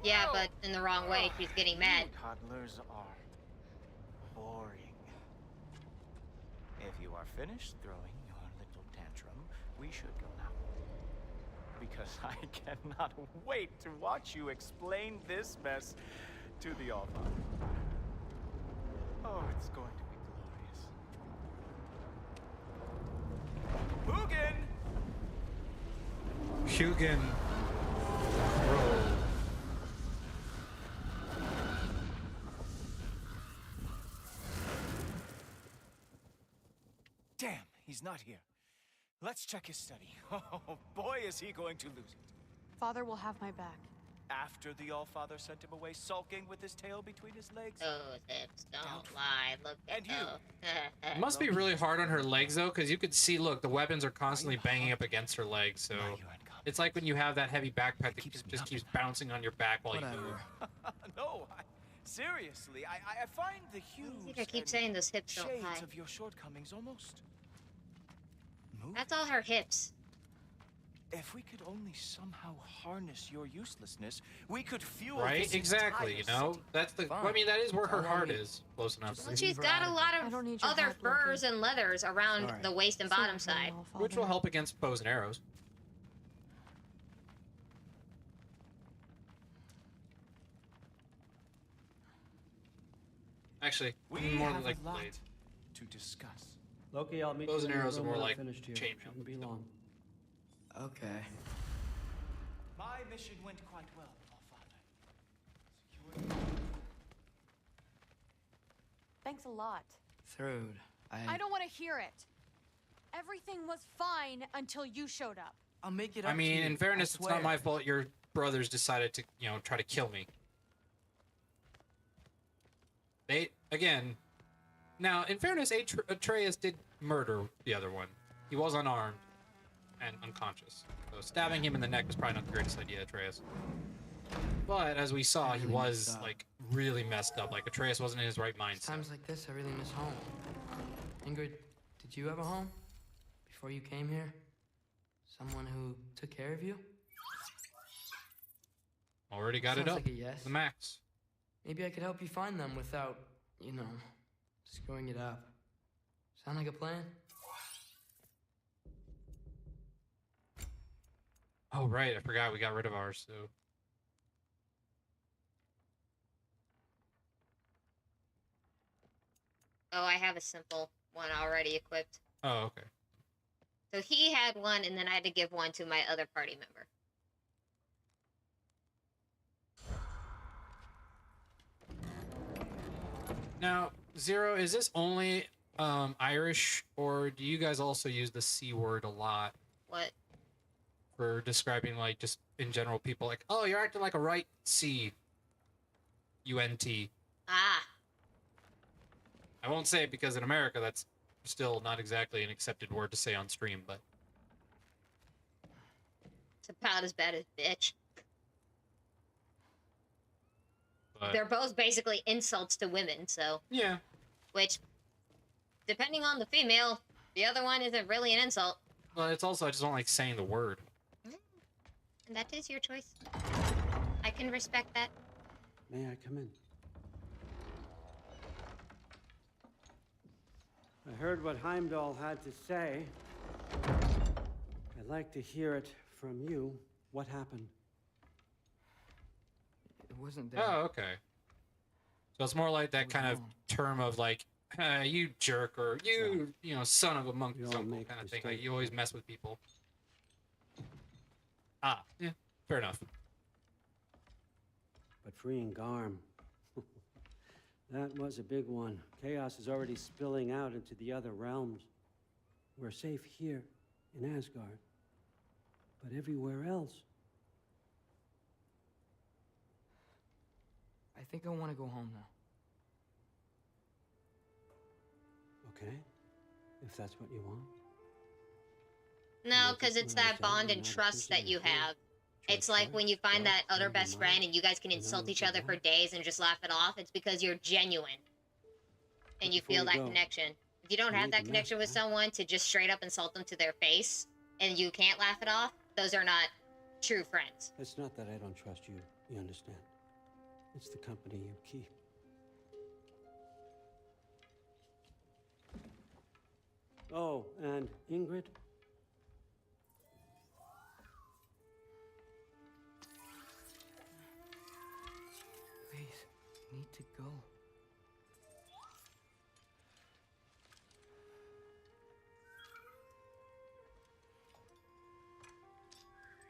Yeah, but in the wrong way. She's getting mad. You toddlers are boring. If you are finished throwing your little tantrum, we should go now. Because I cannot wait to watch you explain this mess to the Allfather. Oh, it's going to be glorious. Hugin! Hugin. Roll. Damn, he's not here. Let's check his study. Oh, boy, is he going to lose it. Father will have my back. After the Allfather sent him away sulking with his tail between his legs? Those hips don't lie. Look at And you. those. It must be really hard on her legs though, because you could see, look, the weapons are constantly banging up against her legs. So it's like when you have that heavy backpack that just keeps bouncing on your back while you move. No, seriously, I find the hues I keep saying those hips don't shades lie. of your shortcomings almost. That's all her hips. If we could only somehow harness your uselessness, we could fuel Right? this Exactly. You entire know, city. that's the. Fine. I mean, that is where her All I heart need. is. Close enough. Well, she's got a lot of other furs and leathers around Sorry. the waist and bottom side. Which will help against bows and arrows. Actually, We more have like a lot blades. to discuss. Loki, I'll meet Bows you and in your arrows are room more when I'm like finished here. chainmail. Shouldn't be long. Okay. My mission went quite well, Allfather. Thanks a lot. Thrud, I don't want to hear it. Everything was fine until you showed up. I'll make it I up to mean, you, in fairness, I it's not swear. my fault your brothers decided to, you know, try to kill me. They, again, now, in fairness, Atreus did murder the other one. He was unarmed and unconscious. So stabbing him in the neck was probably not the greatest idea, Atreus. But, as we saw, he was, like, really messed up. Like, Atreus wasn't in his right mindset. Times like this, I really miss home. Ingrid, did you have a home before you came here? Someone who took care of you? Already got it Sounds up. like a yes. The max. Maybe I could help you find them without, you know, screwing it up. Sound like a plan? Oh, right. I forgot we got rid of ours, so... Oh, I have a simple one already equipped. Oh, okay. So he had one, and then I had to give one to my other party member. Now, Zero, is this only Irish, or do you guys also use the C word a lot What? for describing, like, just in general people, like, oh, you're acting like a right C. U-N-T. Ah. I won't say it because in America that's still not exactly an accepted word to say on stream, but... It's about as bad as bitch. but They're both basically insults to women, so... Yeah. Which, depending on the female, the other one isn't really an insult. Well, it's also, I just don't like saying the word. And that is your choice. I can respect that. May I come in? I heard what Heimdall had to say. I'd like to hear it from you. What happened? It wasn't there. Oh, okay. So it's more like that kind of term of like, you jerk, or you know, son of a monkey's uncle kind of thing. Like, you always mess with people. Ah, yeah, fair enough. But freeing Garm, that was a big one. Chaos is already spilling out into the other realms. We're safe here in Asgard, but everywhere else. I think I want to go home now. Okay, if that's what you want. No, because it's that bond and trust that you have. It's like when you find that other best friend and you guys can insult each other for days and just laugh it off. It's because you're genuine. And you feel that connection. If you don't have that connection with someone to just straight up insult them to their face and you can't laugh it off, those are not true friends. It's not that I don't trust you, you understand? It's the company you keep. Oh, and Ingrid? Please, I need to go.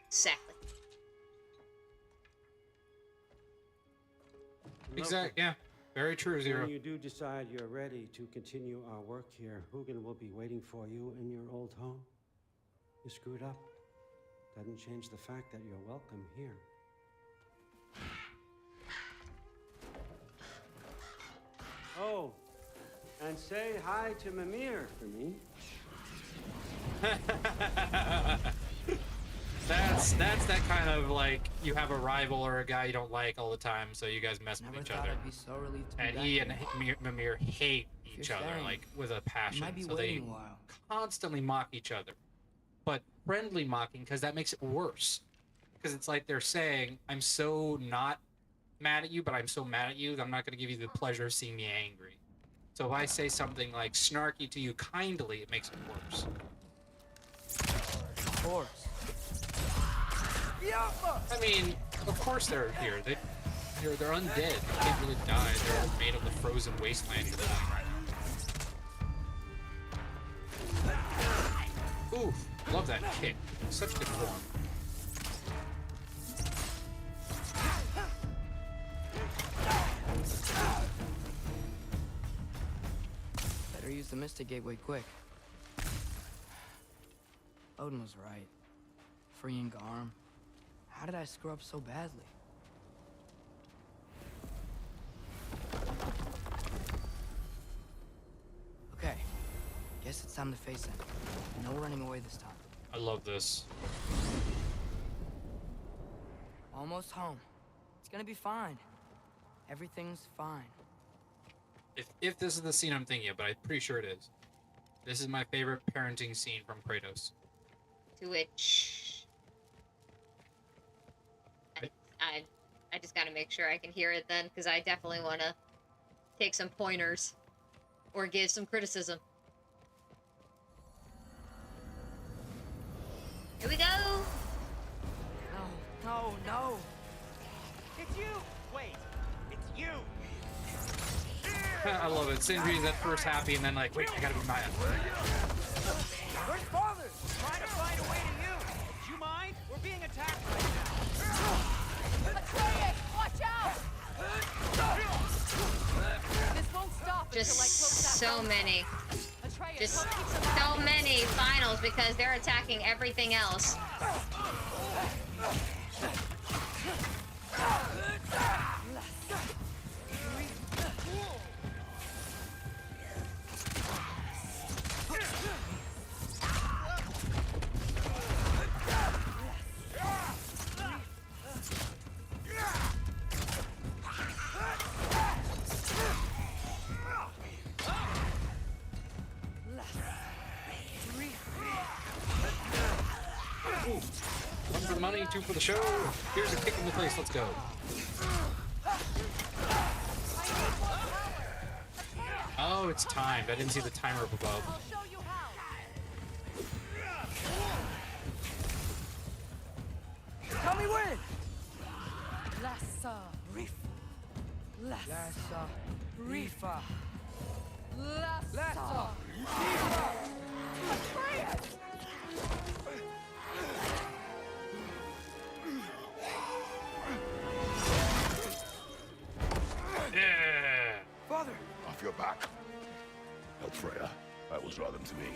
Exactly. Exactly, yeah. Very true, Zero. When you do decide you're ready to continue our work here, Hugin will be waiting for you in your old home. You screwed up. Doesn't change the fact that you're welcome here. Oh, and say hi to Mimir for me. That's that kind of like you have a rival or a guy you don't like all the time, so you guys mess with each other. I'd be so relieved to be And back he here. and Mimir hate each you're other staying, like with a passion, might be so they waiting a while. constantly mock each other, but friendly mocking because that makes it worse. Because it's like they're saying, "I'm so not mad at you, but I'm so mad at you that I'm not going to give you the pleasure of seeing me angry." So if I say something like snarky to you kindly, it makes it worse. Of course. I mean, of course they're here. They're undead. They can't really die. They're made of the frozen wasteland you're living in. Oof, love that kick. Such good form. Better use the Mystic Gateway quick. Odin was right. Freeing Garm. How did I screw up so badly? Okay. Guess it's time to face him. No running away this time. I love this. Almost home. It's gonna be fine. Everything's fine. If this is the scene I'm thinking of, but I'm pretty sure it is. This is my favorite parenting scene from Kratos. To which I just gotta make sure I can hear it then, because I definitely want to take some pointers or give some criticism. Here we go. No, no. It's you! Wait, it's you! I love it. Sindri's at first happy and then like, wait, I gotta be Maya. Where's father? Trying to find a way to you. Do you mind? We're being attacked right now. Atreus, watch out! This won't stop Just until I close that so door. many. Atreus, Just help keep them so out. many finals because they're attacking everything else. One for the money, two for the show. Here's a kick in the face. Let's go. Oh, it's timed. I didn't see the timer up above. I'll show you how. Tell me when! Lassa. Reef. Lassa. Lassa. Reefa. Lassa. Lassa. Atreus! Yeah. Father! Off your back. Help Freya. That was draw them to me.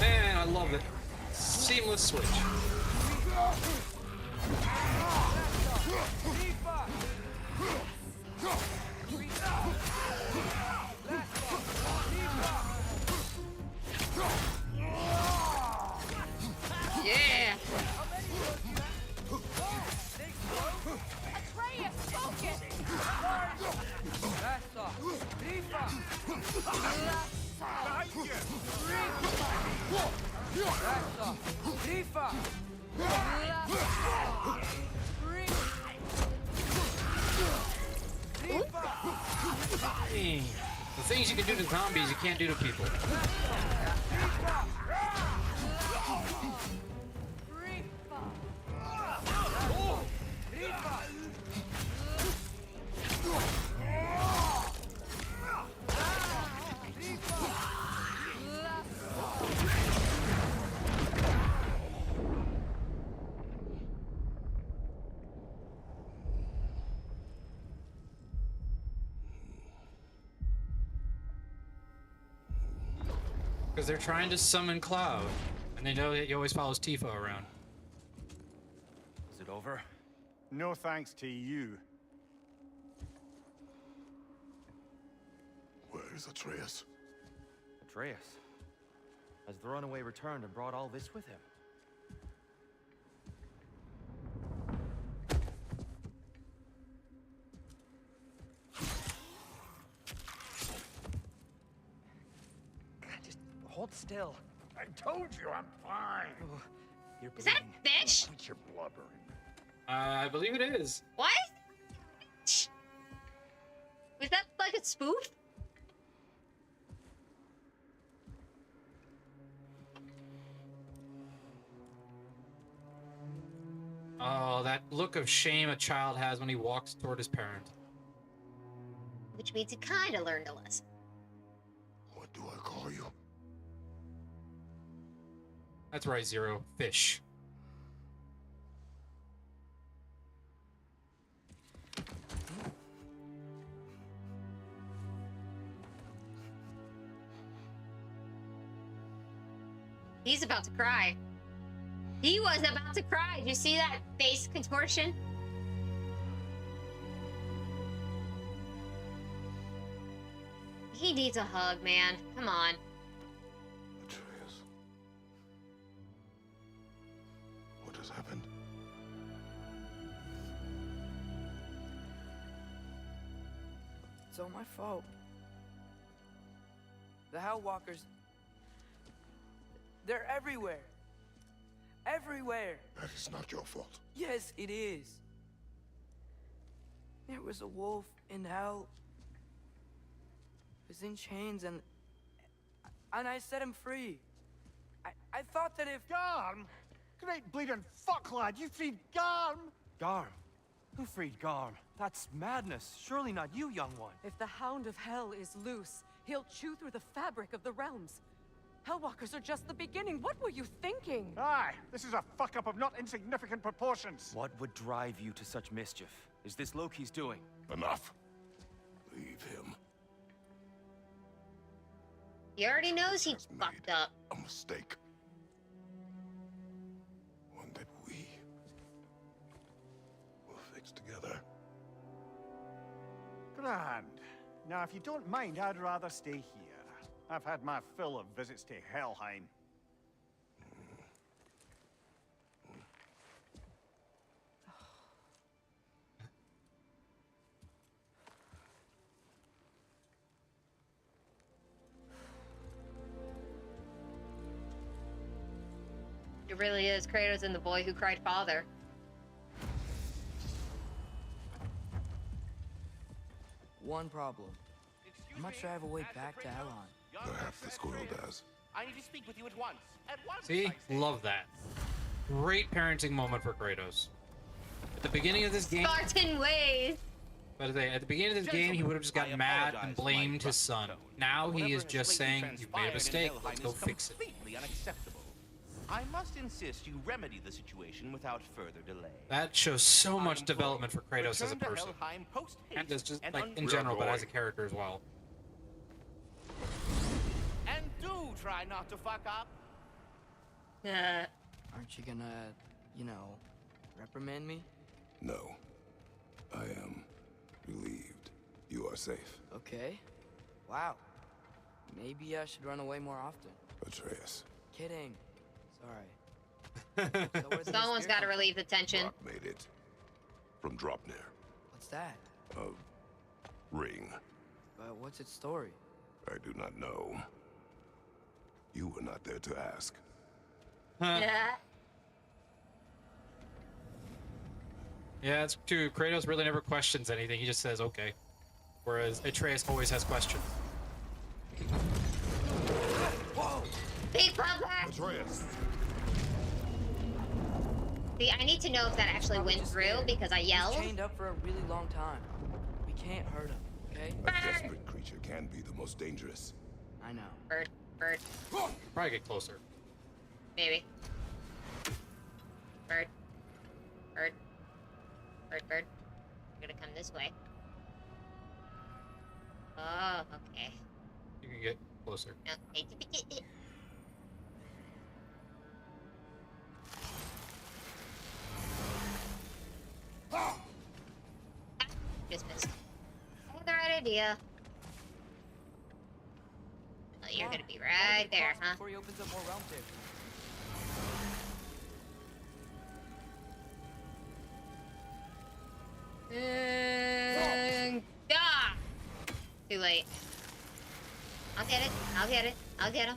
Man, I love it. Seamless switch. Yeah. Atreus, focus! Lassa. Reefa. Lassa. Reefa. Dang. The things you can do to zombies, you can't do to people. Because they're trying to summon Cloud, and they know that he always follows Tifa around. Is it over? No thanks to you. Where is Atreus? Atreus. Has the runaway returned and brought all this with him? Just hold still. I told you I'm fine. Oh, you're Is that a fish? Quit your blubbering. I believe it is. What? Was that like a spoof? Oh, that look of shame a child has when he walks toward his parent. Which means he kind of learned a lesson. What do I call you? That's right, Zero. Fish. He's about to cry. He was about to cry. Did you see that face contortion? He needs a hug, man. Come on. Atreus. What has happened? It's all my fault. The Hellwalkers... They're everywhere. Everywhere. That is not your fault. Yes, it is. There was a wolf in hell. He was in chains and I set him free. I thought that if... Garm? Great bleeding fuck, lad. You freed Garm? Garm? Who freed Garm? That's madness. Surely not you, young one. If the Hound of Hell is loose, he'll chew through the fabric of the realms. Hellwalkers are just the beginning. What were you thinking? Aye, this is a fuck-up of not insignificant proportions. What would drive you to such mischief? Is this Loki's doing? Enough. Leave him. He already knows he fucked up. A mistake. One that we will fix together. Grand. Now, if you don't mind, I'd rather stay here. I've had my fill of visits to Helheim. It really is Kratos and the boy who cried father. One problem. I'm not sure I have a way back to Elon. Perhaps the squirrel does. I need to speak with you at once. At once. See? Love that. Great parenting moment for Kratos. At the beginning of this game... Spartan ways! But at the beginning of this game, he would have just gotten mad and blamed his son. Now he is just saying, you've made a mistake, let's go fix it. Completely unacceptable. I must insist you remedy the situation without further delay. That shows so much development for Kratos as a person. And as just, like, in general, but as a character as well. And do try not to fuck up. Aren't you gonna, you know, reprimand me? No. I am relieved. You are safe. Okay. Wow. Maybe I should run away more often. Atreus. Kidding. Sorry. Someone's got to relieve the tension. Brock made it. From Dropnir. What's that? A ring. But what's its story? I do not know. You were not there to ask. Yeah. Yeah, it's true. Kratos really never questions anything. He just says, okay. Whereas Atreus always has questions. Whoa! Big brother! Atreus! See, I need to know if that actually went through because I yelled. He's chained up for a really long time. We can't hurt him, okay? A desperate creature can be the most dangerous. I know. Bird. Probably get closer. Maybe. Bird. I'm gonna come this way. Oh, okay. You can get closer. No, ya. Oh, you're gonna be right there, huh? Before he opens up more realm tables. Ah! Too late. I'll get it. I'll get it. I'll get him.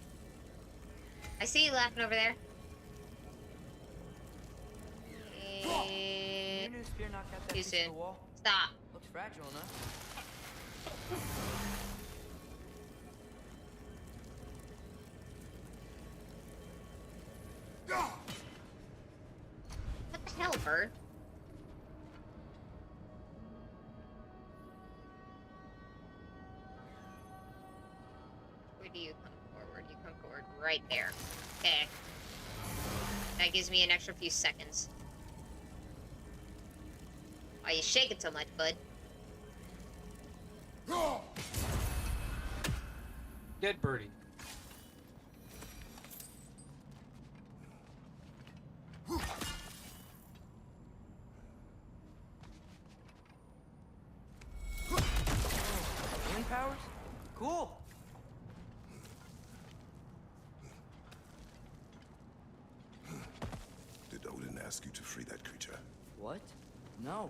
I see you laughing over there. Your new spear knocked out that Too piece of soon. the wall. Stop. Looks fragile enough. What the hell, bird? Where do you come forward? You come forward right there. Okay. That gives me an extra few seconds. Why are you shaking so much, bud? Dead birdie. Wind powers? Cool. Did Odin ask you to free that creature? What? No.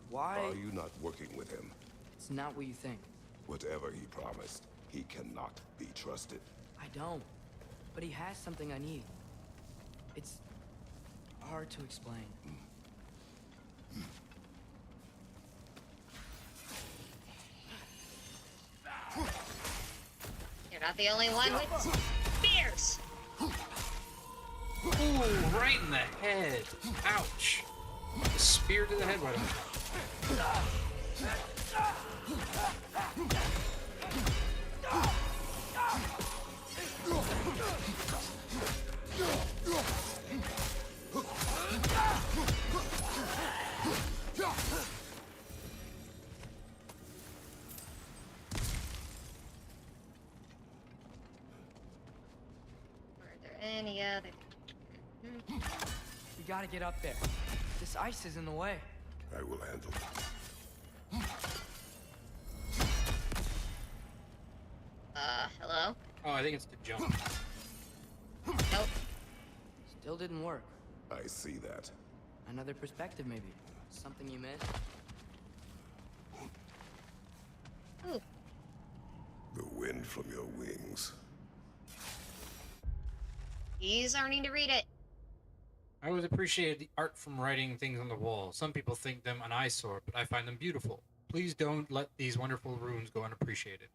Why? Are you not working with him? It's not what you think. Whatever he promised, he cannot be trusted. I don't. But he has something I need. It's hard to explain. You're not the only one with spears. Ooh, right in the head. Ouch. A spear to the head. Right on. Are there any other? We gotta get up there. This ice is in the way. I will handle it. Hello? Oh, I think it's the jump. Nope. Still didn't work. I see that. Another perspective, maybe. Something you missed. Ooh. The wind from your wings. He's learning to read it. I always appreciated the art from writing things on the wall. Some people think them an eyesore, but I find them beautiful. Please don't let these wonderful runes go unappreciated.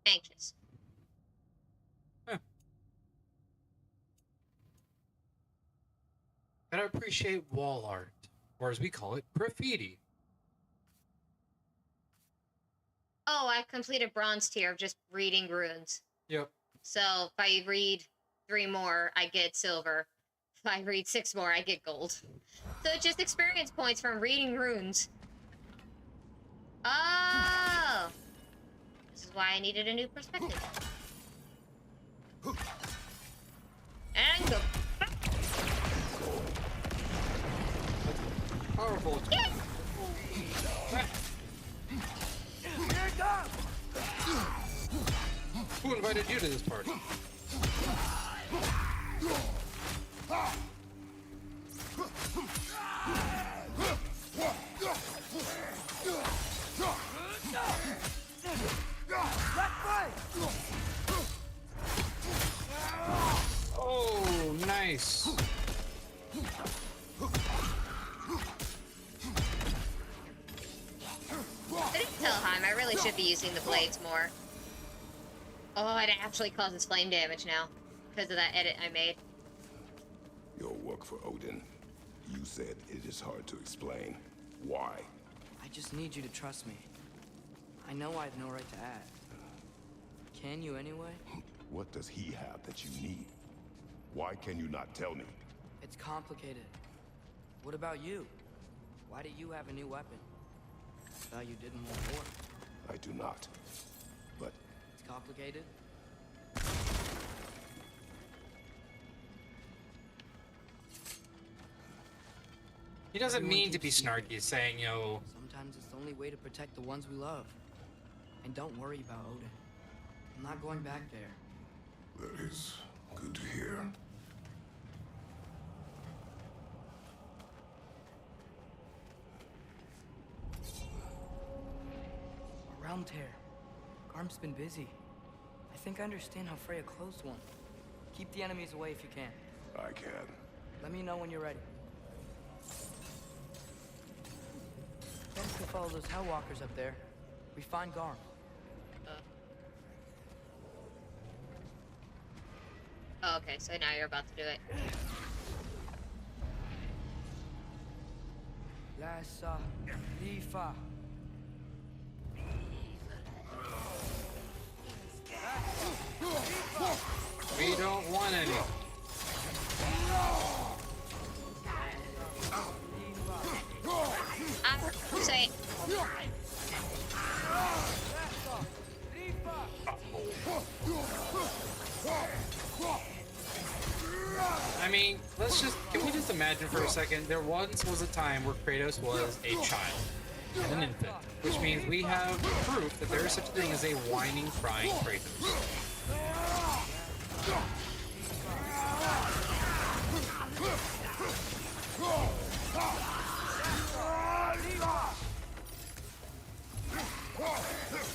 Anxious. Huh. Gotta appreciate wall art, or as we call it, graffiti. Oh, I completed bronze tier of just reading runes. Yep. So if I read 3 more, I get silver. If I read 6 more, I get gold. So it's just experience points from reading runes. Oh! This is why I needed a new perspective. And go. Powerful. Yeah. Here it comes! Who invited you to this party? Oh, nice. I didn't tell Heim, I really should be using the blades more. Oh, it actually causes flame damage now. Because of that edit I made. Your work for Odin. You said it is hard to explain. Why? I just need you to trust me. I know I have no right to ask. Can you anyway? What does he have that you need? Why can you not tell me? It's complicated. What about you? Why do you have a new weapon? I thought you didn't want war. I do not. But It's complicated? He doesn't Everyone mean to be keeps snarky, saying, yo. Sometimes it's the only way to protect the ones we love. And don't worry about Odin. I'm not going back there. That is good to hear. A realm tear. Garm's been busy. I think I understand how Freya closed one. Keep the enemies away if you can. I can. Let me know when you're ready. Then we can follow those Hellwalkers up there. We find Garm. Oh, okay, so now you're about to do it. Lassa, Lifa. We don't want any. Say. I mean, can we just imagine for a second, there once was a time where Kratos was a child, an infant, which means we have proof that there is such a thing as a whining, crying Kratos.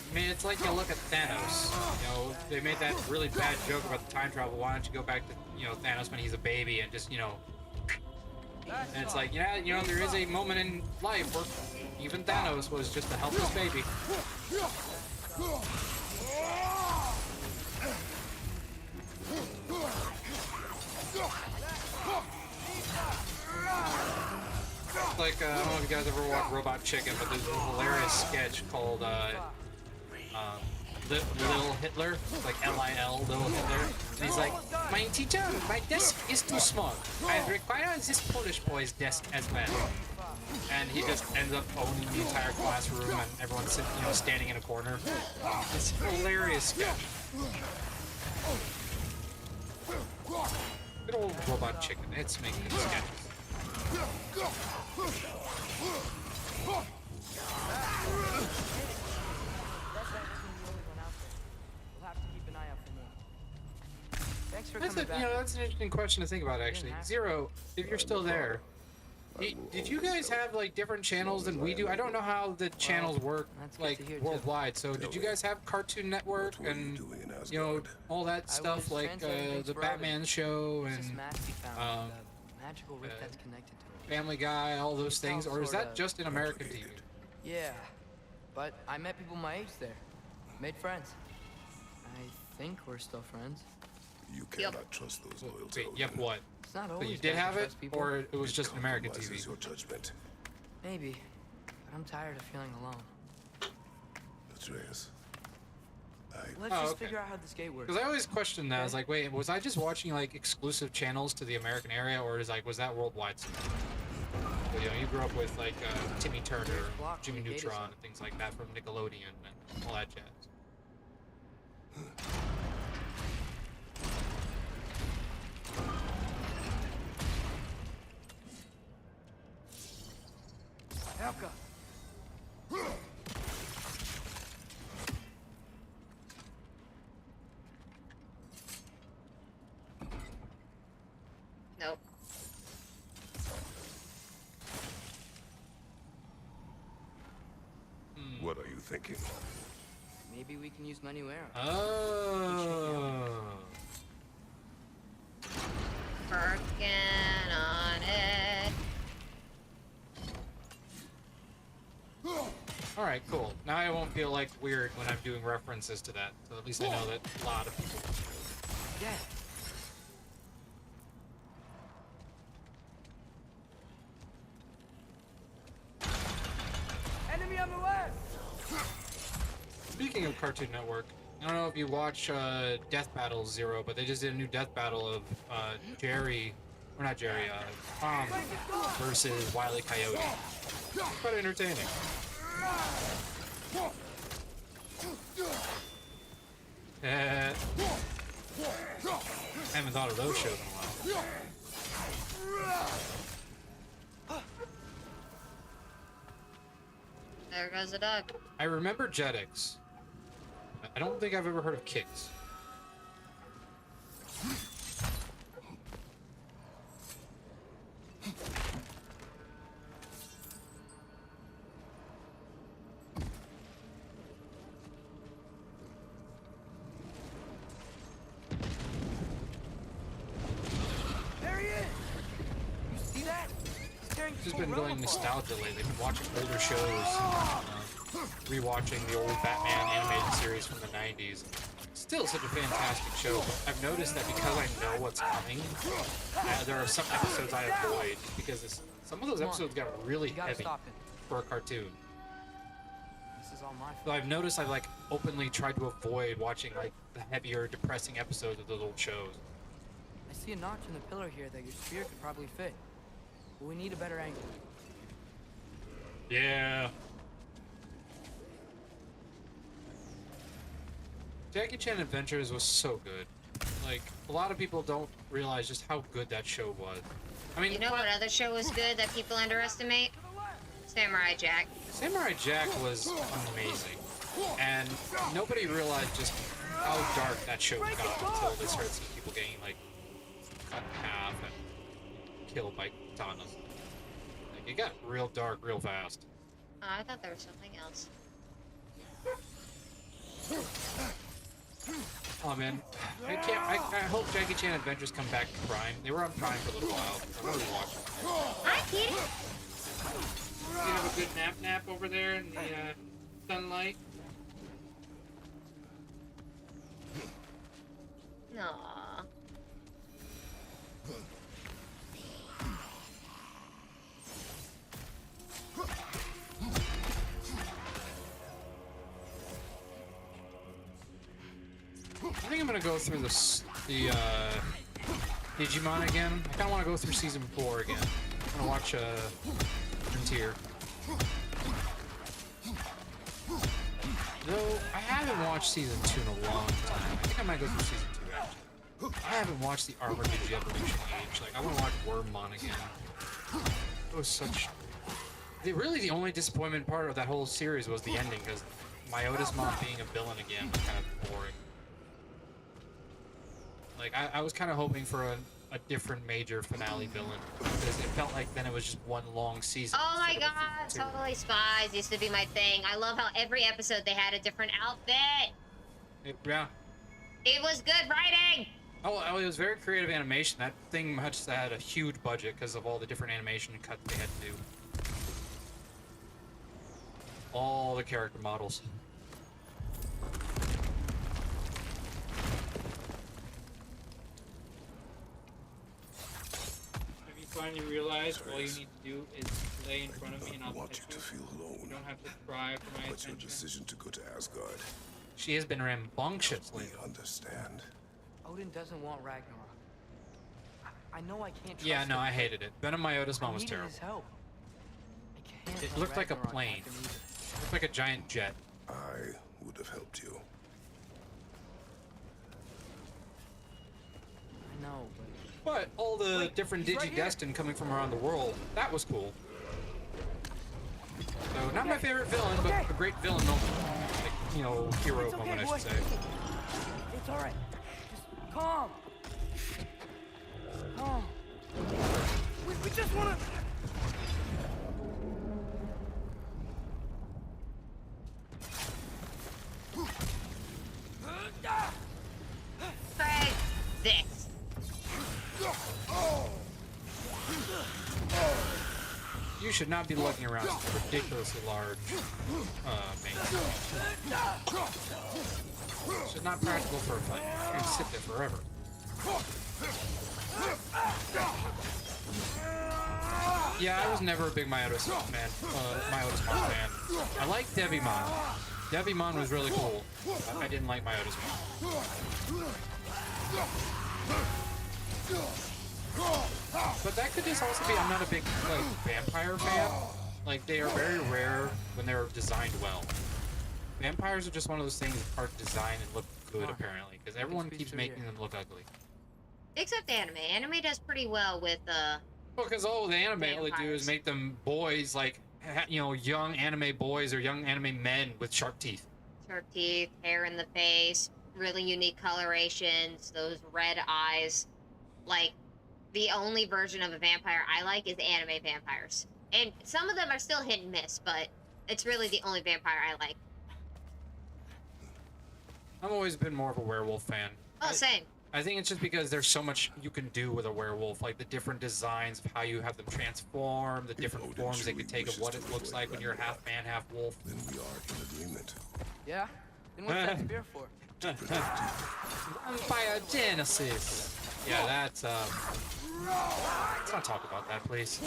I mean, it's like you look at Thanos. You know, they made that really bad joke about the time travel. Why don't you go back to, Thanos when he's a baby and just, And it's like, yeah, there is a moment in life where even Thanos was just a helpless baby. Like, I don't know if you guys ever watched Robot Chicken, but there's a hilarious sketch called Little Hitler, like L-I-L, Little Hitler. And he's like, my teacher, my desk is too small. I require this Polish boy's desk as well. And he just ends up owning the entire classroom, and everyone's sitting, standing in a corner. It's a hilarious sketch. Good old Robot Chicken, it's making good sketches. That's an interesting question to think about, actually. Zero, if you're still there, did you guys have like different channels than we do? I don't know how the channels work like worldwide. So did you guys have Cartoon Network and all that stuff like the Batman show and Family Guy, all those things, or is that just in American TV? Yeah, but I met people my age there. Made friends. I think we're still friends. You cannot trust those loyal to Wait, yep, what? It's not So always you did best to have it, trust people. or it was just an American TV? Your judgment. Maybe, but I'm tired of feeling alone. Atreus. Let's just figure out how this gate works. Because I always question that. I was like, wait, was I just watching like exclusive channels to the American area, or was that worldwide stuff? But, you grew up with like Timmy Turner, Jimmy Neutron, and things like that from Nickelodeon and all that jazz. Helka. Nope. What are you thinking? Maybe we can use money where. Oh. Working on it. Alright, cool. Now I won't feel like weird when I'm doing references to that. So at least I know that a lot of people. Yeah. Enemy on the left. Speaking of Cartoon Network, I don't know if you watch Death Battle Zero, but they just did a new Death Battle of Tom versus Wile E. Coyote. Quite entertaining. I haven't thought of those shows in a while. There goes the dog. I remember Jetix. I don't think I've ever heard of kicks. There he is! You see that? Just been going nostalgia lately. Been watching older shows, rewatching the old Batman animated series from the 90s. Still such a fantastic show, but I've noticed that because I know what's coming, there are some episodes I avoid because some of those episodes got really heavy for a cartoon. This is all my fault. So I've noticed I've like openly tried to avoid watching like the heavier, depressing episodes of those old shows. I see a notch in the pillar here that your spear could probably fit. But we need a better angle. Yeah. Jackie Chan Adventures was so good. Like, a lot of people don't realize just how good that show was. I mean, you know what other show was good that people underestimate? Samurai Jack. Samurai Jack was amazing. And nobody realized just how dark that show got until they started seeing people getting, like, cut in half and killed by katanas. Like, it got real dark real fast. Oh, I thought there was something else. Oh man, I hope Jackie Chan Adventures come back to Prime. They were on Prime for a little while. I'm really watching them. Hi, kid. You have a good nap over there in the sunlight. Aww. I think I'm gonna go through the Digimon again. I kinda wanna go through season 4 again. I'm gonna watch Frontier. Though I haven't watched season 2 in a long time. I think I might go through season 2 actually. I haven't watched the Armor Digi-Evolution Age. Like I wanna watch Wormmon again. It was such really the only disappointment part of that whole series was the ending, because Myotis Mom being a villain again was kind of boring. Like, I was kind of hoping for a different major finale villain, because it felt like then it was just one long season. Oh my god, Totally Spies used to be my thing. I love how every episode they had a different outfit. Yeah. It was good writing. Oh, it was very creative animation. That thing must have had a huge budget because of all the different animation and cuts they had to do. All the character models. Have you finally realized all you need to do is lay in front of me and I'll want you to feel alone. You don't have to cry for my But your attention. decision to go to Asgard. She has been rambunctious lately. We understand. Odin doesn't want Ragnarok. I know I can't trust Yeah, no, him. I hated it. Venom Myotis Mom was I needed terrible. his help. I can't It let looked like a Ragnarok plane. happen either. It looked like a giant jet. I would have helped you. I know, But all the different he's right Digi-Destin coming from around the world, that was cool. So, not my favorite villain, but a great villain moment. Like, you know, hero moment, I should say. It's alright. Just calm. Calm. We just wanna... Try this. You should not be lugging around such a ridiculously large mace. It's just not practical for a fight. You're gonna sit there forever. Yeah, I was never a big Myotis Mom fan. I liked Devimon. Devimon was really cool. I didn't like Myotis Mom. But that could just also be I'm not a big like vampire fan. Like they are very rare when they're designed well. Vampires are just one of those things that's hard to design and look good apparently, because everyone keeps making them look ugly. Except anime. Anime does pretty well with Well, because all the anime they do is make them boys, like you know, young anime boys or young anime men with sharp teeth. Sharp teeth, hair in the face, really unique colorations, those red eyes. Like, the only version of a vampire I like is anime vampires. And some of them are still hit and miss, but it's really the only vampire I like. I've always been more of a werewolf fan. Oh, same. I think it's just because there's so much you can do with a werewolf, like the different designs of how you have them transform, the different forms they could take of what it looks like when you're half man, half wolf. Then we are in agreement. Yeah? Then what's that spear for? Biogenesis. Yeah, that's let's not talk about that, please.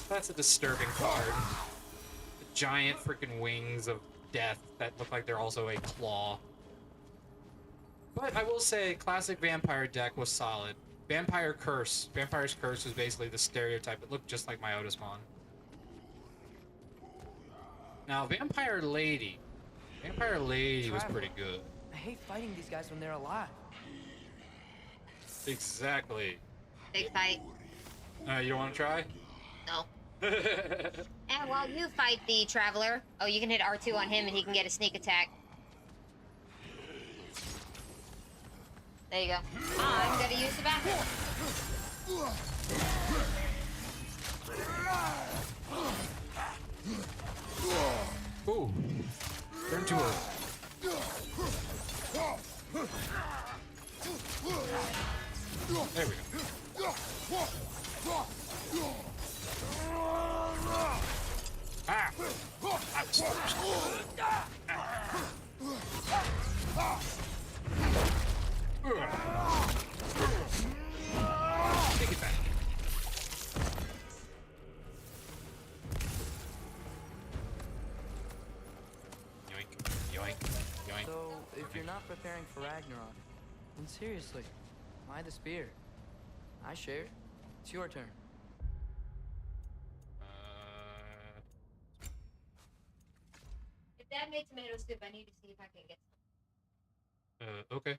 That's a disturbing card. The giant freaking wings of death that look like they're also a claw. But I will say, classic vampire deck was solid. Vampire Curse. Vampire's Curse was basically the stereotype. It looked just like my Otismon. Now, Vampire Lady. Vampire Lady was pretty good. I hate fighting these guys when they're alive. Exactly. Big fight. You don't want to try? No. And while you fight the Traveler, oh, you can hit R2 on him and he can get a sneak attack. There you go. I'm gonna use the bathroom. Ooh. Turn to her. There we go. Ah! Take it back. Yoink, yoink, yoink. So, if you're not preparing for Ragnarok, then seriously, why the spear? I shared. It's your turn. If Dad made tomato soup, I need to see if I can get some. Okay.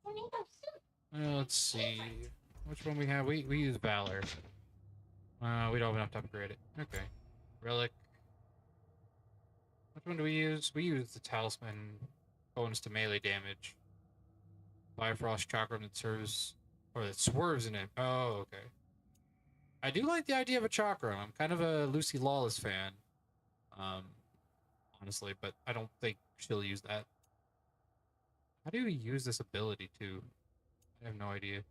Tomato soup. Let's see. Which one we have? We use Valor. We don't have enough to upgrade it. Okay. Relic. Which one do we use? We use the Talisman. Bonus to melee damage. Bifrost Chakram that serves... Or that swerves in it. Oh, okay. I do like the idea of a Chakram. I'm kind of a Lucy Lawless fan. Honestly, but I don't think she'll use that. How do we use this ability to? I have no idea.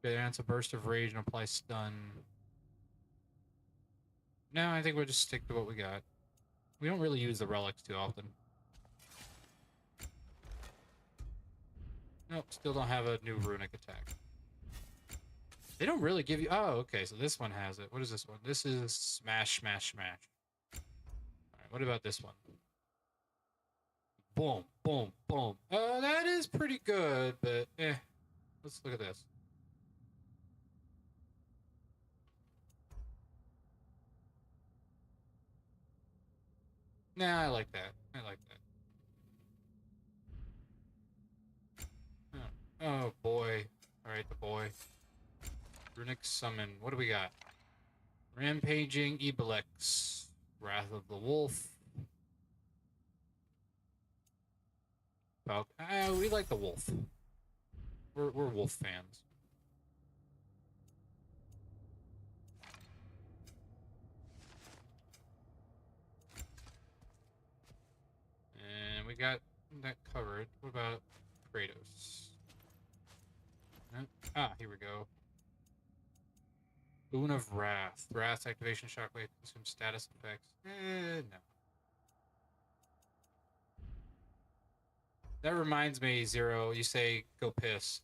Grants a burst of rage and apply stun. No, I think we'll just stick to what we got. We don't really use the relics too often. Nope, still don't have a new runic attack. They don't really give you... Oh, okay, so this one has it. What is this one? This is smash, smash, smash. Alright, what about this one? Boom, boom, boom. That is pretty good, but eh. Let's look at this. Nah, I like that. I like that. Oh boy. Alright, the boy. Runic Summon. What do we got? Rampaging Ebelex. Wrath of the Wolf. We like the wolf. We're wolf fans. And we got that covered. What about Kratos? Here we go. Boon of Wrath. Wrath activation shockwave consumes status effects. No. That reminds me, Zero, you say go piss.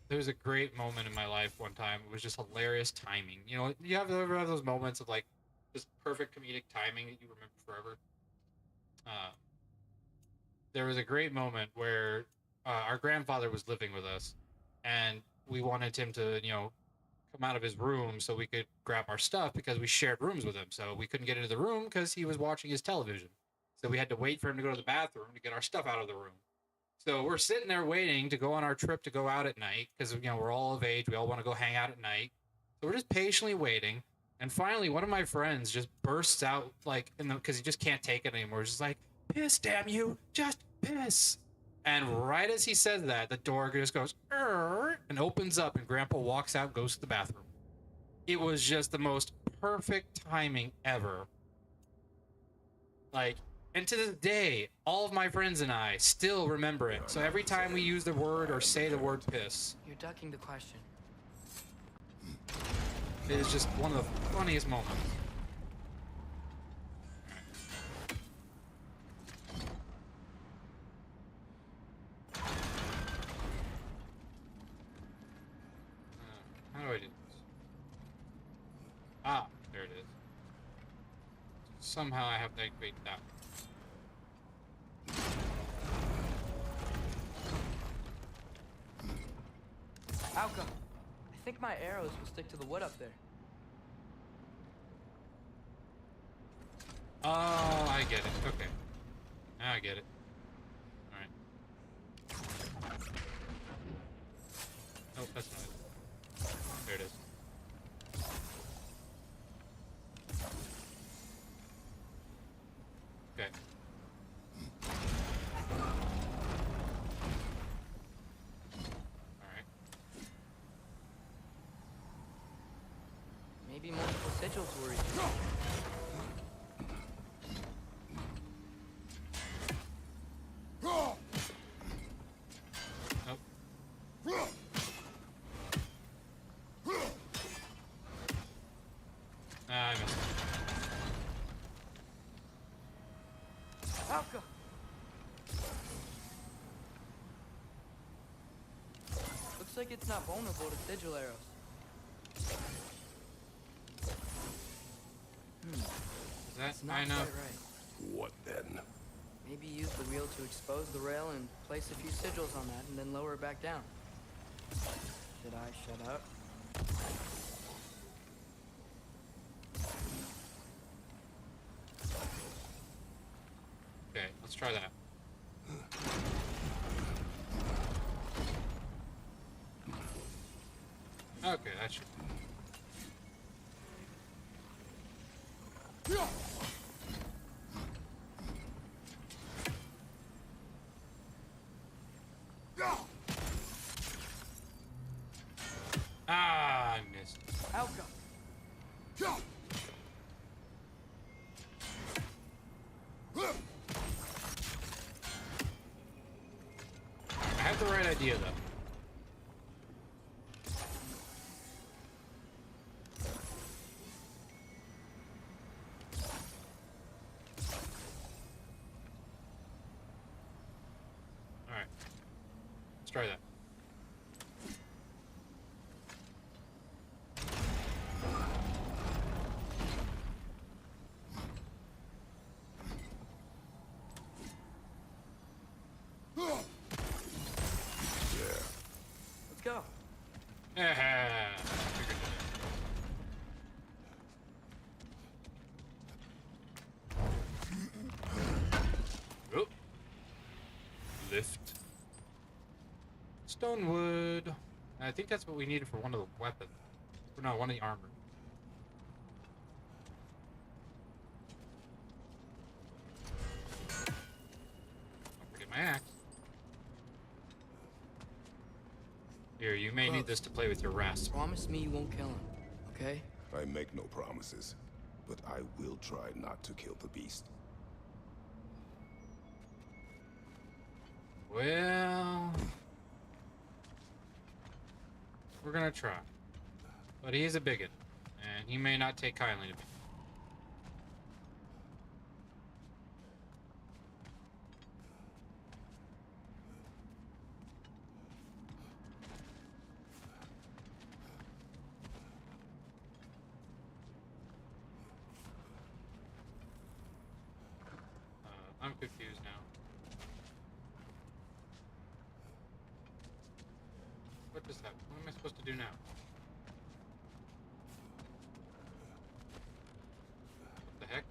There was a great moment in my life one time. It was just hilarious timing. You know, you ever have those moments of like just perfect comedic timing that you remember forever? There was a great moment where our grandfather was living with us and we wanted him to, you know, come out of his room so we could grab our stuff because we shared rooms with him. So we couldn't get into the room because he was watching his television. So we had to wait for him to go to the bathroom to get our stuff out of the room. So we're sitting there waiting to go on our trip to go out at night because, you know, we're all of age. We all want to go hang out at night. So we're just patiently waiting. And finally, one of my friends just bursts out, like, because he just can't take it anymore. He's just like, piss, damn you, just piss. And right as he says that, the door just goes, and opens up, and Grandpa walks out and goes to the bathroom. It was just the most perfect timing ever. Like, and to this day, all of my friends and I still remember it. So every time we use the word or say the word piss, You're ducking the question. it is just one of the funniest moments. How do I do this? Ah, there it is. Somehow I have to activate that. Alka, I think my arrows will stick to the wood up there. Oh, I get it. Okay. Now I get it. Alright. Oh, that's not it. There it is. Okay. Alright. Maybe multiple sigils worry. Ah, I missed it. Alka! Looks like it's not vulnerable to sigil arrows. Is that It's not high enough? quite right. What then? Maybe use the wheel to expose the rail and place a few sigils on that and then lower it back down. Should I shut up? Okay, let's try that. Okay, that should. Ah, I missed. Alka! I have the right idea, though. Alright. Let's try that. Let's go. Yeah. Oh. Lift. Stone wood. I think that's what we needed for one of the weapons. Or no, one of the armor. Don't forget my axe. Here, you may need this to play with your rasp. Promise me you won't kill him, okay? I make no promises, but I will try not to kill the beast. Well, we're gonna try. But he is a bigot, and he may not take kindly to me. I'm confused now. What does that? What am I supposed to do now? What the heck?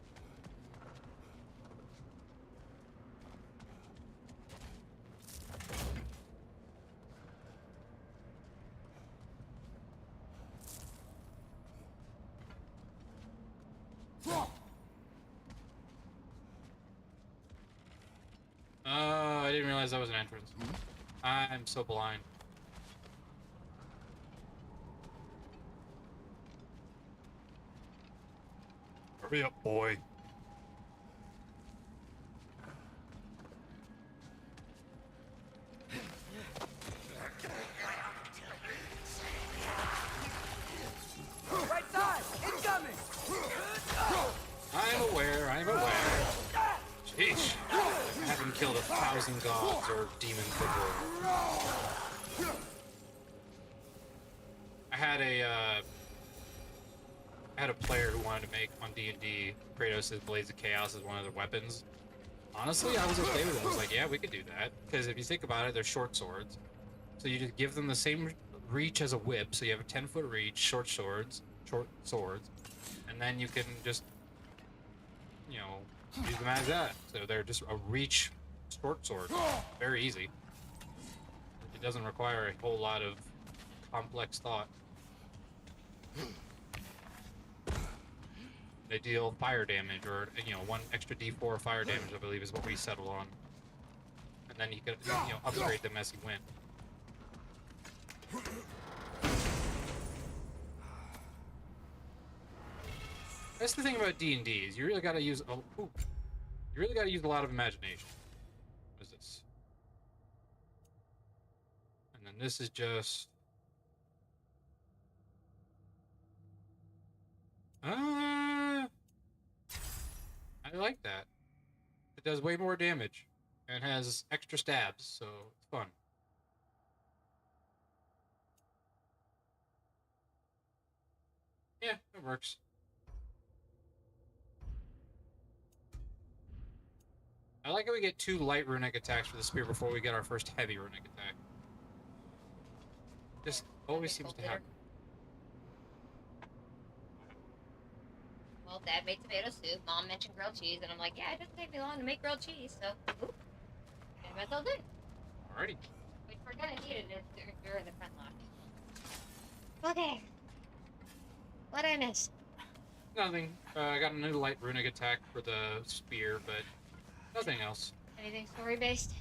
I didn't realize that was an entrance. I'm so blind. Hurry up, boy. Right side! Incoming! I'm aware, I'm aware. Sheesh. I haven't killed 1,000 gods or demons before. I had a player who wanted to make on D&D Kratos' Blades of Chaos as one of their weapons. Honestly, I was okay with it. I was like, yeah, we could do that. Because if you think about it, they're short swords. So you just give them the same reach as a whip. So you have a 10-foot reach, short swords. And then you can just, you know, use them as that. So they're just a reach short sword. Very easy. It doesn't require a whole lot of complex thought. They deal fire damage, or, you know, 1 extra D4 fire damage, I believe, is what we settled on. And then you could, you know, upgrade them as you went. That's the thing about D&D, is you really gotta use, you really gotta use a lot of imagination. What is this? And then this is just... I like that. It does way more damage and has extra stabs, so it's fun. Yeah, it works. I like how we get 2 light runic attacks for the spear before we get our first heavy runic attack. This always seems to happen. Well, Dad made tomato soup, Mom mentioned grilled cheese, and I'm like, yeah, it doesn't take me long to make grilled cheese, so, oop. And myself in. Alrighty. Which we're gonna need it if you're in the front lock. Okay. What I miss? Nothing. I got a new light runic attack for the spear, but nothing else. Anything story-based?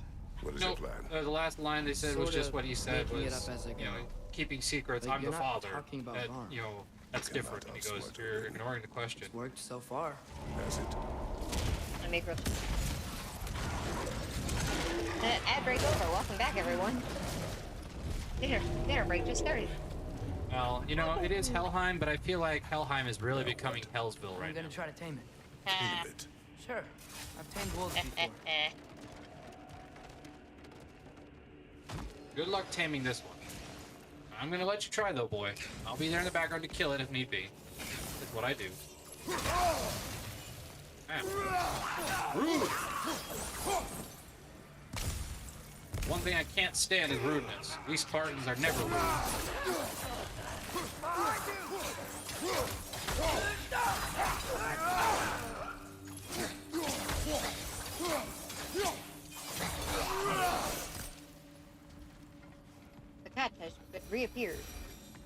What is your plan? The last line they said was just what he said making it was, up as I you know, go. keeping secrets. Like, I'm you're the not father. talking about That, harm. you know, that's different. And he goes, you're ignoring the question. It's worked so far. Has it? I make grilled cheese. Ad break over. Welcome back, everyone. Dinner break just started. Well, you know, it is Helheim, but I feel like Helheim is really becoming Hellsville right I'm gonna now. try to tame it. Tame it. Sure. I've tamed wolves before. Good luck taming this one. I'm gonna let you try though, boy. I'll be there in the background to kill it if need be. That's what I do. Rude! One thing I can't stand is rudeness. We Spartans are never rude. The cat has reappeared.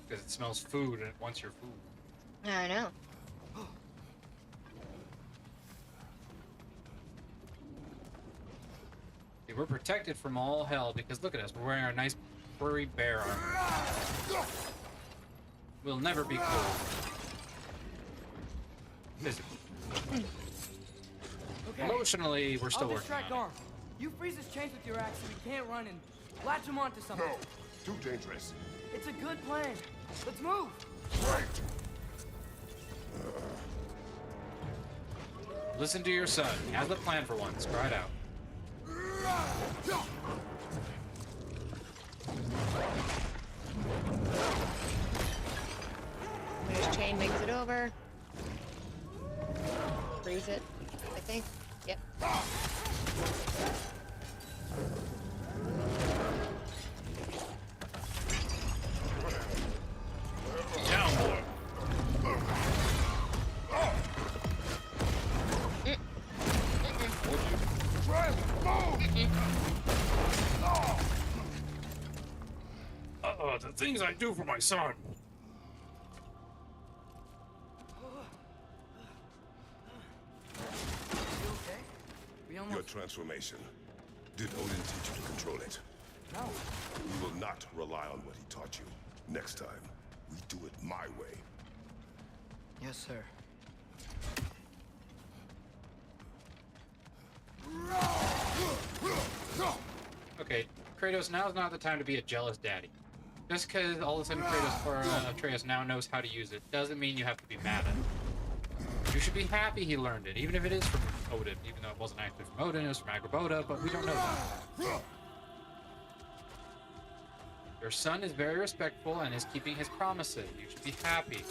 Because it smells food and it wants your food. I know. See, we're protected from all hell because look at us. We're wearing our nice furry bear armor. We'll never be cold. Physically. Okay. Emotionally, we're still I'll working distract on it. Arm. You freeze his chains with your axe so he can't run and latch him onto something. No, too dangerous. It's a good plan. Let's move. Wait. Listen to your son. He has a plan for once. Try it out. His chain makes it over. Freeze it, I think. Yep. Down, boy. The things I do for my son. transformation. Did Odin teach you to control it? No. We will not rely on what he taught you. Next time, we do it my way. Yes, sir. Okay, Kratos, now's not the time to be a jealous daddy. Just because all of a sudden Atreus now knows how to use it doesn't mean you have to be mad at him. You should be happy he learned it, even if it is from Odin, even though it wasn't actually from Odin, it was from Agrabota, but we don't know that. Your son is very respectful and is keeping his promises. You should be happy.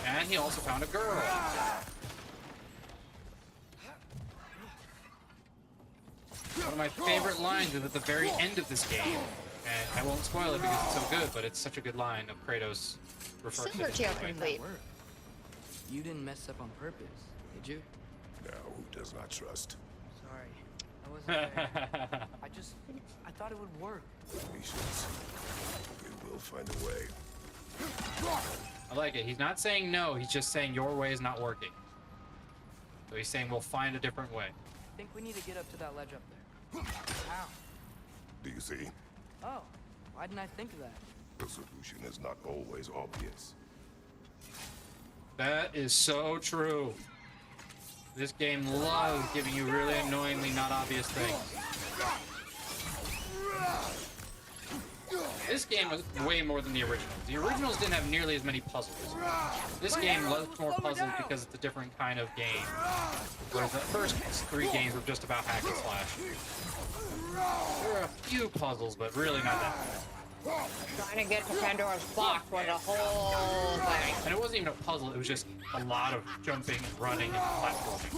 And he also found a girl. One of my favorite lines is at the very end of this game, and I won't spoil it because it's so good, but it's such a good line of Kratos referring to Silver tail complete. You didn't mess up on purpose, did you? Now, who does not trust? Sorry. I wasn't there. I thought it would work. Patience. We will find a way. I like it. He's not saying no, he's just saying your way is not working. So he's saying we'll find a different way. I think we need to get up to that ledge up there. How? Do you see? Oh, why didn't I think of that? The solution is not always obvious. That is so true. This game loves giving you really annoyingly not obvious things. This game was way more than the originals. The originals didn't have nearly as many puzzles. This game loves more puzzles because it's a different kind of game. Whereas the first 3 games were just about hack and slash. There were a few puzzles, but really not that many. Trying to get to Pandora's box was a whole thing. And it wasn't even a puzzle, it was just a lot of jumping, running, and platforming.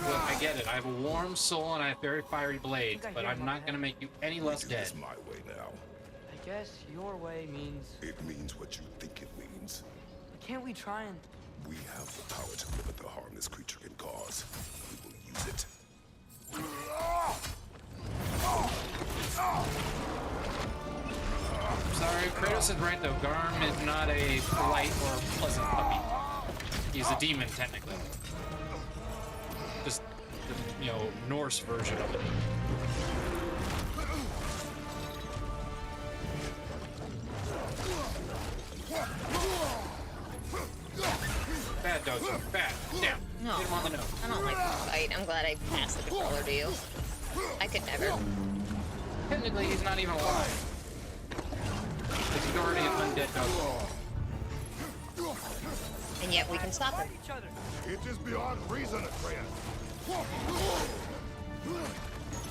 Look, I get it. I have a warm soul and I have very fiery blades, but I'm not going to make you any less dead. It's my way now. I guess your way means... It means what you think it means. Can't we try and... We have the power to limit the harm this creature can cause. We will use it. Sorry, Kratos is right though. Garm is not a polite or pleasant puppy. He's a demon, technically. Just the, Norse version of it. Bad dog, bad. Down. No, Hit him on the nose. I don't like to fight. I'm glad I passed the controller to you. I could never. Technically, he's not even alive. Because he's already an undead dog. And yet we can stop him. It is beyond reason, Atreus.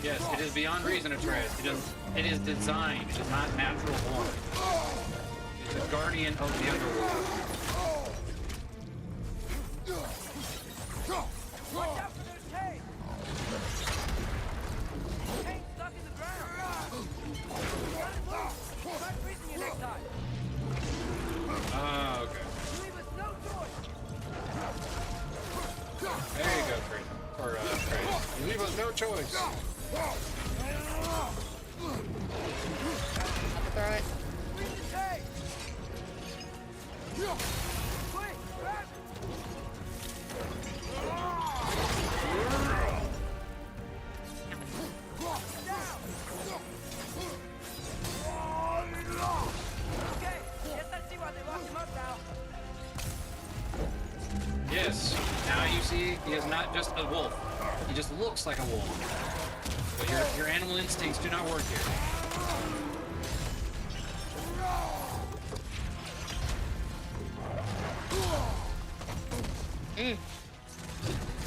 Yes, it is beyond reason, Atreus. It is designed. It is not natural born. It's a guardian of the underworld. Watch out for those caves! Hey, stuck in the ground! Try freezing you next time! Oh, okay. Leave us no choice! There you go, Kratos. Or, Kratos. You leave us no choice. Throw it. Freeze the cave! Quick, grab it! Yes. Now you see, he is not just a wolf. He just looks like a wolf. But your animal instincts do not work here.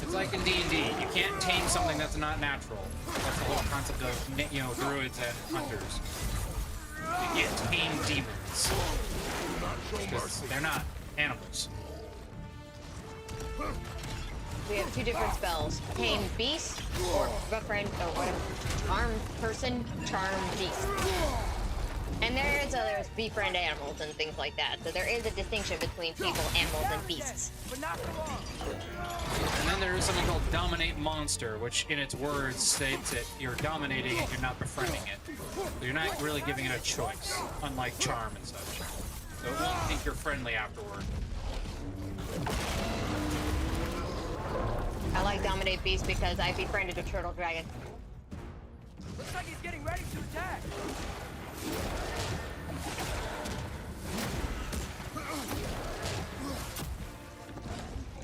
It's like in D&D. You can't tame something that's not natural. That's the whole concept of, druids and hunters. You can't tame demons. Because they're not animals. We have 2 different spells. Tame beast, or girlfriend, or whatever. Charm person, charm beast. And there's befriend animals and things like that. So there is a distinction between people, animals, and beasts. And then there is something called dominate monster, which in its words states that you're dominating it, you're not befriending it. So you're not really giving it a choice, unlike charm and such. So it won't think you're friendly afterward. I like dominate beasts because I befriended a turtle dragon. Looks like he's getting ready to attack.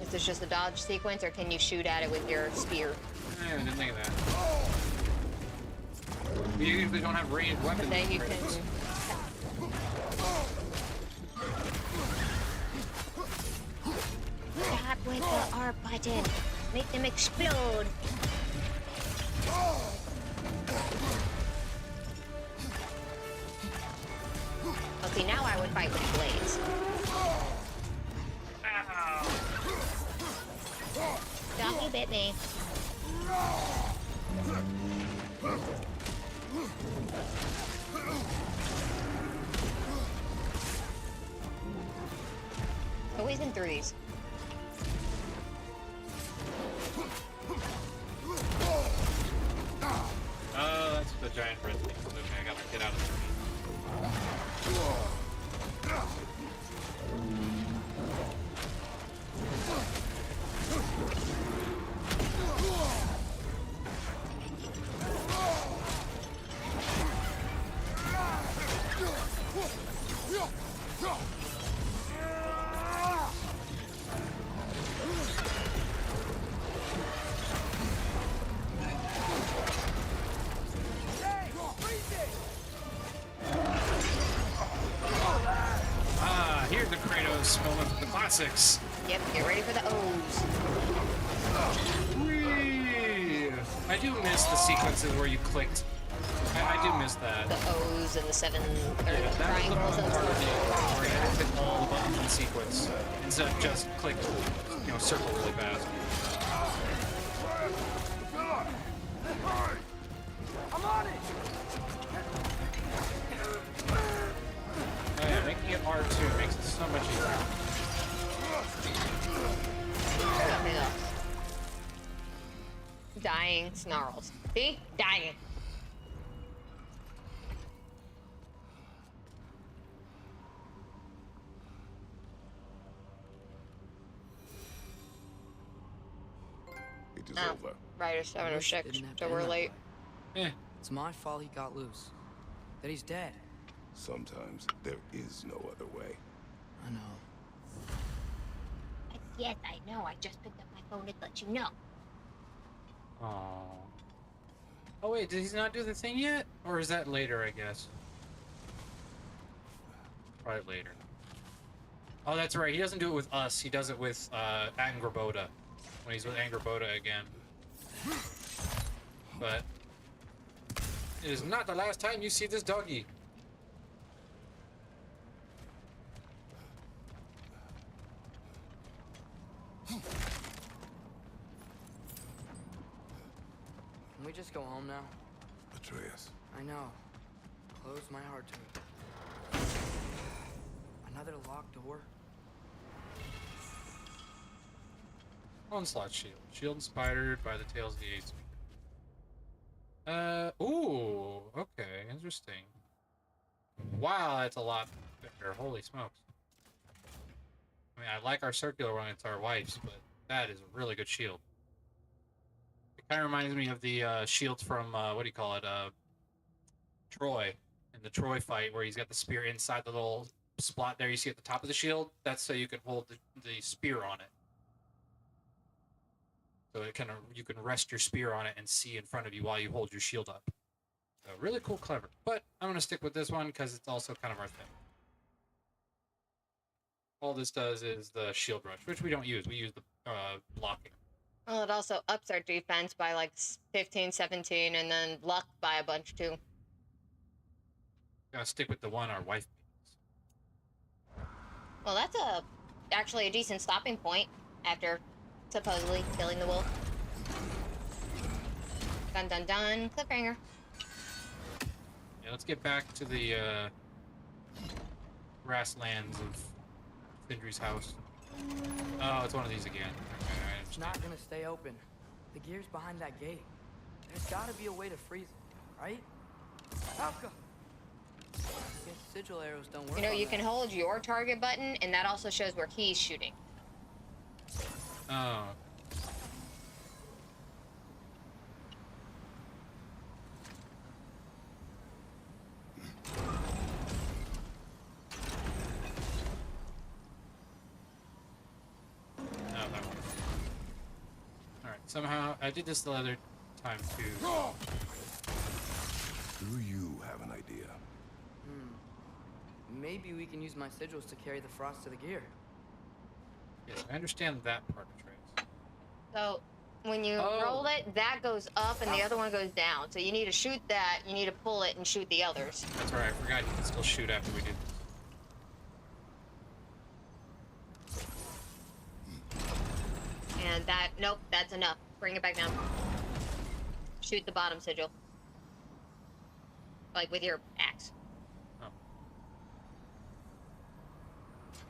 Is this just a dodge sequence, or can you shoot at it with your spear? I didn't think of that. We usually don't have ranged weapons. But then you can... Stop with the R button. Make them explode. Okay, now I would fight with blades. Doggy bit me. Always in threes. Oh, that's the giant red thing. Okay, I gotta get out of there. Here's the Kratos moment from the classics. Yep, get ready for the O's. Whee! I do miss the sequences where you clicked. I do miss that. The O's and the seven That was triangles the and part of stuff. the where you had to hit all the buttons in sequence instead of just click, circle really fast. I'm on it. Oh yeah, making it R2 makes it so much easier. Dying snarls. See? Dying. It is Oh, over. right, it's 7:06, Didn't have to so end we're that late. way. Yeah. It's my fault he got loose. That he's dead. Sometimes there is no other way. I know. Yes, I know. I just picked up my phone to let you know. Oh. Oh wait, did he not do the thing yet? Or is that later, I guess? Probably later. Oh, that's right. He doesn't do it with us. He does it with Angraboda. When he's with Angraboda again. But it is not the last time you see this doggy. Can we just go home now? Atreus. I know. Close my heart to it. Another locked door? Onslaught shield. Shield inspired by the tails of the Ace. Ooh, okay, interesting. Wow, that's a lot better. Holy smokes. I mean, I like our circular one, it's our wife's, but that is a really good shield. It kind of reminds me of the shields from, what do you call it, Troy. In the Troy fight, where he's got the spear inside the little spot there you see at the top of the shield. That's so you can hold the spear on it. So it kind of, you can rest your spear on it and see in front of you while you hold your shield up. So really cool, clever. But I'm going to stick with this one because it's also kind of our thing. All this does is the shield rush, which we don't use. We use the blocking. Well, it also ups our defense by like 15, 17, and then luck by a bunch too. Gotta stick with the one our wife makes. Well, that's actually a decent stopping point after supposedly killing the wolf. Dun dun dun, cliffhanger. Yeah, let's get back to the grasslands of Sindri's house. Oh, it's one of these again. Okay, I It's understand. not gonna stay open. The gear's behind that gate. There's gotta be a way to freeze it, right? Alka! Guess sigil arrows don't work. You know, on you that. can hold your target button, and that also shows where he's shooting. Oh. No, that one. Alright, somehow I did this the other time too. Do you have an idea? Maybe we can use my sigils to carry the frost to the gear. Yes, I understand that part of Trace. So, when you roll it, that goes up and the other one goes down. So you need to shoot that, you need to pull it and shoot the others. That's right, I forgot you can still shoot after we do this. And that, nope, that's enough. Bring it back down. Shoot the bottom sigil. Like with your axe. Oh.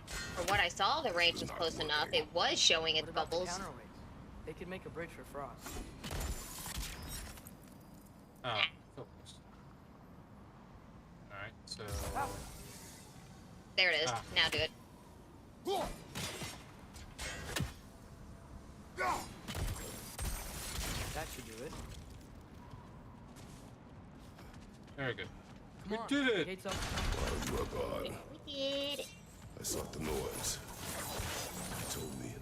For what I saw, the range was close enough. It was showing its bubbles. Counterweights? They could make a bridge for frost. Oh, focus. Alright, so... There it is. Ah. Now do it. That should do it. Very good. Come We on, did it! gate's up. While you are gone, We did it. I sought the noise. He told me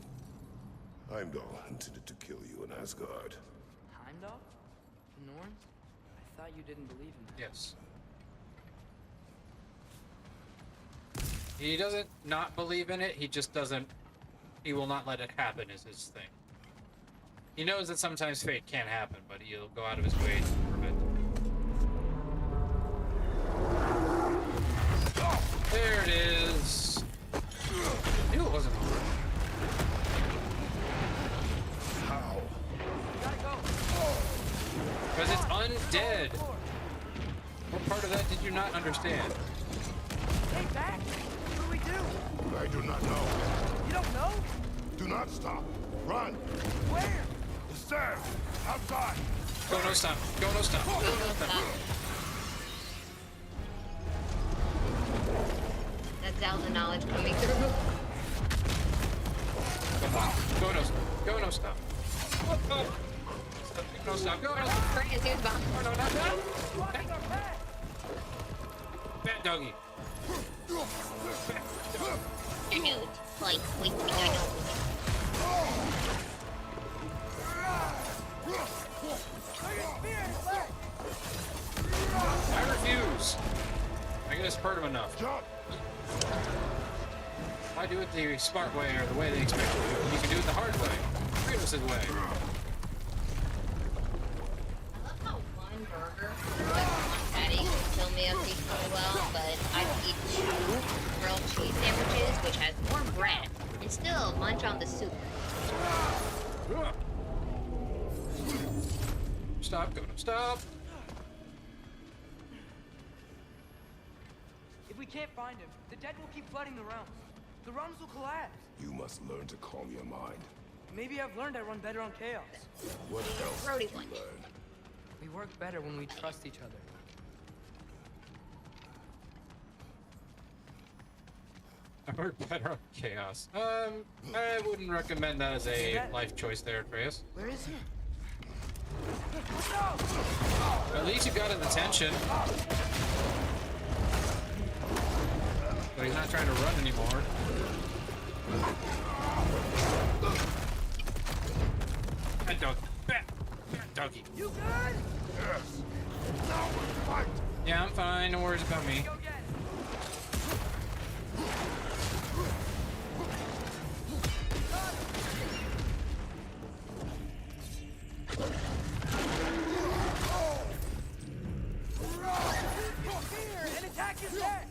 Heimdall intended to kill you in Asgard. Heimdall? The Norns? I thought you didn't believe in that. Yes. He doesn't not believe in it, he just doesn't... He will not let it happen is his thing. He knows that sometimes fate can't happen, but he'll go out of his way to prevent it. There it is! I knew it wasn't over. How? Gotta go. Because it's undead! What part of that did you not understand? Hey, back! What do we do? I do not know. You don't know? Do not stop. Run. Where? The stairs. Outside. Go no stop. Go no stop. Go no stop. That's Zelda knowledge coming through. Come on. Go no stop. Go no stop. Oh. No stop. Go no stop. Kratos, he was behind. Oh, no, no, no. Bad doggy. I know. Like, wait, I know. I refuse. I guess part of enough. Why do it the smart way or the way they expect you to do it? You can do it the hard way. Kratos' way. I love how one burger, like one patty, can fill me up equally well, but I can eat 2 grilled cheese sandwiches, which has more bread, and still munch on the soup. Stop, go, stop. If we can't find him, the dead will keep flooding the realms. The realms will collapse. You must learn to calm your mind. Maybe I've learned I run better on chaos. What else Brody did you one. learn? We work better when we trust each other. I work better on chaos. I wouldn't recommend that as a life choice there, Atreus. Where is he? At least you got his attention. But he's not trying to run anymore. Bad dog. Bad doggy. You good? Yes. Now we fight. Yeah, I'm fine. No worries about me. Go get it. Here, and attack his head.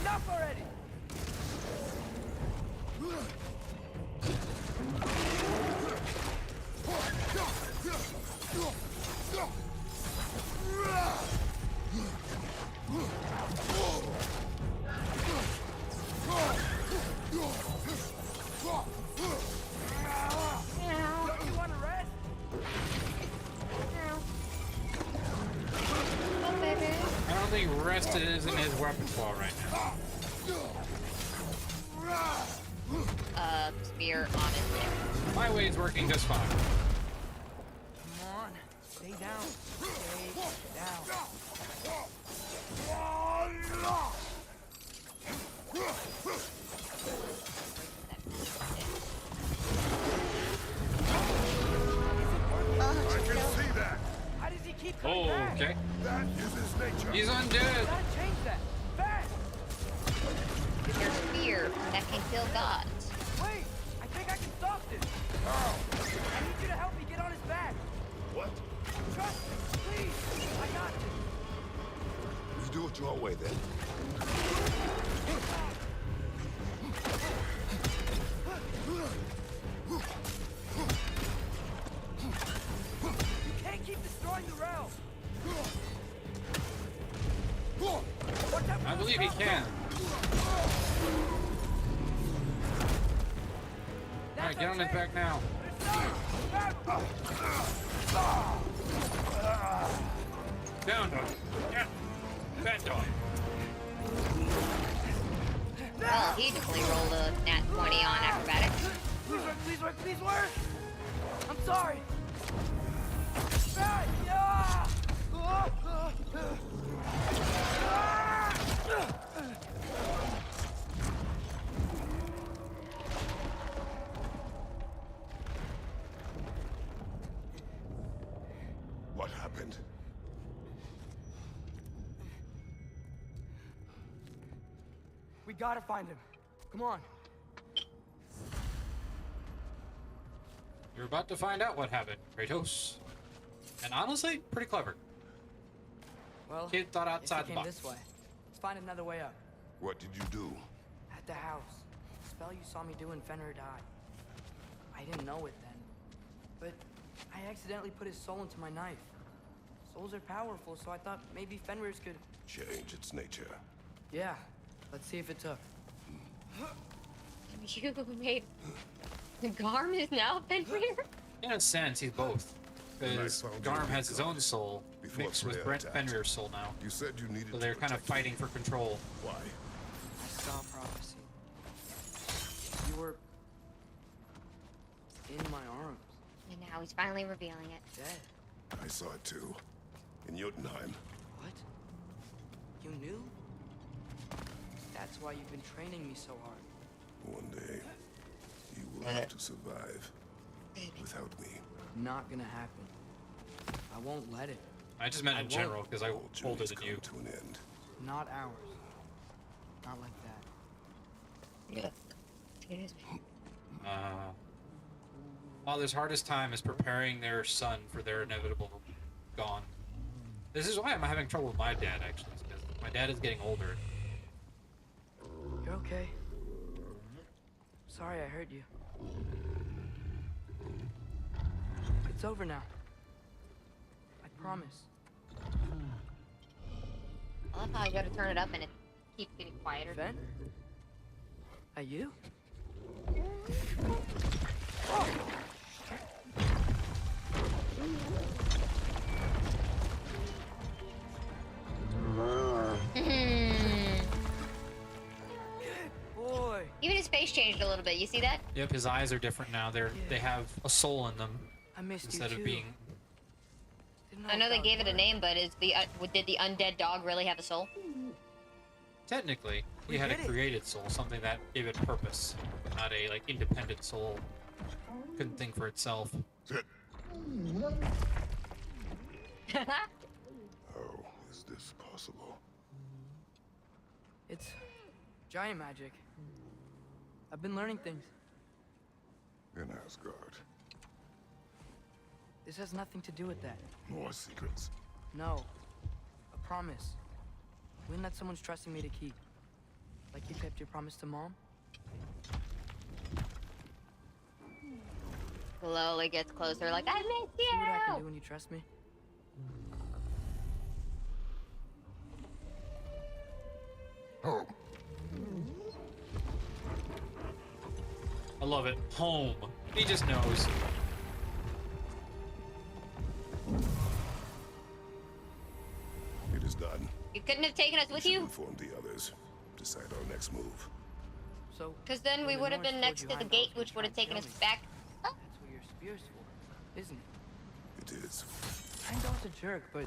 Enough already! rest is in his repertoire right now. Spear on his hip. My wade's working just fine. Come on, stay down. Stay down. I can see that. How does he keep coming back? Okay. That is his nature. He's undead. Gotta change that. Fast! There's fear that can kill gods. Wait! I think I can stop this! I need you to help me get on his back! What? Trust me, please! I got this! You do it your way then. You can't keep destroying the realm! I believe he can. Alright, get on his back now. Down, dog. Yeah. Bad dog. Well, he definitely rolled a nat 20 on acrobatics. Please work, please work, please work! I'm sorry! Ah, yeah! What happened? We gotta find him. Come on. You're about to find out what happened, Kratos. And honestly, pretty clever. Well, Kid thought outside the came box. this way. Let's find another way up. What did you do? At the house. The spell you saw me do in Fenrir died. I didn't know it then. But I accidentally put his soul into my knife. Souls are powerful, so I thought maybe Fenrir's could... Change its nature. Yeah. Let's see if it took. You made Garm is now Fenrir? In a sense, he's both. Because Garm has his own soul mixed with Brent Fenrir's soul now. You said you needed so they're kind of fighting for control. Why? I saw prophecy. You were... in my arms. And now he's finally revealing it. Dead. I saw it too. In Jotunheim. What? You knew? That's why you've been training me so hard. One day, you will have to survive without me. Not gonna happen. I won't let it. I just meant in general because I'm older than you. To an end. Not ours. Not like that. Yeah. Father's hardest time is preparing their son for their inevitable gone. This is why I'm having trouble with my dad, actually, because my dad is getting older. You're okay. Sorry I hurt you. It's over now. I promise. I love how you gotta turn it up and it keeps getting quieter. Ben? Are you? Boy. Even his face changed a little bit. You see that? Yep, his eyes are different now. They have a soul in them I missed instead you of too. being. I know they gave it a name, but is the did the undead dog really have a soul? Technically, he had a created soul, something that gave it purpose, not a like independent soul. Couldn't think for itself. How is this possible? It's giant magic. I've been learning things. In Asgard. This has nothing to do with that. More secrets. No. A promise. One that someone's trusting me to keep. Like you kept your promise to Mom? Slowly gets closer, like, I miss you! See what I can do when you trust me? Home. I love it. Home. He just knows. It is done. You couldn't wouldn't have taken us with you? Inform the others. Decide our next move. So, Because then we when the would have Norse been told next you to the Heimdall's gate, gonna which would try have taken and us kill me, back. That's what your spear's for, isn't it? It is. Heimdall's a jerk, but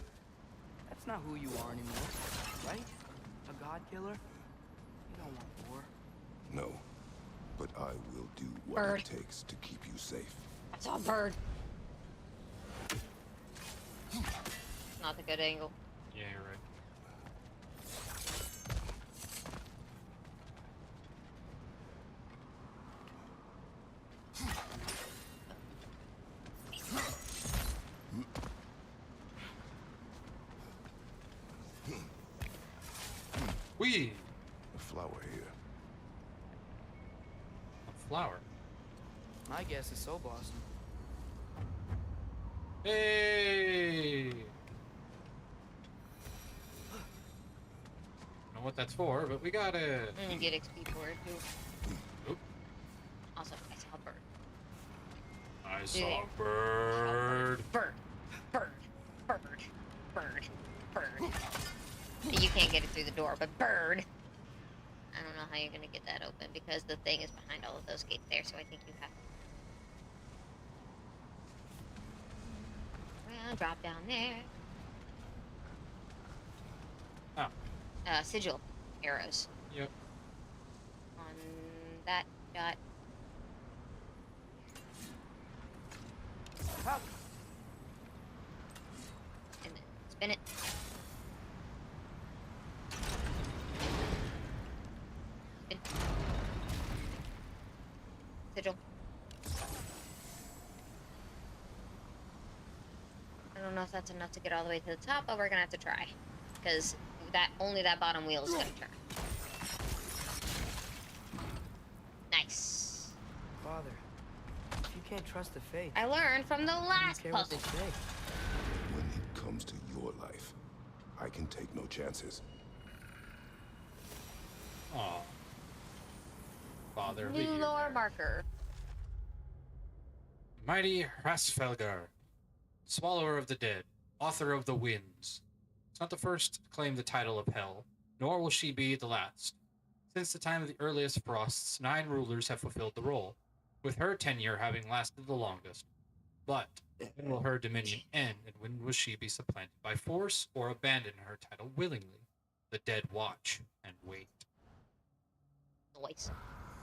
that's not who you are anymore, right? A god killer? You don't want war. No. But I will do what Bird. it takes to keep you safe. I saw a bird. Not the good angle. Yeah, you're right. Wee! A flower here. A flower. My guess is Soul Blossom. Hey! Don't know what that's for, but we got it. And you get XP for it too. Oop. Also, I saw a bird. I saw a bird. Bird. Bird. Bird. Bird. Bird. You can't get it through the door, but bird. I don't know how you're gonna get that open because the thing is behind all of those gates there, so I think you have to. Well, drop down there. Oh. Sigil arrows. Yep. On that dot. And then spin it. Spin. Sigil. I don't know if that's enough to get all the way to the top, but we're gonna have to try. Because only that bottom wheel is gonna turn. Nice. Father, if you can't trust the faith, I learned from the last care what they puzzle. say. When it comes to your life, I can take no chances. Aw. Father of the New year. lore marker. Mighty Hrasfelgar, Swallower of the Dead, Author of the Winds. It's not the first to claim the title of Hell, nor will she be the last. Since the time of the earliest frosts, 9 rulers have fulfilled the role, with her tenure having lasted the longest. But when will her dominion end, and when will she be supplanted by force or abandon her title willingly? The dead watch and wait. Noise.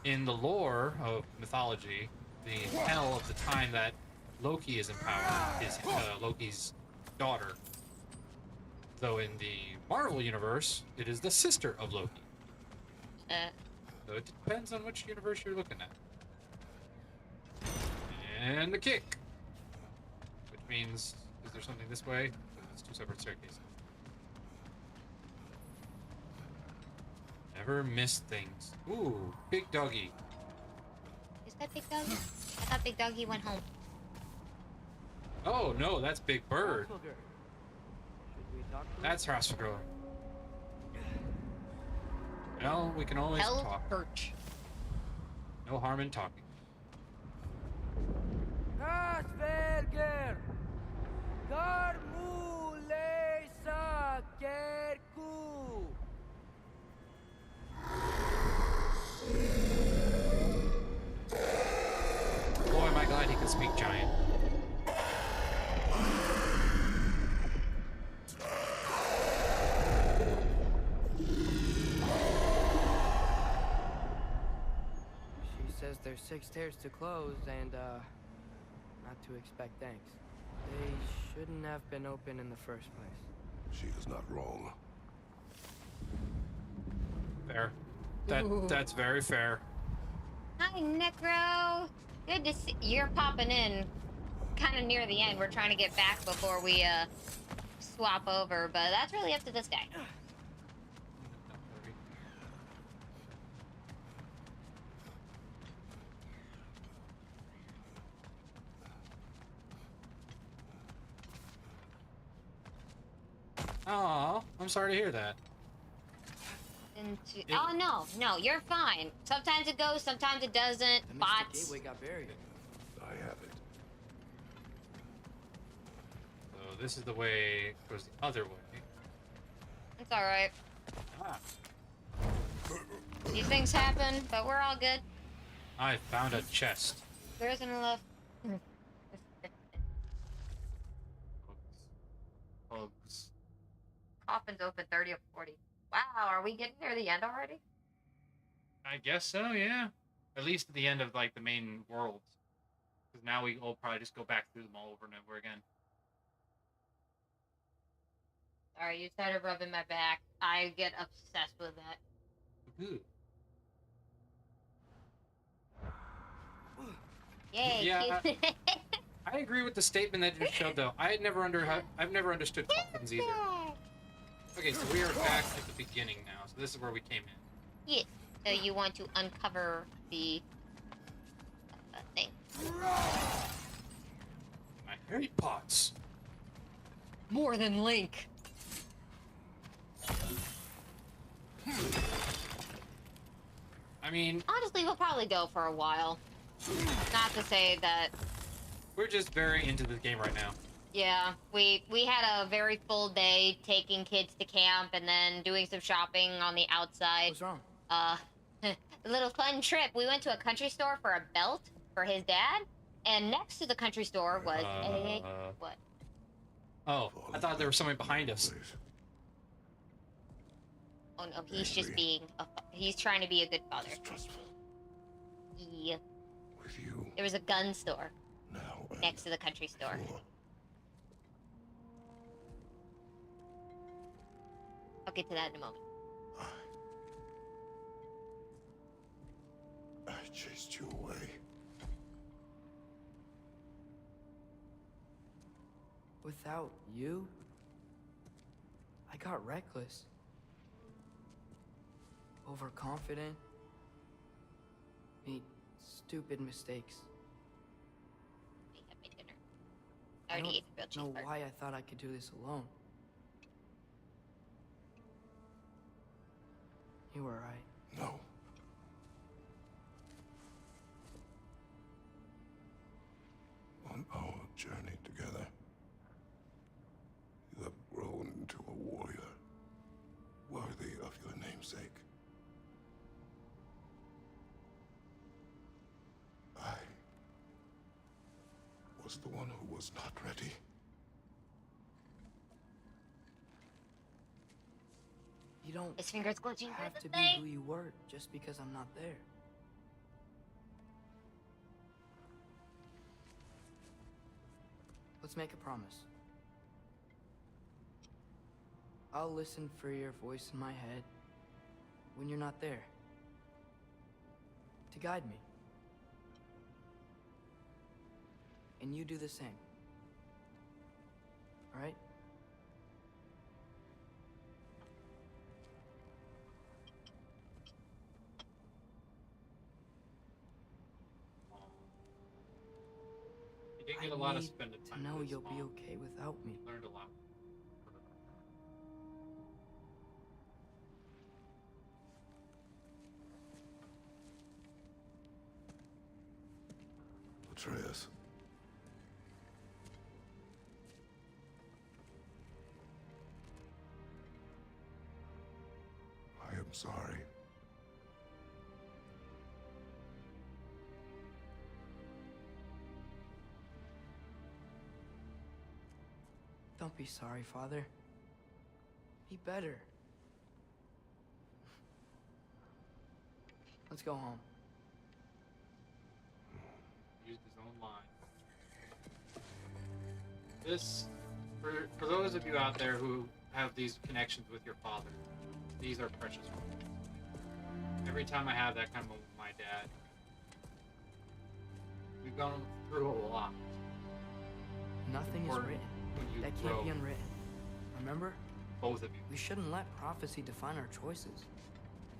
In the lore of mythology, the hell of the time that Loki is in power is Loki's daughter. Though in the Marvel universe, it is the sister of Loki. So it depends on which universe you're looking at. And the kick! Which means, is there something this way? It's 2 separate staircases. Never miss things. Ooh, big doggy. Is that Big Doggy? I thought Big Doggy went home. Oh no, that's Big Bird. That's Hrasfelgar. Well, we can always Hell talk. perch. No harm in talking. Hrasfelgar! Garmulesa Kerku! Boy, am I glad he can speak giant. She says there's 6 stairs to close and, not to expect thanks. They shouldn't have been open in the first place. She is not wrong. Fair. Ooh. That's very fair. Hi, Necro. Good to see you're popping in kind of near the end. We're trying to get back before we swap over, but that's really up to this guy. Aw, I'm sorry to hear that. Oh no, you're fine. Sometimes it goes, sometimes it doesn't. The Bots. gateway got buried. I have it. So this is the way, goes the other way. It's alright. Ah. These things happen, but we're all good. I found a chest. There isn't enough. Bugs. Coffin's open 30 of 40. Wow, are we getting near the end already? I guess so, yeah. At least at the end of, like, the main worlds. Because now we'll probably just go back through them all over and over again. Sorry, you started rubbing my back. I get obsessed with that. Ooh. Yay! Yeah, I agree with the statement that you showed, though. I've never understood coffins either. Okay, so we are back at the beginning now. So this is where we came in. Yes. So you want to uncover the thing. My Harry Pots. More than Link. I mean, honestly, we'll probably go for a while. Not to say that. We're just very into the game right now. Yeah, we had a very full day taking kids to camp and then doing some shopping on the outside. What's wrong? A little fun trip. We went to a country store for a belt for his dad, and next to the country store was a what? Oh, I thought there was somebody behind us. Oh no, he's just being he's trying to be a good father. Yeah. With you. There was a gun store next to the country store. I'll get to that in a moment. I chased you away. Without you, I got reckless. Overconfident. Made stupid mistakes. We have made dinner. I already ate the grilled cheese know part. why I thought I could do this alone. You were right. No. On our journey together, you have grown into a warrior worthy of your namesake. I was the one who was not ready. You don't His fingers glitching have through to the be thing. who you were just because I'm not there. Let's make a promise. I'll listen for your voice in my head when you're not there, to guide me. And you do the same. All right? You didn't get a lot of need spending to time. know with his you'll be mom. okay without me. Learned a lot. Atreus. I am sorry. Don't be sorry, Father. Be better. Let's go home. Used his own line. This, for those of you out there who have these connections with your father, these are precious moments. Every time I have that kind of moment with my dad, we've gone through a lot. Nothing is Or written. when you That can't grow. be unwritten. Remember? Both of you. We shouldn't let prophecy define our choices.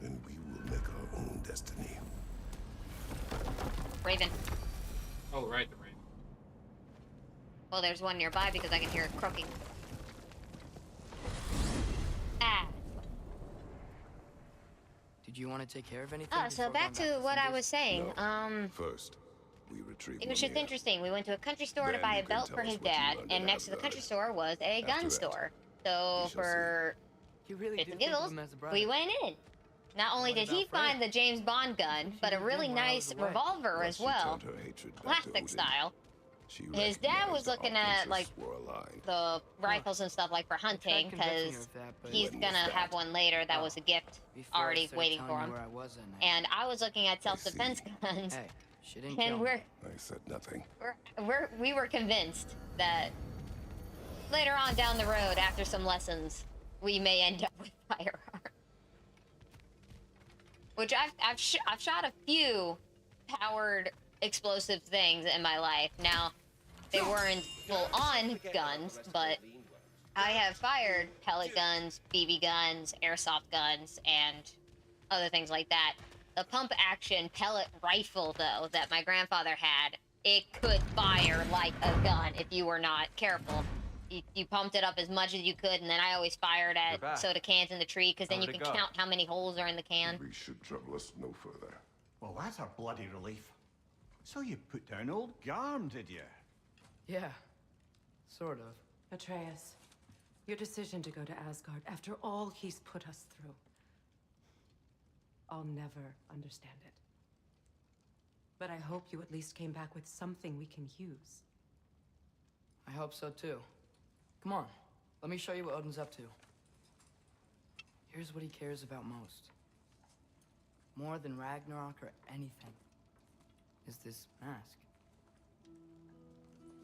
Then we will make our own destiny. Raven. Oh, right, the raven. Well, there's one nearby because I can hear it croaking. Ah. Did you want to take care of anything? Oh, so before back going to what I was saying. First, we retrieve It was just Mamiya. interesting. We went to a country store to Then buy you a can belt tell for us his what you dad, learned and in next to the Asgard. country store was a After gun that, store. So we shall for You really Shits do and think of giggles, him as a brother. we went in. Not only What did he about Fred? find the James Bond gun, but a really while I was nice away. revolver Once as she well. turned her hatred back to Classic Odin, style. she His dad was recognized our looking at, like, interests were aligned. the rifles and stuff like for hunting, convincing her because of that, but- he's When gonna was have that? one later that was a gift Before I already started waiting telling for you him. where I was that night. And I was looking at self-defense guns, Hey, she didn't and kill me. we're I said nothing. we were convinced that later on down the road, after some lessons, we may end up with firearms. Which I've shot a few powered explosive things in my life. Now, they weren't full-on guns, but I have fired pellet guns, BB guns, airsoft guns, and other things like that. The pump-action pellet rifle, though, that my grandfather had, it could fire like a gun if you were not careful. You pumped it up as much as you could, and then I always fired You're at back. soda cans in the tree, because then How you did can it go? count how many holes are in the can. We should trouble us no further. Well, that's a bloody relief. So you put down old Garm, did you? Yeah, sort of. Atreus, your decision to go to Asgard after all he's put us through. I'll never understand it. But I hope you at least came back with something we can use. I hope so too. Come on, let me show you what Odin's up to. Here's what he cares about most. More than Ragnarok or anything. Is this mask.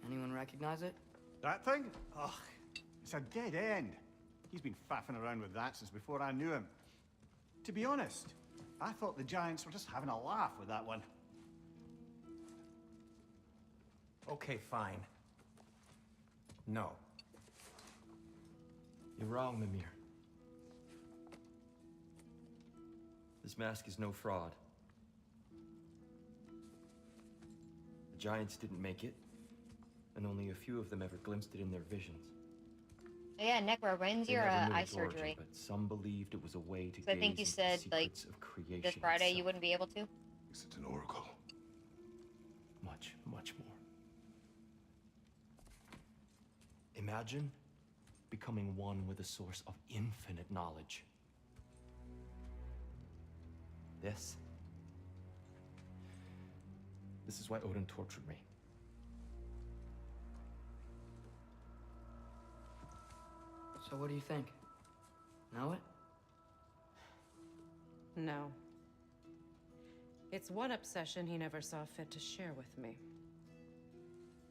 Anyone recognize it? That thing? Ugh, it's a dead end. He's been faffing around with that since before I knew him. To be honest, I thought the Giants were just having a laugh with that one. Okay, fine. No. You're wrong, Mimir. This mask is no fraud. The Giants didn't make it, and only a few of them ever glimpsed it in their visions. Yeah, Necro, when's They your never knew eye its origin, surgery? but some believed it was a way to So I think you gaze said, into the like, secrets of creation this Friday you itself. wouldn't be able to? Is it an oracle? Much, much more. Imagine becoming one with a source of infinite knowledge. This is why Odin tortured me. So what do you think? Know it? No. It's one obsession he never saw fit to share with me.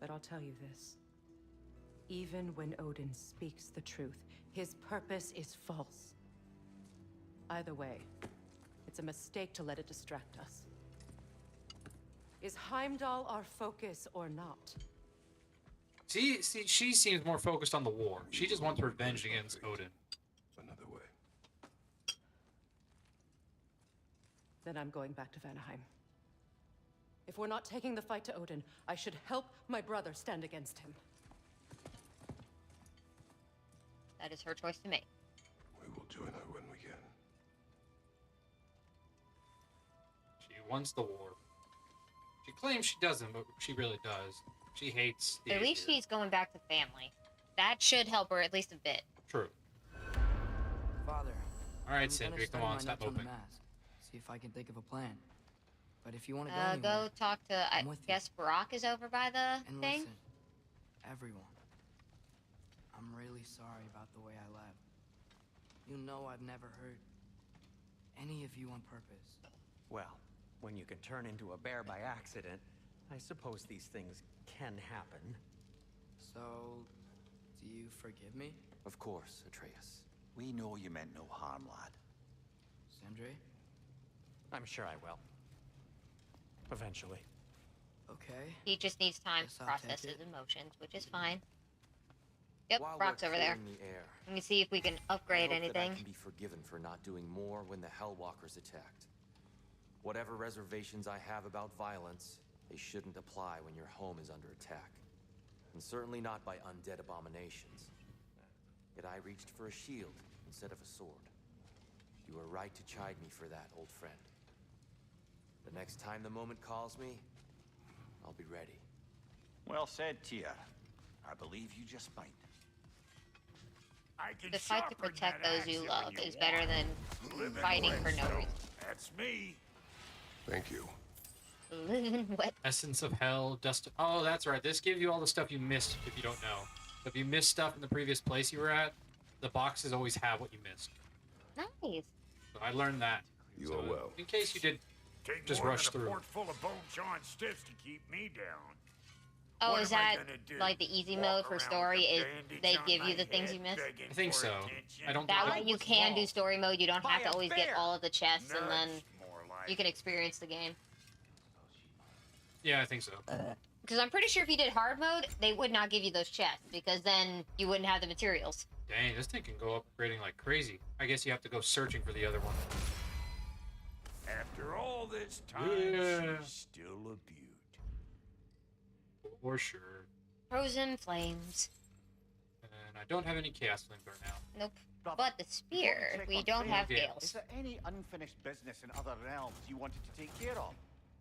But I'll tell you this. Even when Odin speaks the truth, his purpose is false. Either way, it's a mistake to let it distract us. Is Heimdall our focus or not? See, she seems more focused on the war. She just wants revenge against Odin. Another way. Then I'm going back to Vanaheim. If we're not taking the fight to Odin, I should help my brother stand against him. That is her choice to make. We will join her when we can. She wants the war. She claims she doesn't, but she really does. She hates the At least she's going back to family. That should help her at least a bit. True. Father. All right, I'm gonna Sindri, study come on, my stop notes on the moping. mask. See if I can think of a plan. But if you want to go anywhere, Go talk to, I I'm with you. guess Brock is over by the and thing? listen, everyone. I'm really sorry about the way I left. You know I've never hurt any of you on purpose. Well, when you can turn into a bear by accident, I suppose these things can happen. So, do you forgive me? Of course, Atreus. We know you meant no harm, lad. Sindri? I'm sure I will. Eventually. Okay. He just needs time to I'll process take his emotions, which is fine. Yep, While Brock's we're over there. clearing the air, Let me see if we can I upgrade hope that I anything. can be forgiven for not doing more when the Hellwalkers attacked. Whatever reservations I have about violence, they shouldn't apply when your home is under attack. And certainly not by undead abominations. Yet I reached for a shield instead of a sword. You were right to chide me for that, old friend. The next time the moment calls me, I'll be ready. Well said, Tyr. I believe you just might. To fight to protect those you love is better than fighting for no reason. That's me. Thank you. Living wet. Essence of Hell, Dust. Oh, that's right. This gives you all the stuff you missed if you don't know. If you missed stuff in the previous place you were at, the boxes always have what you missed. Nice. So I learned that. You are well. In case you did Take just more rush than a through. port full of bone-jawing stiffs to keep me down. Oh, What is am I that gonna do? like the easy Walk mode for around story? with a Is bandage they on give you my the things head, you missed? begging I think for so. attention? I don't That think way you can do story mode. You don't have to always get all of the chests, and then you can experience the game. Yeah, I think so. Because I'm pretty sure if you did hard mode, they would not give you those chests, because then you wouldn't have the materials. Dang, this thing can go upgrading like crazy. I guess you have to go searching for the other one. After all this time, Yeah. she's still a beaut. For sure. Frozen flames. And I don't have any chaos flamethrower now. Nope. Brother, But the spear, we don't have Gales. gales. Is there any unfinished business in other realms you wanted to take care of?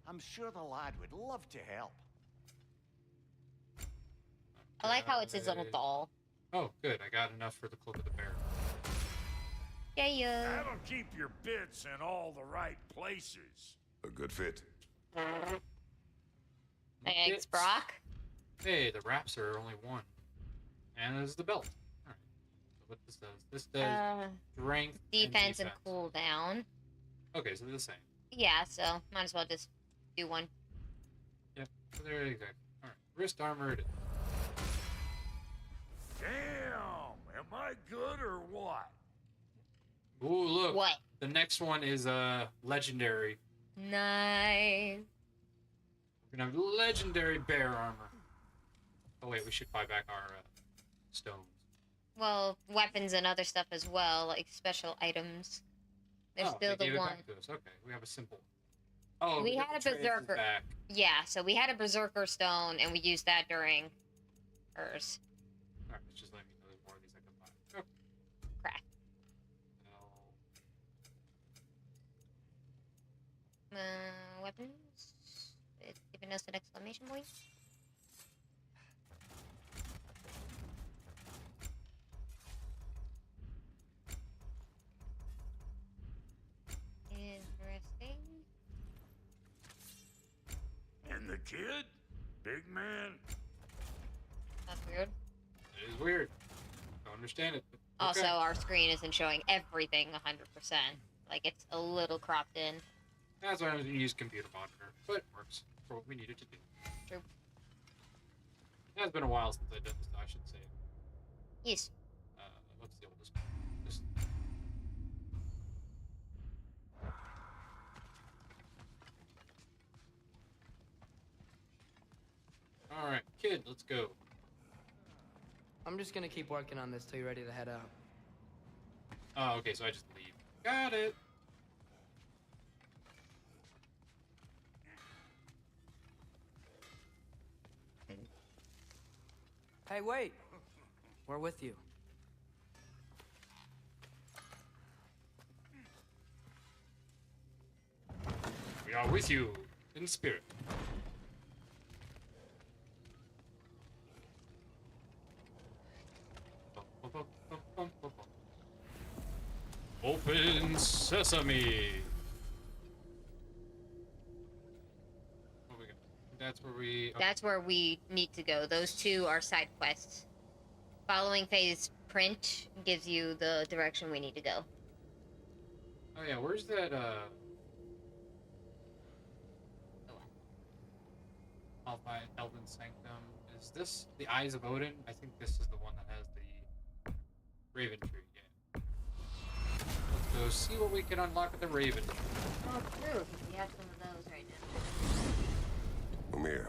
I'm sure the lad would love to help. I like how it's his little doll. Oh, good. I got enough for the Cloak of the Bear. Yeah. That'll keep your bits in all the right places. A good fit. Thanks, Brock. Hey, the wraps are only one. And there's the belt. Alright. So what this does strength Defense and cooldown. Okay, so they're the same. Yeah, so might as well just do one. Yep, so they're exact. Alright, wrist armor it is. Damn, am I good or what? Ooh, look. What? The next one is legendary. Nice. We're gonna have legendary bear armor. Oh wait, we should buy back our stones. Well, weapons and other stuff as well, like special items. There's still they the gave it one. back to us. Okay, we have a simple. Oh, We had a the trace is berserker. back. Yeah, so we had a berserker stone, and we used that during hers. Alright, let's just let me know there's more of these I can buy. Oh. Crap. Weapons. It's giving us an exclamation point. Interesting. And the kid? Big man? That's weird. It is weird. Don't understand it. but Also, okay. our screen isn't showing everything 100%. Like, it's a little cropped in. That's why I'm going to use computer monitor, but it works for what we needed to do. True. It has been a while since I did this, I should say. Yes. What's the oldest one? This. Alright, kid, let's go. I'm just gonna keep working on this till you're ready to head out. Oh, okay, so I just leave. Got it. Hey, wait! We're with you. We are with you in spirit. Open sesame. What we got? That's where we. Okay. That's where we need to go. Those two are side quests. Following phase print gives you the direction we need to go. Oh yeah, where's that? Alpine Elven Sanctum. Is this the Eyes of Odin? I think this is the one that has the Raven Tree. Yeah. Let's go see what we can unlock with the Raven Tree. Oh, true. We have some of those right now. Umir,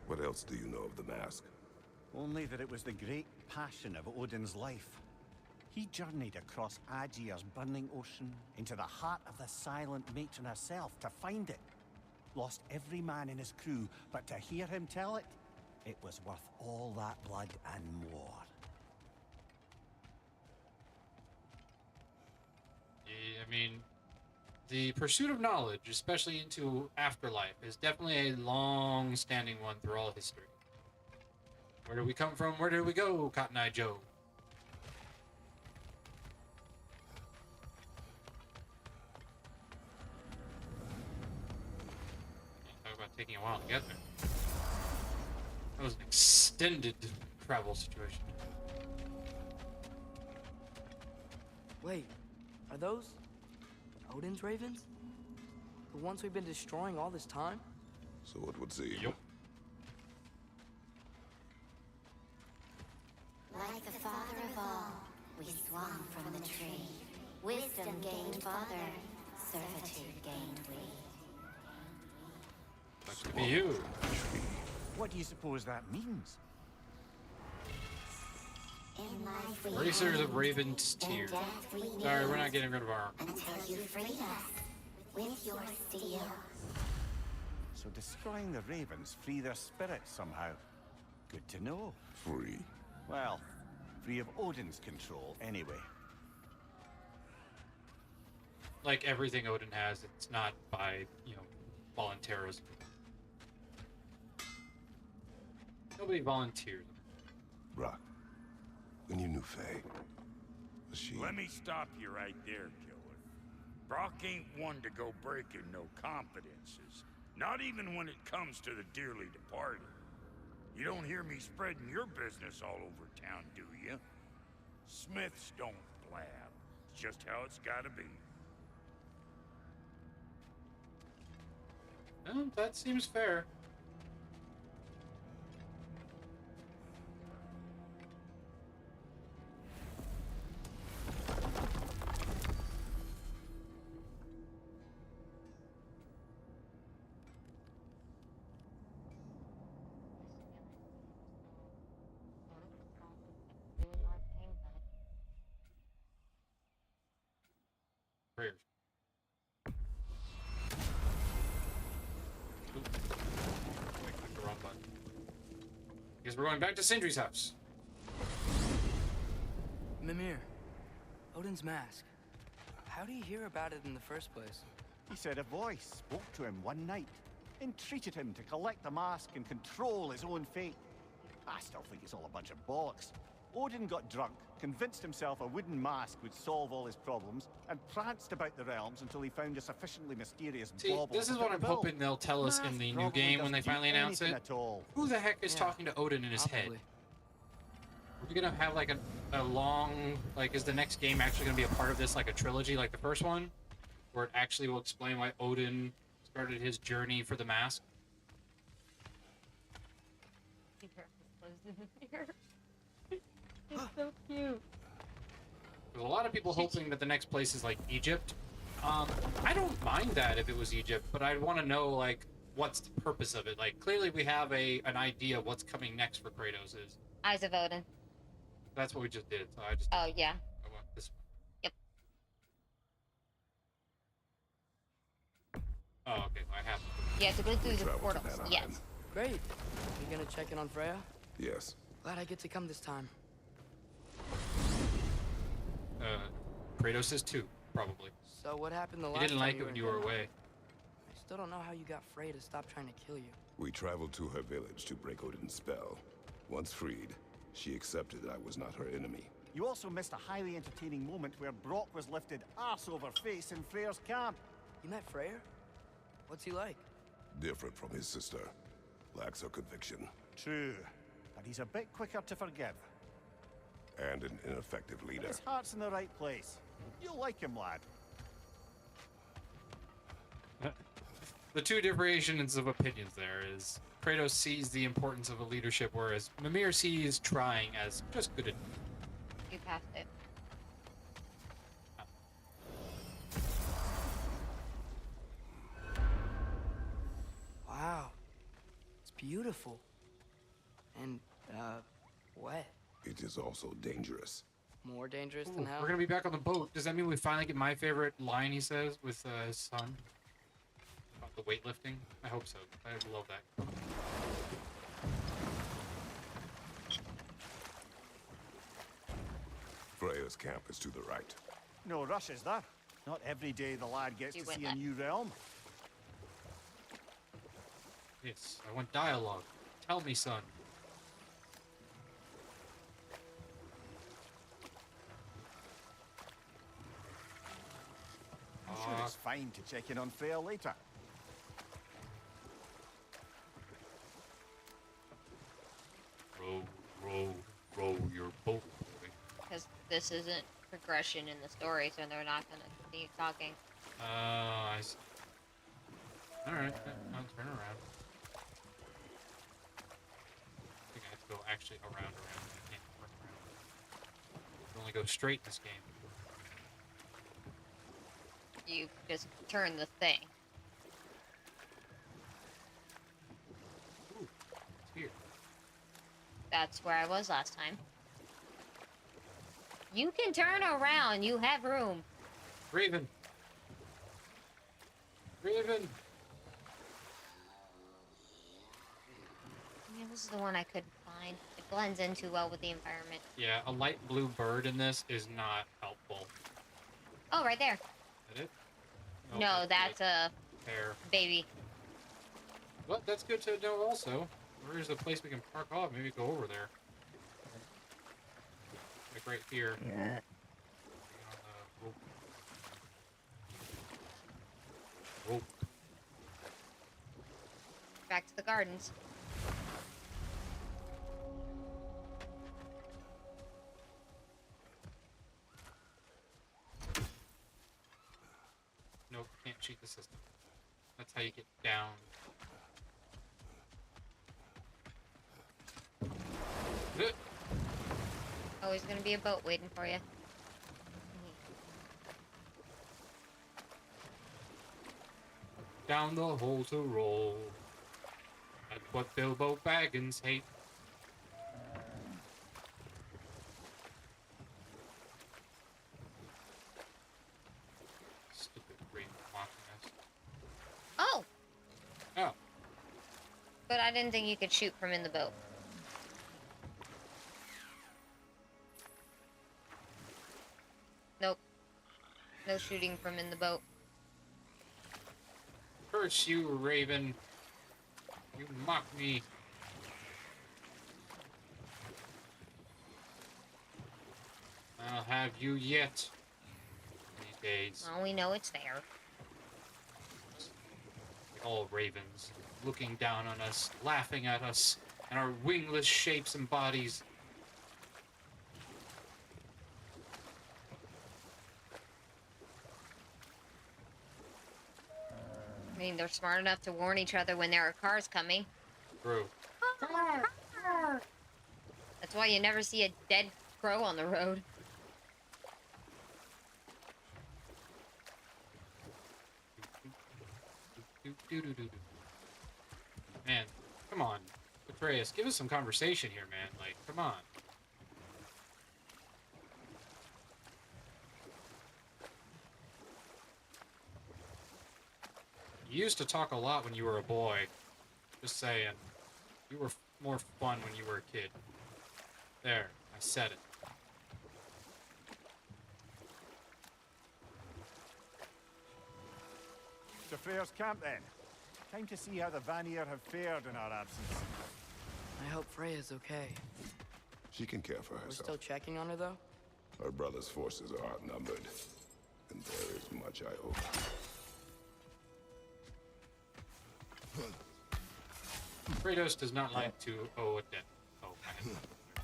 what else do you know of the mask? Only that it was the great passion of Odin's life. He journeyed across Aegir's burning ocean into the heart of the silent matron herself to find it. Lost every man in his crew, but to hear him tell it, it was worth all that blood and more. Yeah, I mean, the pursuit of knowledge, especially into afterlife, is definitely a long-standing one through all history. Where do we come from? Where do we go, Cotton Eye Joe? taking a while to get there. That was an extended travel situation. Wait, are those Odin's ravens? The ones we've been destroying all this time? So it would seem. Yep. Like the father of all, we swung from the tree. Wisdom gained father, servitude gained we. That could be you. What do you suppose that means? In life we Racers of Raven's Tear. Sorry, we're not getting rid of our... until you freed us with your steel. So destroying the ravens free their spirits somehow. Good to know. Free? Well, free of Odin's control, anyway. Like everything Odin has, it's not by, volunteerism. Nobody volunteered. Brock, when you knew Faye, was she... Let me stop you right there, killer. Brock ain't one to go breaking no confidences. Not even when it comes to the dearly departed. You don't hear me spreading your business all over town, do you? Smiths don't blab. It's just how it's gotta be. Well, that seems fair. Prayers. Clicked the wrong button. Guess we're going back to Sindri's house. Mimir, Odin's mask. How do you hear about it in the first place? He said a voice spoke to him one night, entreated him to collect the mask and control his own fate. I still think it's all a bunch of bollocks. Odin got drunk, convinced himself a wooden mask would solve all his problems, and pranced about the realms until he found a sufficiently mysterious bauble. This is what I'm hoping they'll tell us in the new game when they finally announce it. Who the heck is talking to Odin in his head? Are we gonna have like a long, is the next game actually gonna be a part of this, like a trilogy like the first one? Where it actually will explain why Odin started his journey for the mask? It's so cute. There's a lot of people hoping that the next place is like Egypt. I don't mind that if it was Egypt, but I'd want to know what's the purpose of it. Like clearly we have an idea of what's coming next for Kratos is. Eyes of Odin. That's what we just did. So I just. Oh yeah. I want this one. Yep. Oh okay. I have. Yeah, to go through the portals. Yes. Great. You gonna check in on Freya? Yes. Glad I get to come this time. Kratos is too, probably. So what happened the last He didn't time like it when you were away. I still don't know how you got Freya to stop trying to kill you. We traveled to her village to break Odin's spell. Once freed, she accepted that I was not her enemy. You also missed a highly entertaining moment where Brock was lifted arse over face in Freyr's camp. You met Freyr? What's he like? Different from his sister. Lacks her conviction. True, but he's a bit quicker to forgive. And an ineffective leader. His heart's in the right place. You'll like him, lad. The two variations of opinions there is Kratos sees the importance of a leadership, whereas Mimir sees trying as just good enough. You passed it. Wow. It's beautiful. And, wet. It is also dangerous. More dangerous Ooh, than hell? we're gonna be back on the boat. Does that mean we finally get my favorite line he says with his son? About the weightlifting? I hope so. I love that. Freya's camp is to the right. No rush, is there? Not every day the lad gets You to went see a left. new realm. Yes, I want dialogue. Tell me, son. I'm sure it's fine to check in on Freya later. Row your boat, boy. Because this isn't progression in the story, so they're not gonna continue talking. I see. Alright, I'll turn around. I think I have to go actually around. I can't work around. You can only go straight in this game. You just turn the thing. Ooh, it's here. That's where I was last time. You can turn around. You have room. Raven. Raven. Yeah, this is the one I couldn't find. It blends in too well with the environment. Yeah, a light blue bird in this is not helpful. Oh, right there. Is that it? Oh, No, that's a pear. baby. Well, that's good to know also. Where's the place we can park off? Maybe go over there. Like right here. Yeah. Rope. Back to the gardens. Nope, can't cheat the system. That's how you get down. Always gonna be a boat waiting for you. Down the hole to roll. That's what Bilbo Baggins hate. Stupid Raven watching us. Oh! Oh. But I didn't think you could shoot from in the boat. Nope. No shooting from in the boat. Curse you, Raven. You mock me. I'll have you yet. These days. Well, we know it's there. All ravens, looking down on us, laughing at us, and our wingless shapes and bodies. I mean, they're smart enough to warn each other when there are cars coming. True. That's why you never see a dead crow on the road. Man, come on. Atreus, give us some conversation here, man. Like, come on. You used to talk a lot when you were a boy. Just saying. You were more fun when you were a kid. There, I said it. To Freyr's camp, then. Time to see how the Vanir have fared in our absence. I hope Freya's okay. She can care for We're herself. still checking on her, though? Her brother's forces are outnumbered, and there is much I hope. Kratos does not like to owe a debt. Oh,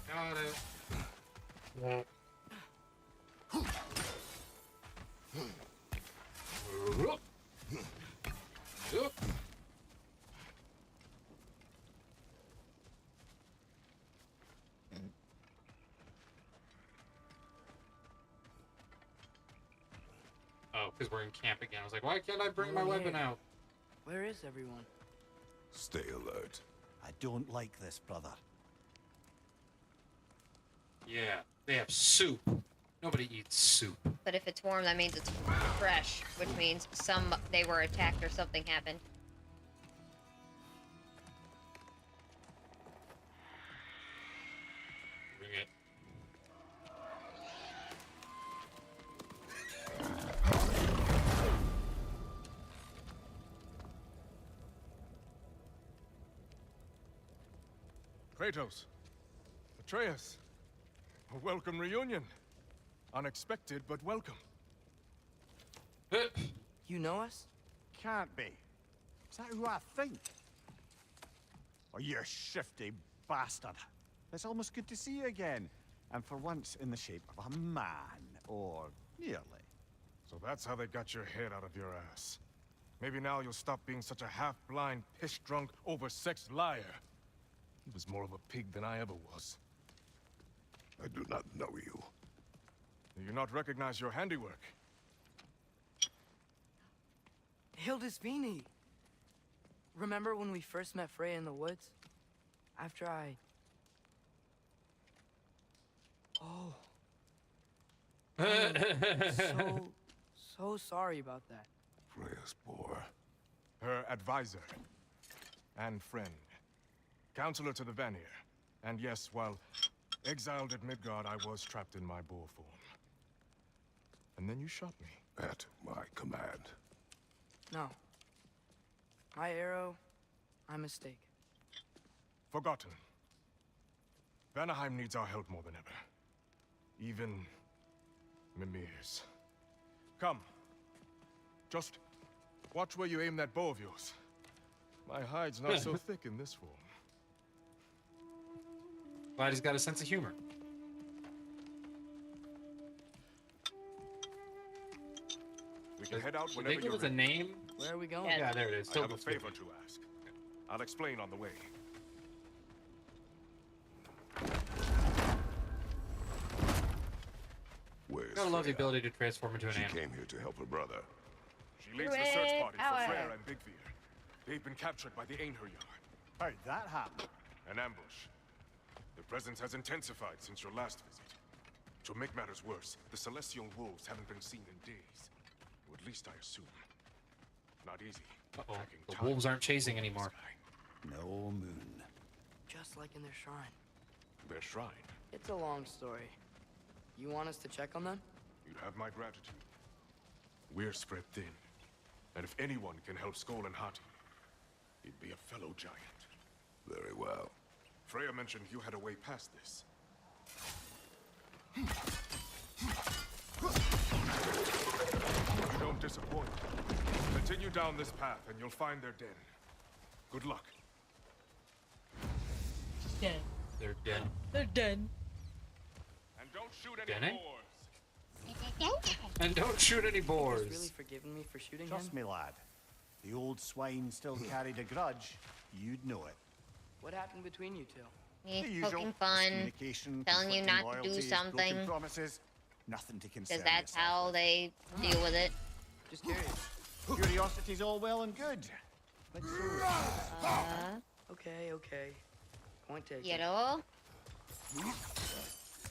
got it. Oh, because we're in camp again. I was like, why can't I bring my weapon out? Where is everyone? Stay alert. I don't like this, brother. Yeah, they have soup. Nobody eats soup. But if it's warm, that means it's fresh, which means they were attacked or something happened. Bring it. Kratos. Atreus. A welcome reunion. Unexpected, but welcome. You know us? Can't be. Is that who I think? Or you shifty bastard? It's almost good to see you again. And for once in the shape of a man, or nearly. So that's how they got your head out of your ass. Maybe now you'll stop being such a half-blind, piss-drunk, oversexed liar. He was more of a pig than I ever was. I do not know you. Do you not recognize your handiwork? Hildisvini! Remember when we first met Freya in the woods? After I... Oh. I'm so sorry about that. Freya's boar. Her advisor. And friend. Counselor to the Vanir. And yes, while exiled at Midgard, I was trapped in my boar form. And then you shot me. At my command. No. My arrow, my mistake. Forgotten. Vanaheim needs our help more than ever. Even Mimir's. Come. Just watch where you aim that bow of yours. My hide's not so thick in this form. Glad he's got a sense of humor. We can head out Should whenever they give you're us a ready. name? Where are we going? Yeah, there it is. I have a favor to ask. I'll explain on the way. Where's Gotta love the Freya? ability to transform into an She animal. came here to help her brother. She leads the search party for Power. Freyr and Bigvir. They've been captured by the Einherjar. How'd that happen? An ambush. Their presence has intensified since your last visit. To make matters worse, the Celestial Wolves haven't been seen in days. Or at least I assume. Not easy. Uh-oh. The wolves aren't chasing anymore. No moon. Just like in their shrine. Their shrine. It's a long story. You want us to check on them? You have my gratitude. We're spread thin. And if anyone can help Skoll and Hati, he'd be a fellow giant. Very well. Freya mentioned you had a way past this. You don't disappoint. Continue down this path and you'll find their den. Good luck. Dead. They're dead. They're dead. And don't shoot any Denning? boars. And don't shoot any He's boars. really forgiven me for shooting Trust him? me, lad. The old swine still carried a grudge. You'd know it. What happened between you two? The He's usual. poking fun, Communication, telling you conflicting not to do loyalties, something. broken promises. Nothing to concern because that's yourself how with. they deal with it. Just curious. Curiosity's all well and good. But so Okay. Point taken. You know?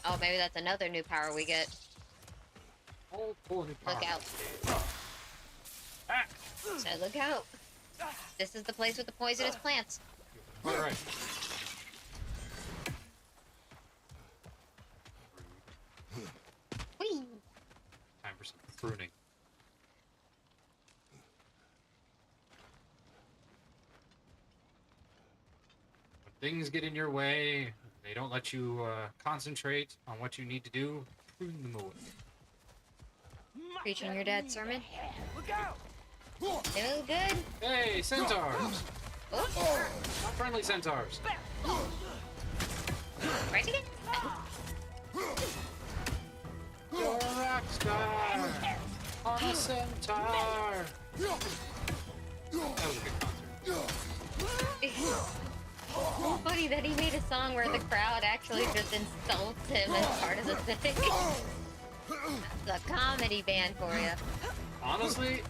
Oh, maybe that's another new power we get. Oh, cool new power. Look out. Ah. So look out. This is the place with the poisonous plants. All right. Whee! Time for some pruning. When things get in your way, they don't let you concentrate on what you need to do, prune them away. Preaching your dad's sermon. Look out! They look good. Hey, centaurs! Oh, Not friendly centaurs. right again. You're a rock star! On a centaur! That was a good concert. Funny that he made a song where the crowd actually just insults him as part of the thing. That's a comedy band for you. Honestly,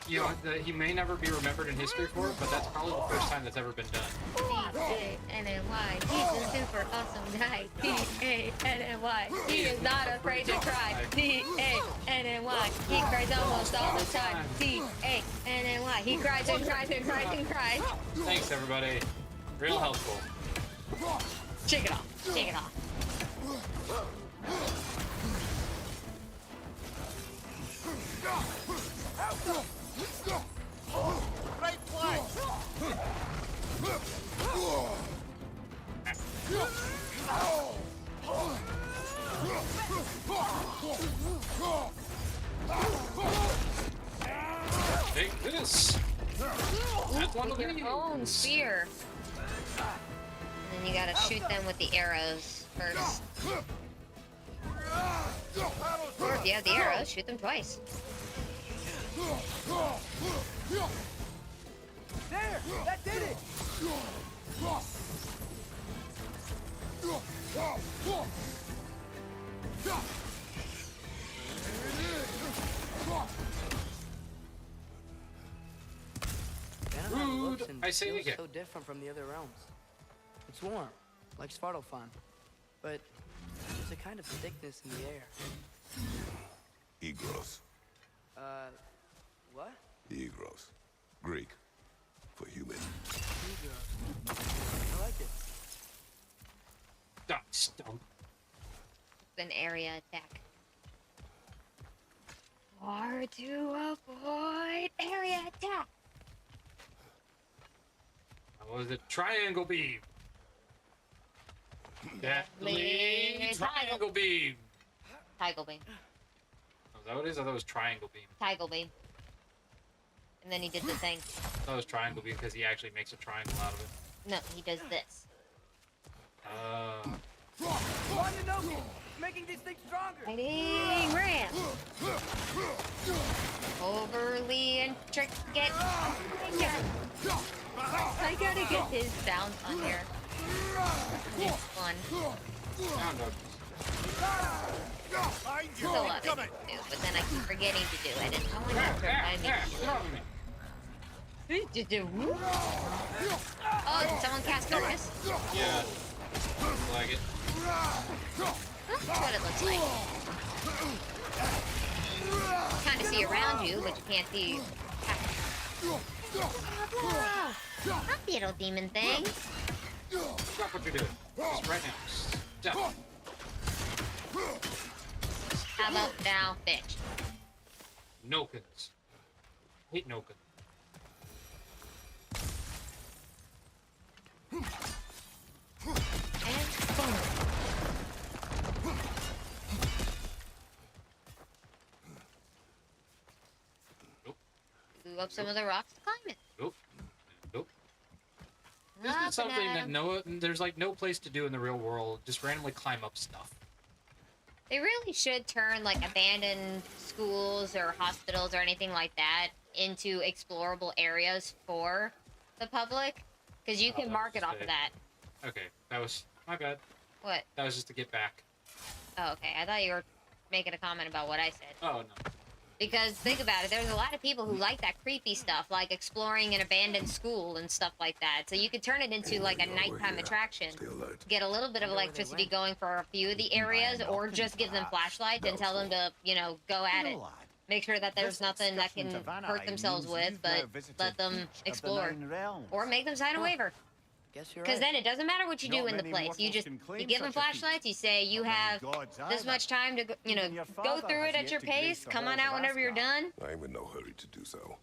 you know, he may never be remembered in history for it, but that's probably the first time that's ever been done. D-A-N-N-Y. He's a super awesome guy. D-A-N-N-Y. He is not afraid to cry. D-A-N-N-Y. He cries almost all the time. D-A-N-N-Y. He cries and cries and cries and cries. Thanks, everybody. Real helpful. Shake it off. Shake it off. Right flag! Take this. That's one of Your these. own spear. And then And you gotta shoot them with the arrows first. Or if you have the arrows, shoot them twice. There! That did it! Rude! I say we get. So different from the other realms. It's warm, like Svartalfheim, but there's a kind of thickness in the air. Egros. What? Egros. Greek. For human. I like it. Stump. An area attack. Or to avoid area attack. That was the triangle beam. Deadly triangle beam. Tigle beam. Oh, is that what it is? I thought it was triangle beam. Tigle beam. And then he did the thing. I thought it was triangle beam because he actually makes a triangle out of it. No, he does this. On the Noki! Making these things stronger! Fighting ram! Overly intricate. I gotta get his sound on here. It's fun. Still love it to do, but then I keep forgetting to do it, and someone has to remind me to do it. Oh, did someone cast Kratos? Yeah. Looks like it. That's what it looks like. You kind of see around you, but you can't see. Stop, little demon thing. Stop what you're doing. Just right now. Stop. How about now, bitch? Nokins. Hate Nokin. And boom. Nope. Blew up some of the rocks to climb it. Nope. Nope. This is something that there's like no place to do in the real world. Just randomly climb up stuff. They really should turn like abandoned schools or hospitals or anything like that into explorable areas for the public, because you can market off of that. Okay, that was my bad. What? That was just to get back. Oh, okay. I thought you were making a comment about what I said. Oh no. Because think about it, there's a lot of people who like that creepy stuff, like exploring an abandoned school and stuff like that. So you could turn it into like a nighttime attraction. Get a little bit of electricity going for a few of the areas, or just give them flashlights and tell them to, you know, go at it. Make sure that there's nothing that can hurt themselves with, but let them explore. Or make them sign a waiver. Because then it doesn't matter what you do in the place. You just, you give them flashlights, you say you have this much time to, you know, go through it at your pace, come on out whenever you're done. I'm in no hurry to do so.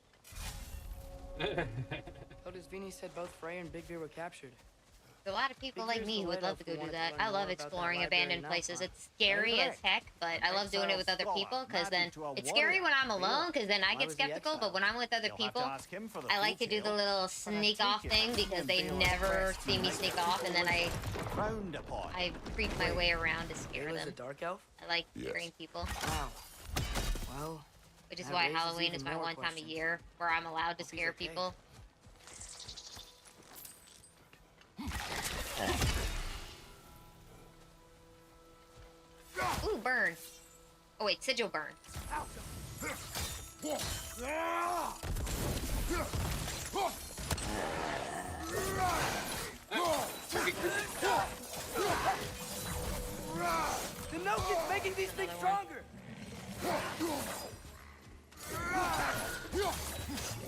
Otis Vini said both Frey and Big Bear were captured. There's a lot of people like me who would love to go do that. I love exploring abandoned places. It's scary as heck, but I love doing it with other people, because then it's scary when I'm alone, because then I get skeptical, but when I'm with other people, I like to do the little sneak off thing, because they never see me sneak off, and then I creep my way around to scare them. I like scaring people. Wow. Well, which is why Halloween is my one time a year where I'm allowed to scare people. Ooh, burn. Oh wait, sigil burn. The Noke is making these things stronger! I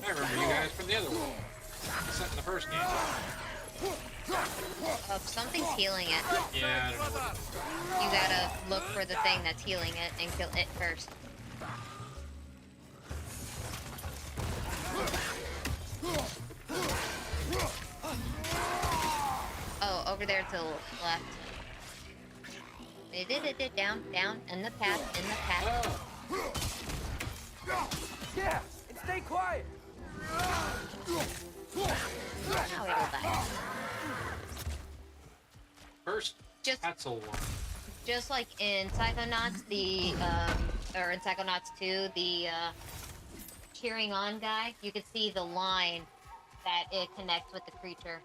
remember you guys from the other world. Except in the first game. Oh, something's healing it. Yeah, I don't know what it is. You gotta look for the thing that's healing it and kill it first. Oh, over there to the left. It down, in the path. Yeah, and stay quiet! Now it'll die. Hatzelworm. Just like in Psychonauts, or in Psychonauts 2, the cheering on guy, you can see the line that it connects with the creature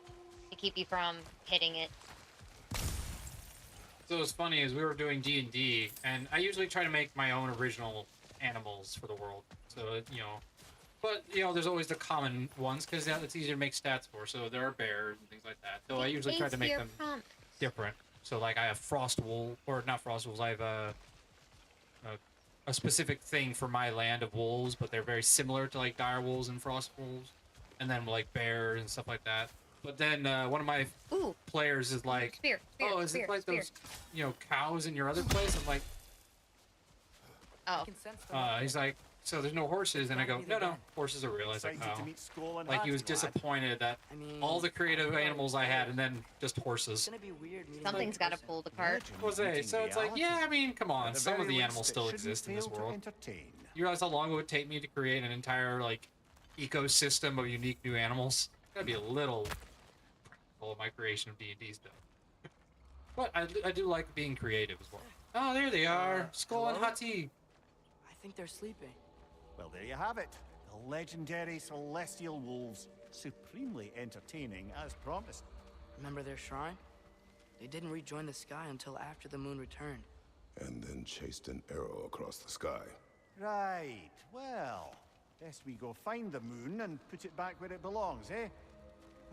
to keep you from hitting it. So what's funny is we were doing D&D, and I usually try to make my own original animals for the world. So, you know, but, you know, there's always the common ones, because it's easier to make stats for. So there are bears and things like that. So I usually try to make them different. So, like, I have frost wool, or not frost wolves, I have a specific thing for my land of wolves, but they're very similar to, like, dire wolves and frost wolves. And then, like, bears and stuff like that. But then one of my players is like, oh, is it like those, you know, cows in your other place? I'm like, he's like, so there's no horses? And I go, no, horses are real. I was like, oh. Like, he was disappointed that all the creative animals I had, and then just horses. Something's got to pull the cart. Jose, so it's like, yeah, I mean, come on. Some of the animals still exist in this world. You realize how long it would take me to create an entire, like, ecosystem of unique new animals? Gotta be a little practical of my creation of D&D stuff. But I do like being creative as well. Oh, there they are. Skull and Hati. I think they're sleeping. Well, there you have it. The legendary celestial wolves. Supremely entertaining, as promised. Remember their shrine? They didn't rejoin the sky until after the moon returned. And then chased an arrow across the sky. Right. Well, best we go find the moon and put it back where it belongs, eh?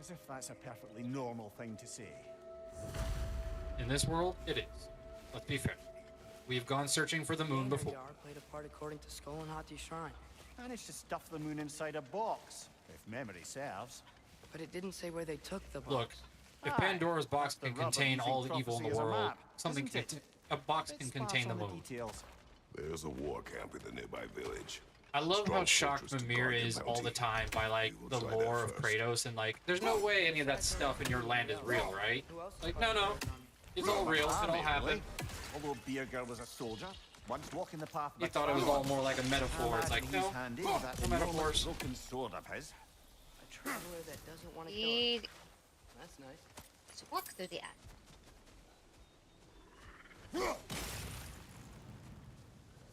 As if that's a perfectly normal thing to say. In this world, it is. Let's be fair. We've gone searching for the moon before. Played a part according to Skull and Hati's shrine. Managed to stuff the moon inside a box, if memory serves. But it didn't say where they took the box. Look, if Pandora's box can contain all the evil in the world, a box can contain the moon. There's a war camp in the nearby village. I love how shocked Mimir is all the time by, like, the lore of Kratos, and, like, there's no way any of that stuff in your land is real, right? Like, no. It's all real. It all happened. Although Beerger was a soldier, once walking the path. He thought it was all more like a metaphor. It's like, no metaphors. Broken sword of his. A traveler that doesn't want to kill Easy. us. That's nice. Let's walk through the attic.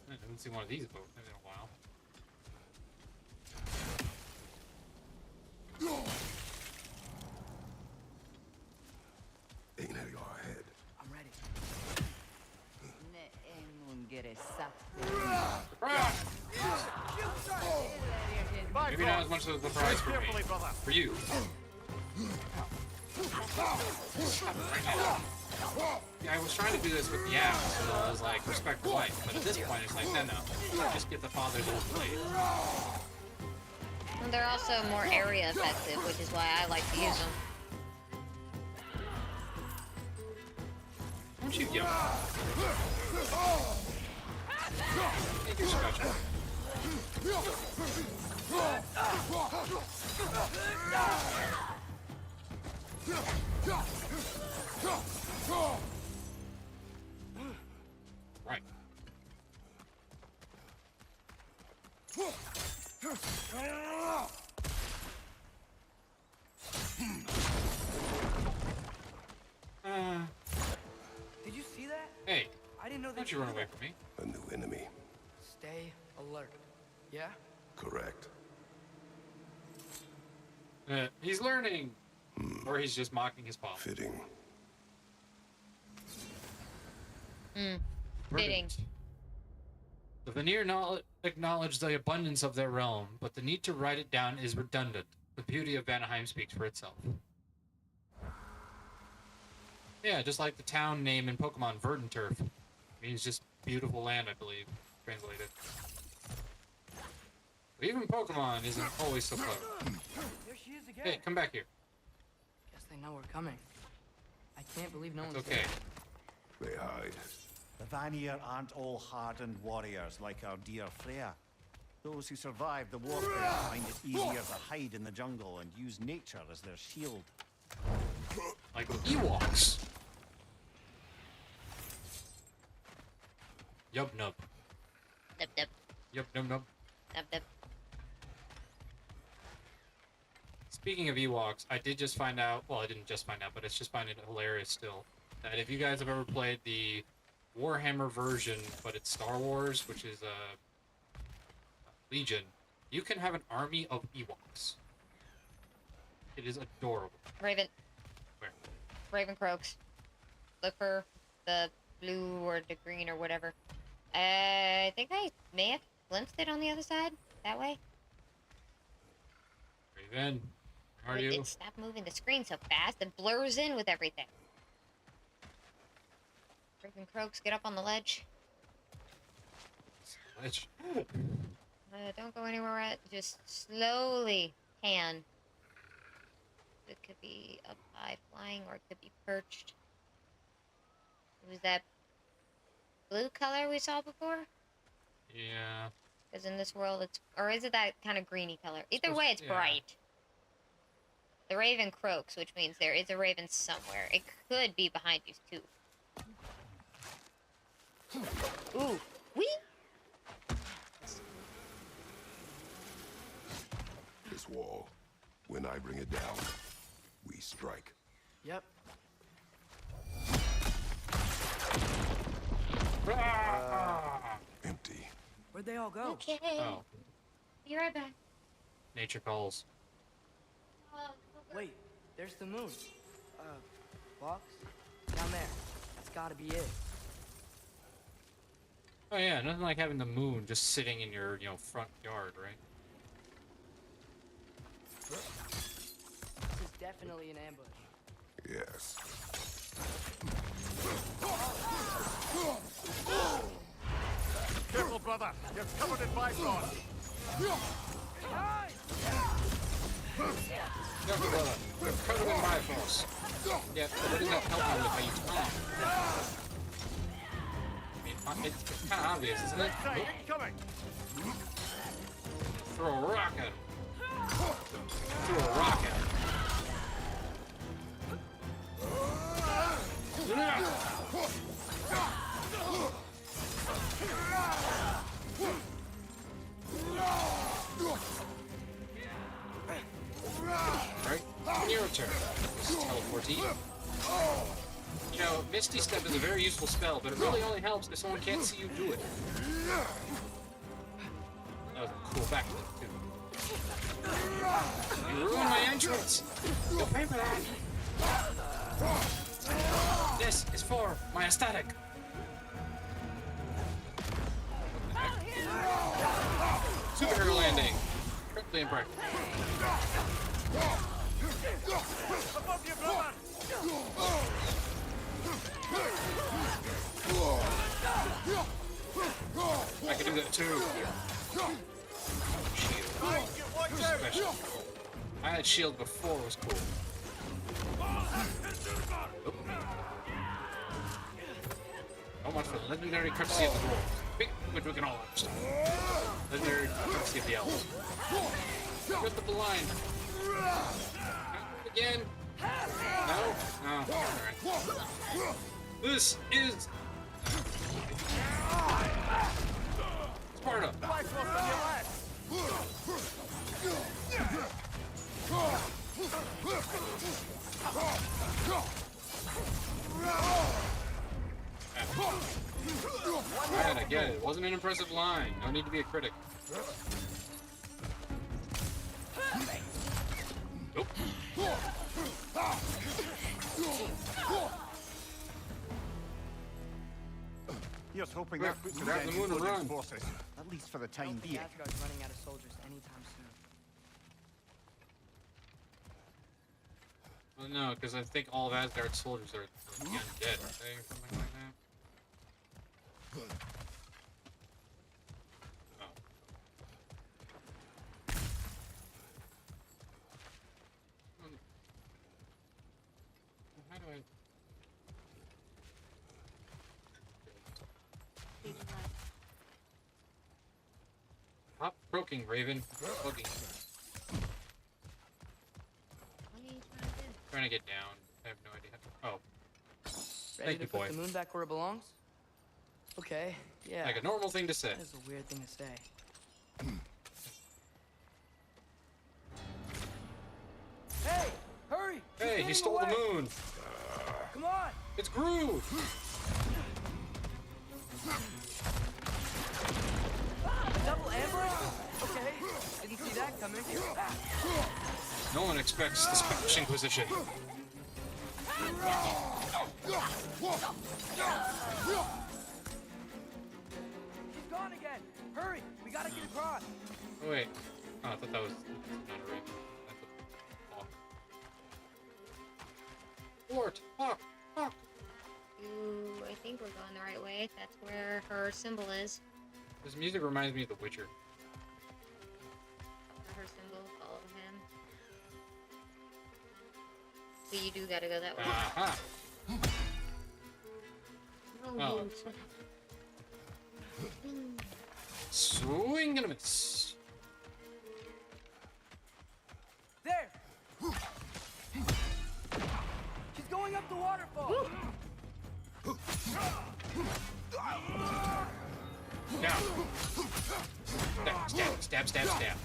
I haven't seen one of these boats in a while. Ain't it your head? I'm ready. Maybe not as much of a surprise for me. For you. Yeah, I was trying to do this with the axe, so I was like, respect the life. But at this point, it's like, no. Just get the father's old blade. And they're also more area effective, which is why I like to use them. Don't you yell. Take your special. Right. Did you see that? Hey, I didn't know that. Don't you run away from me. A new enemy. Stay alert. Yeah? Correct. He's learning. Or he's just mocking his father. Fitting. Fitting. The Vanir acknowledge the abundance of their realm, but the need to write it down is redundant. The beauty of Vanaheim speaks for itself. Yeah, just like the town name in Pokemon, Verdanturf. Means just beautiful land, I believe, translated. But even Pokemon isn't always so clever. There she is again. Hey, come back here. Guess they know we're coming. I can't believe no one's okay. They hide. The Vanir aren't all hardened warriors like our dear Freya. Those who survive the warfare find it easier to hide in the jungle and use nature as their shield. Like Ewoks. Yub nub. Nub nub. Yub nub nub. Nub nub. Speaking of Ewoks, I did just find out, well, I didn't just find out, but it's just finding it hilarious still. that if you guys have ever played the Warhammer version, but it's Star Wars, which is Legion, you can have an army of Ewoks. It is adorable. Raven. Where? Raven croaks. Look for the blue or the green or whatever. I think I may have glimpsed it on the other side. That way. Raven, where are you? It stopped moving the screen so fast. It blurs in with everything. Raven croaks, get up on the ledge. Ledge. Don't go anywhere at. Just slowly pan. It could be up high flying or it could be perched. It was that blue color we saw before? Yeah. Because in this world it's... Or is it that kind of greeny color? Either way, it's bright. The raven croaks, which means there is a raven somewhere. It could be behind you, too. Ooh. Whee! This wall, when I bring it down, we strike. Yep. Empty. Where'd they all go? Okay. Oh. Be right back. Nature calls. Wait, there's the moon. Box? Down there. That's gotta be it. Oh yeah, nothing like having the moon just sitting in your, front yard, right? This is definitely an ambush. Yes. Careful, brother. You're covered in bifrost. Careful, brother. You're covered in Bifrost. Yeah, but what does that help you with how you talk? I mean, it's kind of obvious, isn't it? Incoming. Throw a rock at him. Throw a rock at him. Right? Your turn. This is teleporting. You know, Misty Step is a very useful spell, but it really only helps if someone can't see you do it. That was a cool backflip, too. You ruined my entrance! You'll pay for that! This is for my aesthetic! Superhero landing! Correctly and correct. Above you, brother! I can do that too. Shield. Special. I had shield before it was cool. Oop. So much for the legendary courtesy of the wolf. Which we can all understand. Legendary courtesy of the elves. Rip the line. Again. No? No. Alright. This is Sparta. And again, it wasn't an impressive line. No need to be a critic. Nope. Here's hoping that puts an end to Odin's forces, at least for the time being. Asgard's running out of soldiers anytime soon. Well, no, because I think all of Asgard's soldiers are again dead, aren't they, or something like that? Oh. How do I... Stop croaking, Raven. Bugging. Trying to get down. I have no idea. Oh. Ready Thank you, to put boy. the moon back where it belongs? Okay, yeah. Like a normal thing to say. That is a weird thing to say. Hey, hurry! Hey, he stole the moon. Come on! It's Groove! Double ambush? Okay, didn't see that coming. No one expects the Spanish Inquisition. She's gone again! Hurry! We gotta get across! Oh, wait. Oh, I thought that was not a ring. Lord, fuck, fuck. Ooh, I think we're going the right way. That's where her symbol is. This music reminds me of The Witcher. Her symbol, follow him. So you do gotta go that way. Aha! Oh. Swing and a miss. There! She's going up the waterfall! Down. Stab, stab, stab, stab.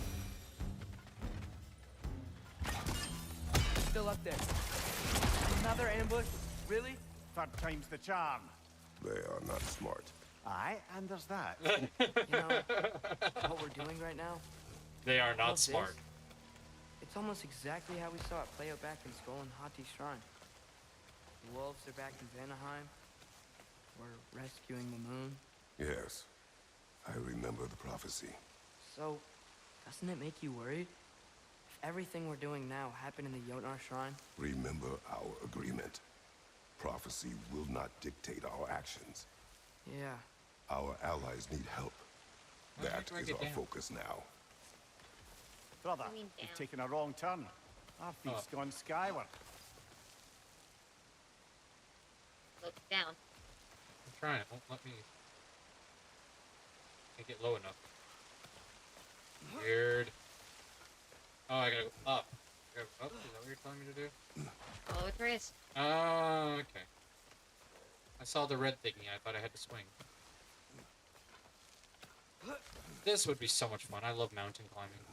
Still up there. Another ambush? Really? Third time's the charm. They are not smart. Aye, and there's that. You know, what we're doing right now? They are all not of smart. this, it's almost exactly how we saw it play out back in Skull and Hati's shrine. The wolves are back in Vanaheim. We're rescuing the moon. Yes, I remember the prophecy. So, doesn't it make you worried? If everything we're doing now happened in the Jotnar shrine? Remember our agreement. Prophecy will not dictate our actions. Yeah. Our allies need help. That is our focus now. Brother, you've taken a wrong turn. Our feet's gone skyward. Look down. I'm trying, it won't let me. Can't get low enough. Weird. Oh, I gotta go up. I gotta go up? Is that what you're telling me to do? Follow Chris. Oh, okay. I saw the red thingy, I thought I had to swing. This would be so much fun. I love mountain climbing.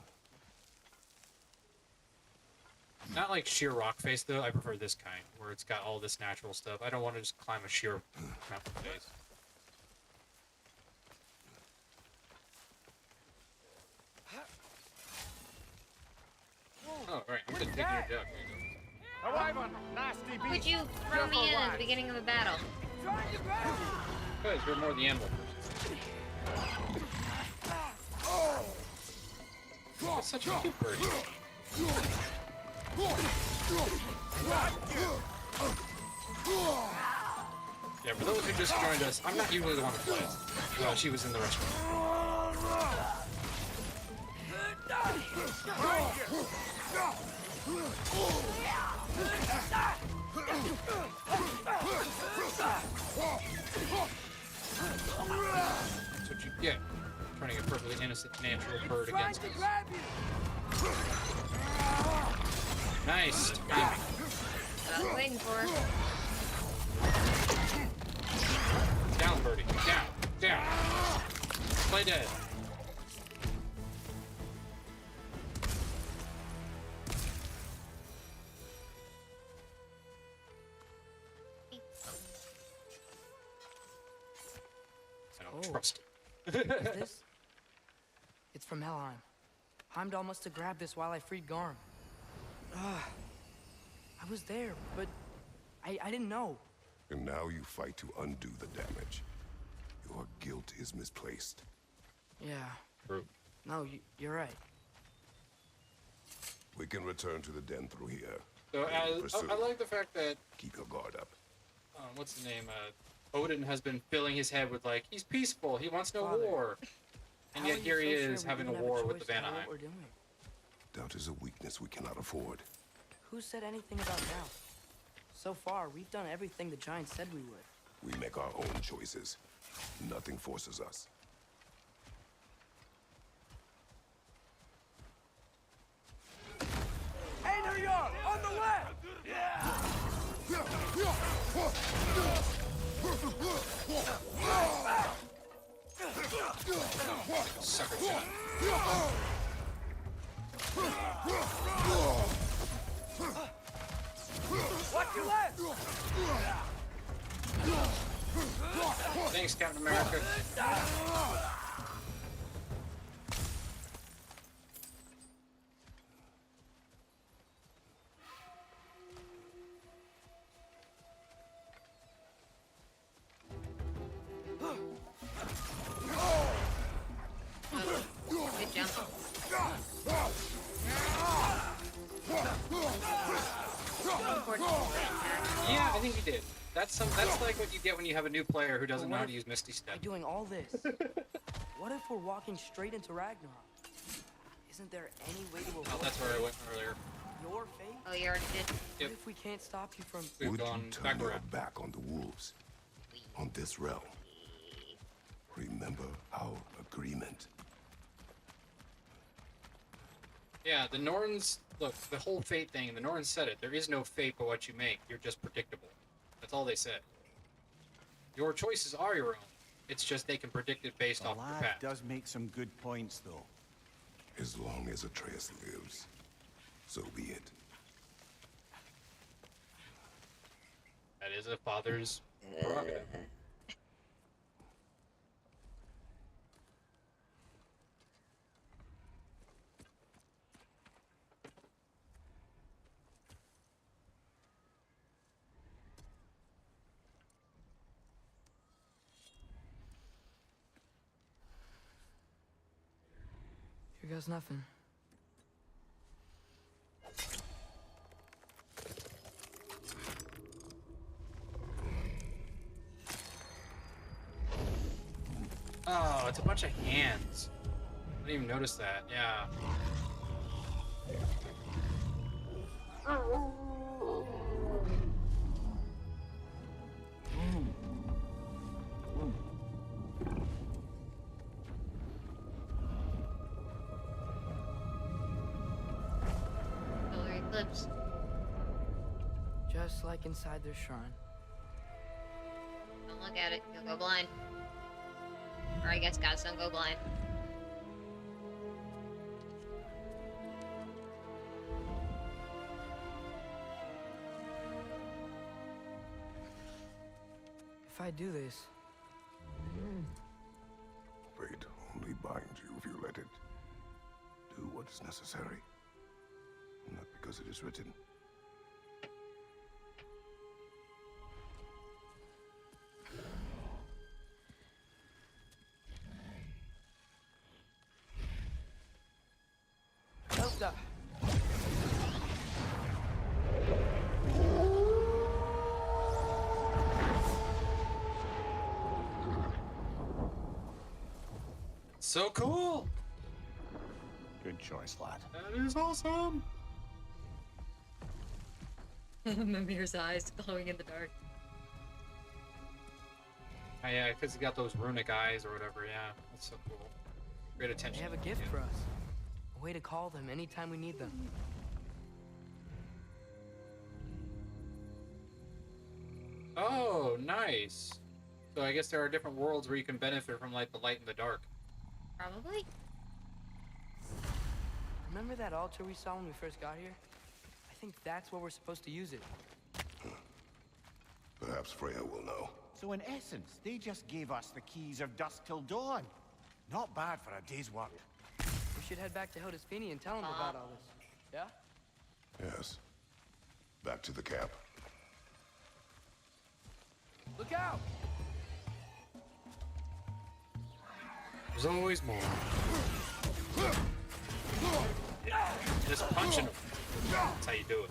Not like sheer rock face though, I prefer this kind, where it's got all this natural stuff. I don't want to just climb a sheer mountain face. Oh, right, I'm just taking your duck. Arrival, nasty beast. Would you throw me in at the beginning of the battle? Because you're more the animal person. Oh, it's such a cute bird. Yeah, for those who just joined us, I'm not usually the one who plays. Well, she was in the restaurant. That's what you get. Turning a perfectly innocent, natural bird against us. Nice. I was waiting for her. Down, birdie. Down. Down. Play dead. I don't trust it. Is this? It's from Helheim. Heimdall must have grabbed this while I freed Garm. I was there, but I didn't know. And now you fight to undo the damage. Your guilt is misplaced. Yeah. True. No, you're right. We can return to the den through here. So I like the fact that keep your guard up. What's his name? Odin has been filling his head with like he's peaceful. He wants no Father, war, and yet here he is having a war with the Vanaheim. What we're doing. Doubt is a weakness we cannot afford. Who said anything about doubt? So far, we've done everything the giants said we would. We make our own choices. Nothing forces us. Hey, there you are! On the left! Sucker shot. Watch You left! Thanks, Captain America. Good jump. Yeah, I think you did. That's like what you get when you have a new player who doesn't know how to use Misty Step. By doing all this, what if we're walking straight into Ragnarok? Isn't there any way to avoid That's where I went earlier. your fate? Oh, you already did. What if we can't stop you from... Would you turn your back on the wolves? On this realm? Remember our agreement. Yeah, the Norns, look, the whole fate thing, the Norns said it. There is no fate but what you make. You're just predictable. That's all they said. Your choices are your own. It's just they can predict it based off your past. Does make some good points, though. As long as Atreus lives, so be it. That is a father's prerogative. Here goes nothing. Oh, it's a bunch of hands. I didn't even notice that. Yeah. Solar eclipse. Just like inside their shrine. Don't look at it. You'll go blind. Or I guess gods don't go blind. If I do this, Fate only binds you if you let it. Do what is necessary. Not because it is written. Elsa. So cool! Good choice, lad. That is awesome! Mimir's eyes glowing in the dark. Oh, yeah, because he got those runic eyes or whatever, yeah. That's so cool. Great attention. They have a gift for us. A way to call them anytime we need them. Oh, nice. So I guess there are different worlds where you can benefit from like the light and the dark. Probably. Remember that altar we saw when we first got here? I think that's where we're supposed to use it. Perhaps Freya will know. So in essence, they just gave us the keys of dusk till dawn. Not bad for a day's work. We should head back to Hildesfini and tell him about all this. Yeah? Yes. Back to the camp. Look out! There's always more. Just punching them. That's how you do it.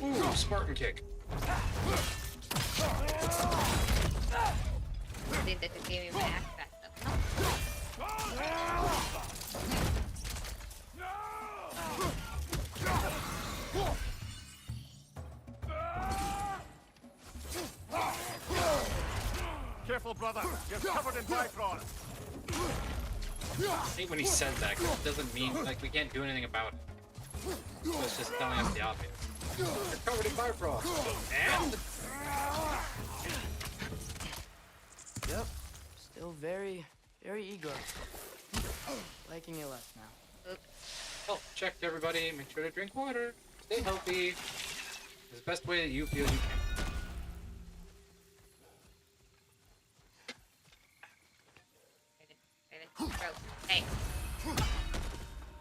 Ooh, Spartan kick. I think that could give me my axe back Careful, brother. You're covered in Bifrost. I hate when he says that, 'cause it doesn't mean, like, we can't do anything about it. So it's just telling us the obvious. You're covered in Bifrost. And? Yep. Still very, very eager. Liking it less now. Oops. Health check, everybody. Make sure to drink water. Stay healthy. It's the best way that you feel you can. Hey.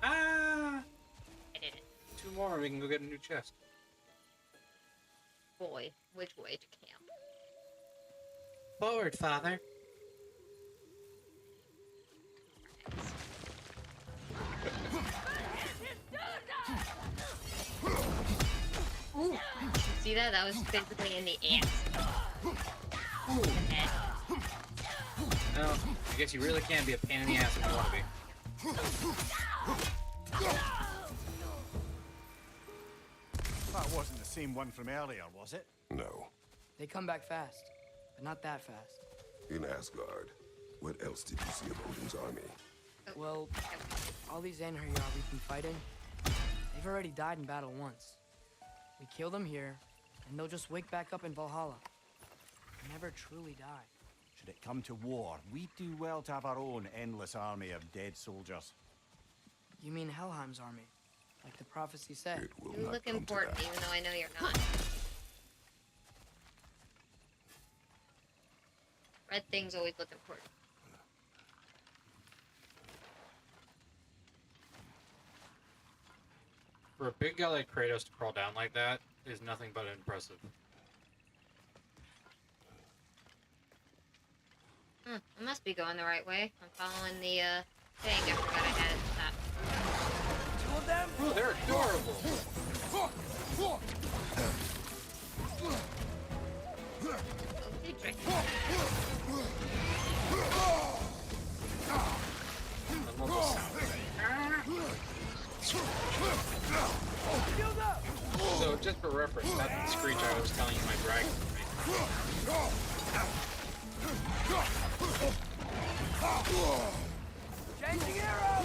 Ah! I did it. 2 more and we can go get a new chest. Boy, which way to camp? Forward, father. Ooh. See that? That was physically in the ass. No, I guess you really can be a pain in the ass if you want to be. That wasn't the same one from earlier, was it? No. They come back fast, but not that fast. In Asgard, what else did you see of Odin's army? Well, all these Einherjar we've been fighting, they've already died in battle once. We kill them here, and they'll just wake back up in Valhalla. They never truly die. Should it come to war, we do well to have our own endless army of dead soldiers. You mean Helheim's army, like the prophecy said? You look important, even though I know you're not. Red things always look important. For a big guy like Kratos to crawl down like that is nothing but impressive. I must be going the right way. I'm following the thing. I forgot I had it at the top. 2 of them? Oh, they're adorable. They drink. So, just for reference, that's the screech I was telling you my dragon would make. Changing arrow!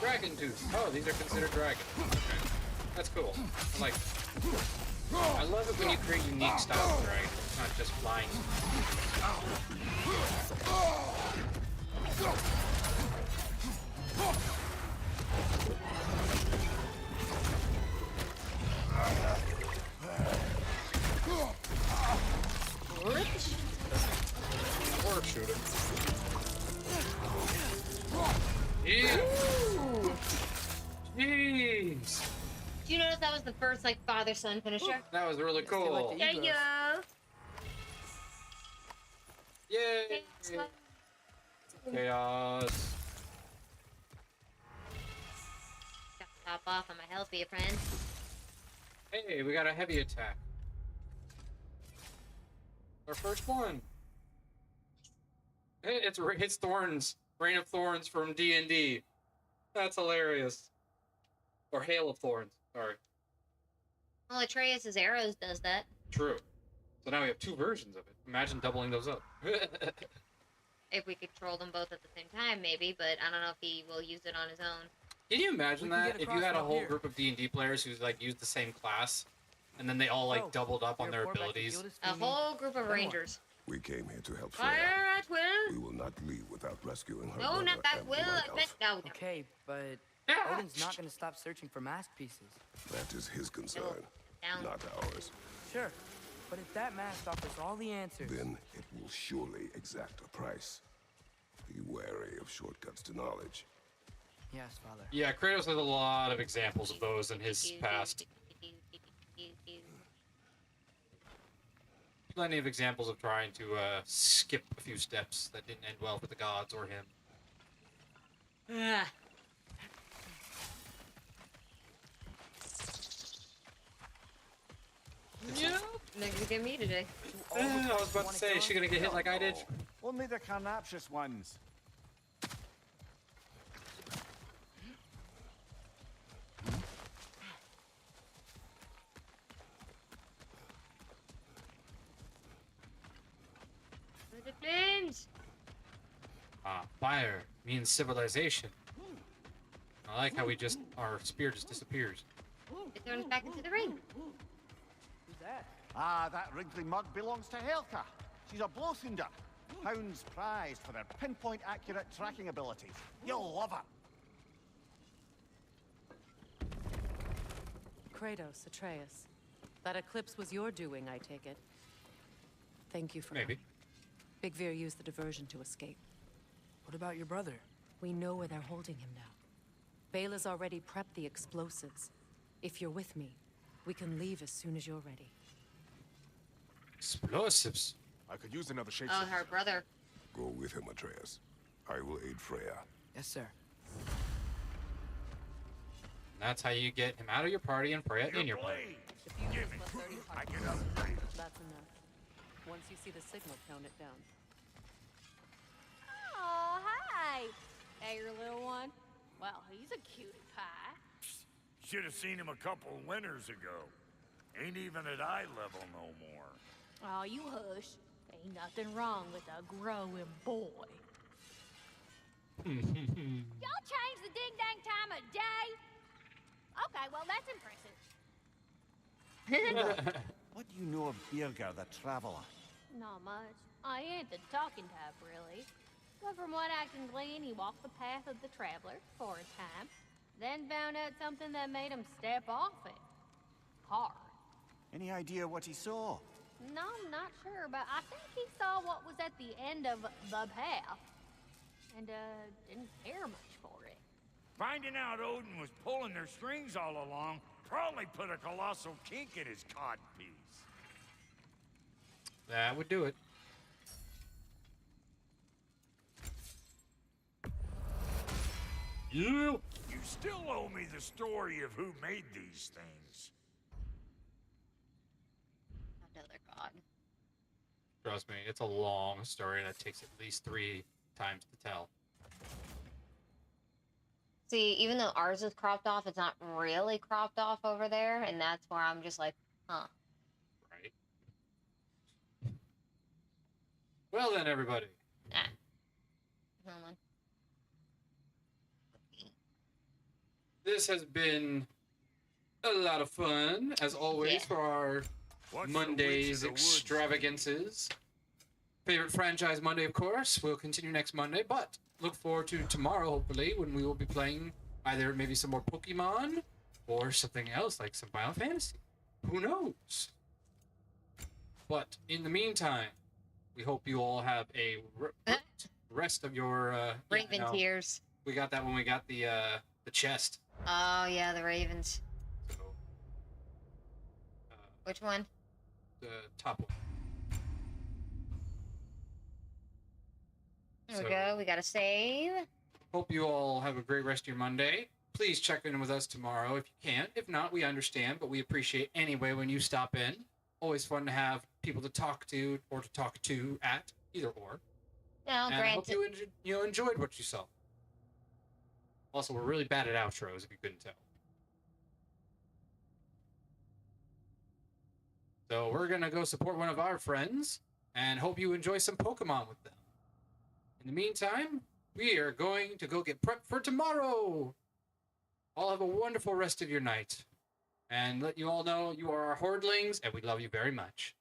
Dragon tooth. Oh, these are considered dragons. Okay. That's cool. I like it. I love it when you create unique styles of dragons. It's not just flying. Or shoot it. Yeah. Jeez. Do you notice that was the first like father-son finisher? That was really cool. Yeah, yeah. Yay! Chaos. Got to top off on my health for you, friend. Hey, we got a heavy attack. Our first one. It's Thorns. Rain of Thorns from D&D. That's hilarious. Or Hail of Thorns. Sorry. Well, Atreus' arrows does that. True. So now we have 2 versions of it. Imagine doubling those up. If we could control them both at the same time, maybe, but I don't know if he will use it on his own. Can you imagine that? If you had a whole group of D&D players who like used the same class, and then they all like doubled up on their abilities. A whole group of rangers. We came here to help Fire Freya. at will! We will not leave without rescuing her. No, brother not that and will. the White I Elf. meant no. Okay, but Odin's not gonna stop searching for mask pieces. That is his concern, Down. not ours. Sure, but if that mask offers all the answers... Then it will surely exact a price. Be wary of shortcuts to knowledge. Yes, Father. Yeah, Kratos has a lot of examples of those in his past. Plenty of examples of trying to skip a few steps that didn't end well for the gods or him. They're gonna get me today. I was about to say, is she gonna get hit like I did? Only the carnivorous ones. The flames! Fire means civilization. I like how our spear just disappears. It throws back into the ring. Who's that? Ah, that wrinkly mug belongs to Helka. She's a blowthunder. Hounds prized for their pinpoint accurate tracking abilities. You'll love her. Kratos, Atreus. That eclipse was your doing, I take it. Thank you for Maybe. Big Veer used the diversion to escape. What about your brother? We know where they're holding him now. Bela's already prepped the explosives. If you're with me, we can leave as soon as you're ready. Explosives? I could use another shape. Oh, her brother. Go with him, Atreus. I will aid Freya. Yes, sir. That's how you get him out of your party and Freya in your party. Give it. I can upgrade. That's enough. Once you see the signal, count it down. Oh, hi. Hey, your little one. Well, he's a cutie pie. Should have seen him a couple winters ago. Ain't even at eye level no more. Oh, you hush. Ain't nothing wrong with a growing boy. Y'all change the ding-dang time of day? Okay, well, that's impressive. What do you know of Birger the Traveler? Not much. I ain't the talking type, really. But from what I can glean, he walked the path of the traveler for a time, then found out something that made him step off it. Hard. Any idea what he saw? No, I'm not sure, but I think he saw what was at the end of the path. And, didn't care much for it. Finding out Odin was pulling their strings all along probably put a colossal kink in his codpiece. That would do it. You still owe me the story of who made these things. Another god. Trust me, it's a long story that takes at least 3 times to tell. See, even though ours is cropped off, it's not really cropped off over there, and that's where I'm just like, huh. Right. Well then, everybody. Hold on. This has been a lot of fun, as always, for our Monday's extravagances. Favorite franchise Monday, of course. We'll continue next Monday, but look forward to tomorrow, hopefully, when we will be playing either maybe some more Pokemon or something else, like some Final Fantasy. Who knows? But in the meantime, we hope you all have a rest of your Raven tears. We got that when we got the chest. Oh yeah, the ravens. So, which one? The top one. There we go. We got to save. Hope you all have a great rest of your Monday. Please check in with us tomorrow if you can. If not, we understand, but we appreciate anyway when you stop in. Always fun to have people to talk to or to talk to at, either or. No, and I hope granted. you enjoyed what you saw. Also, we're really bad at outros, if you couldn't tell. So we're going to go support one of our friends and hope you enjoy some Pokemon with them. In the meantime, we are going to go get prepped for tomorrow. All have a wonderful rest of your night. And let you all know you are our Hoardlings, and we love you very much.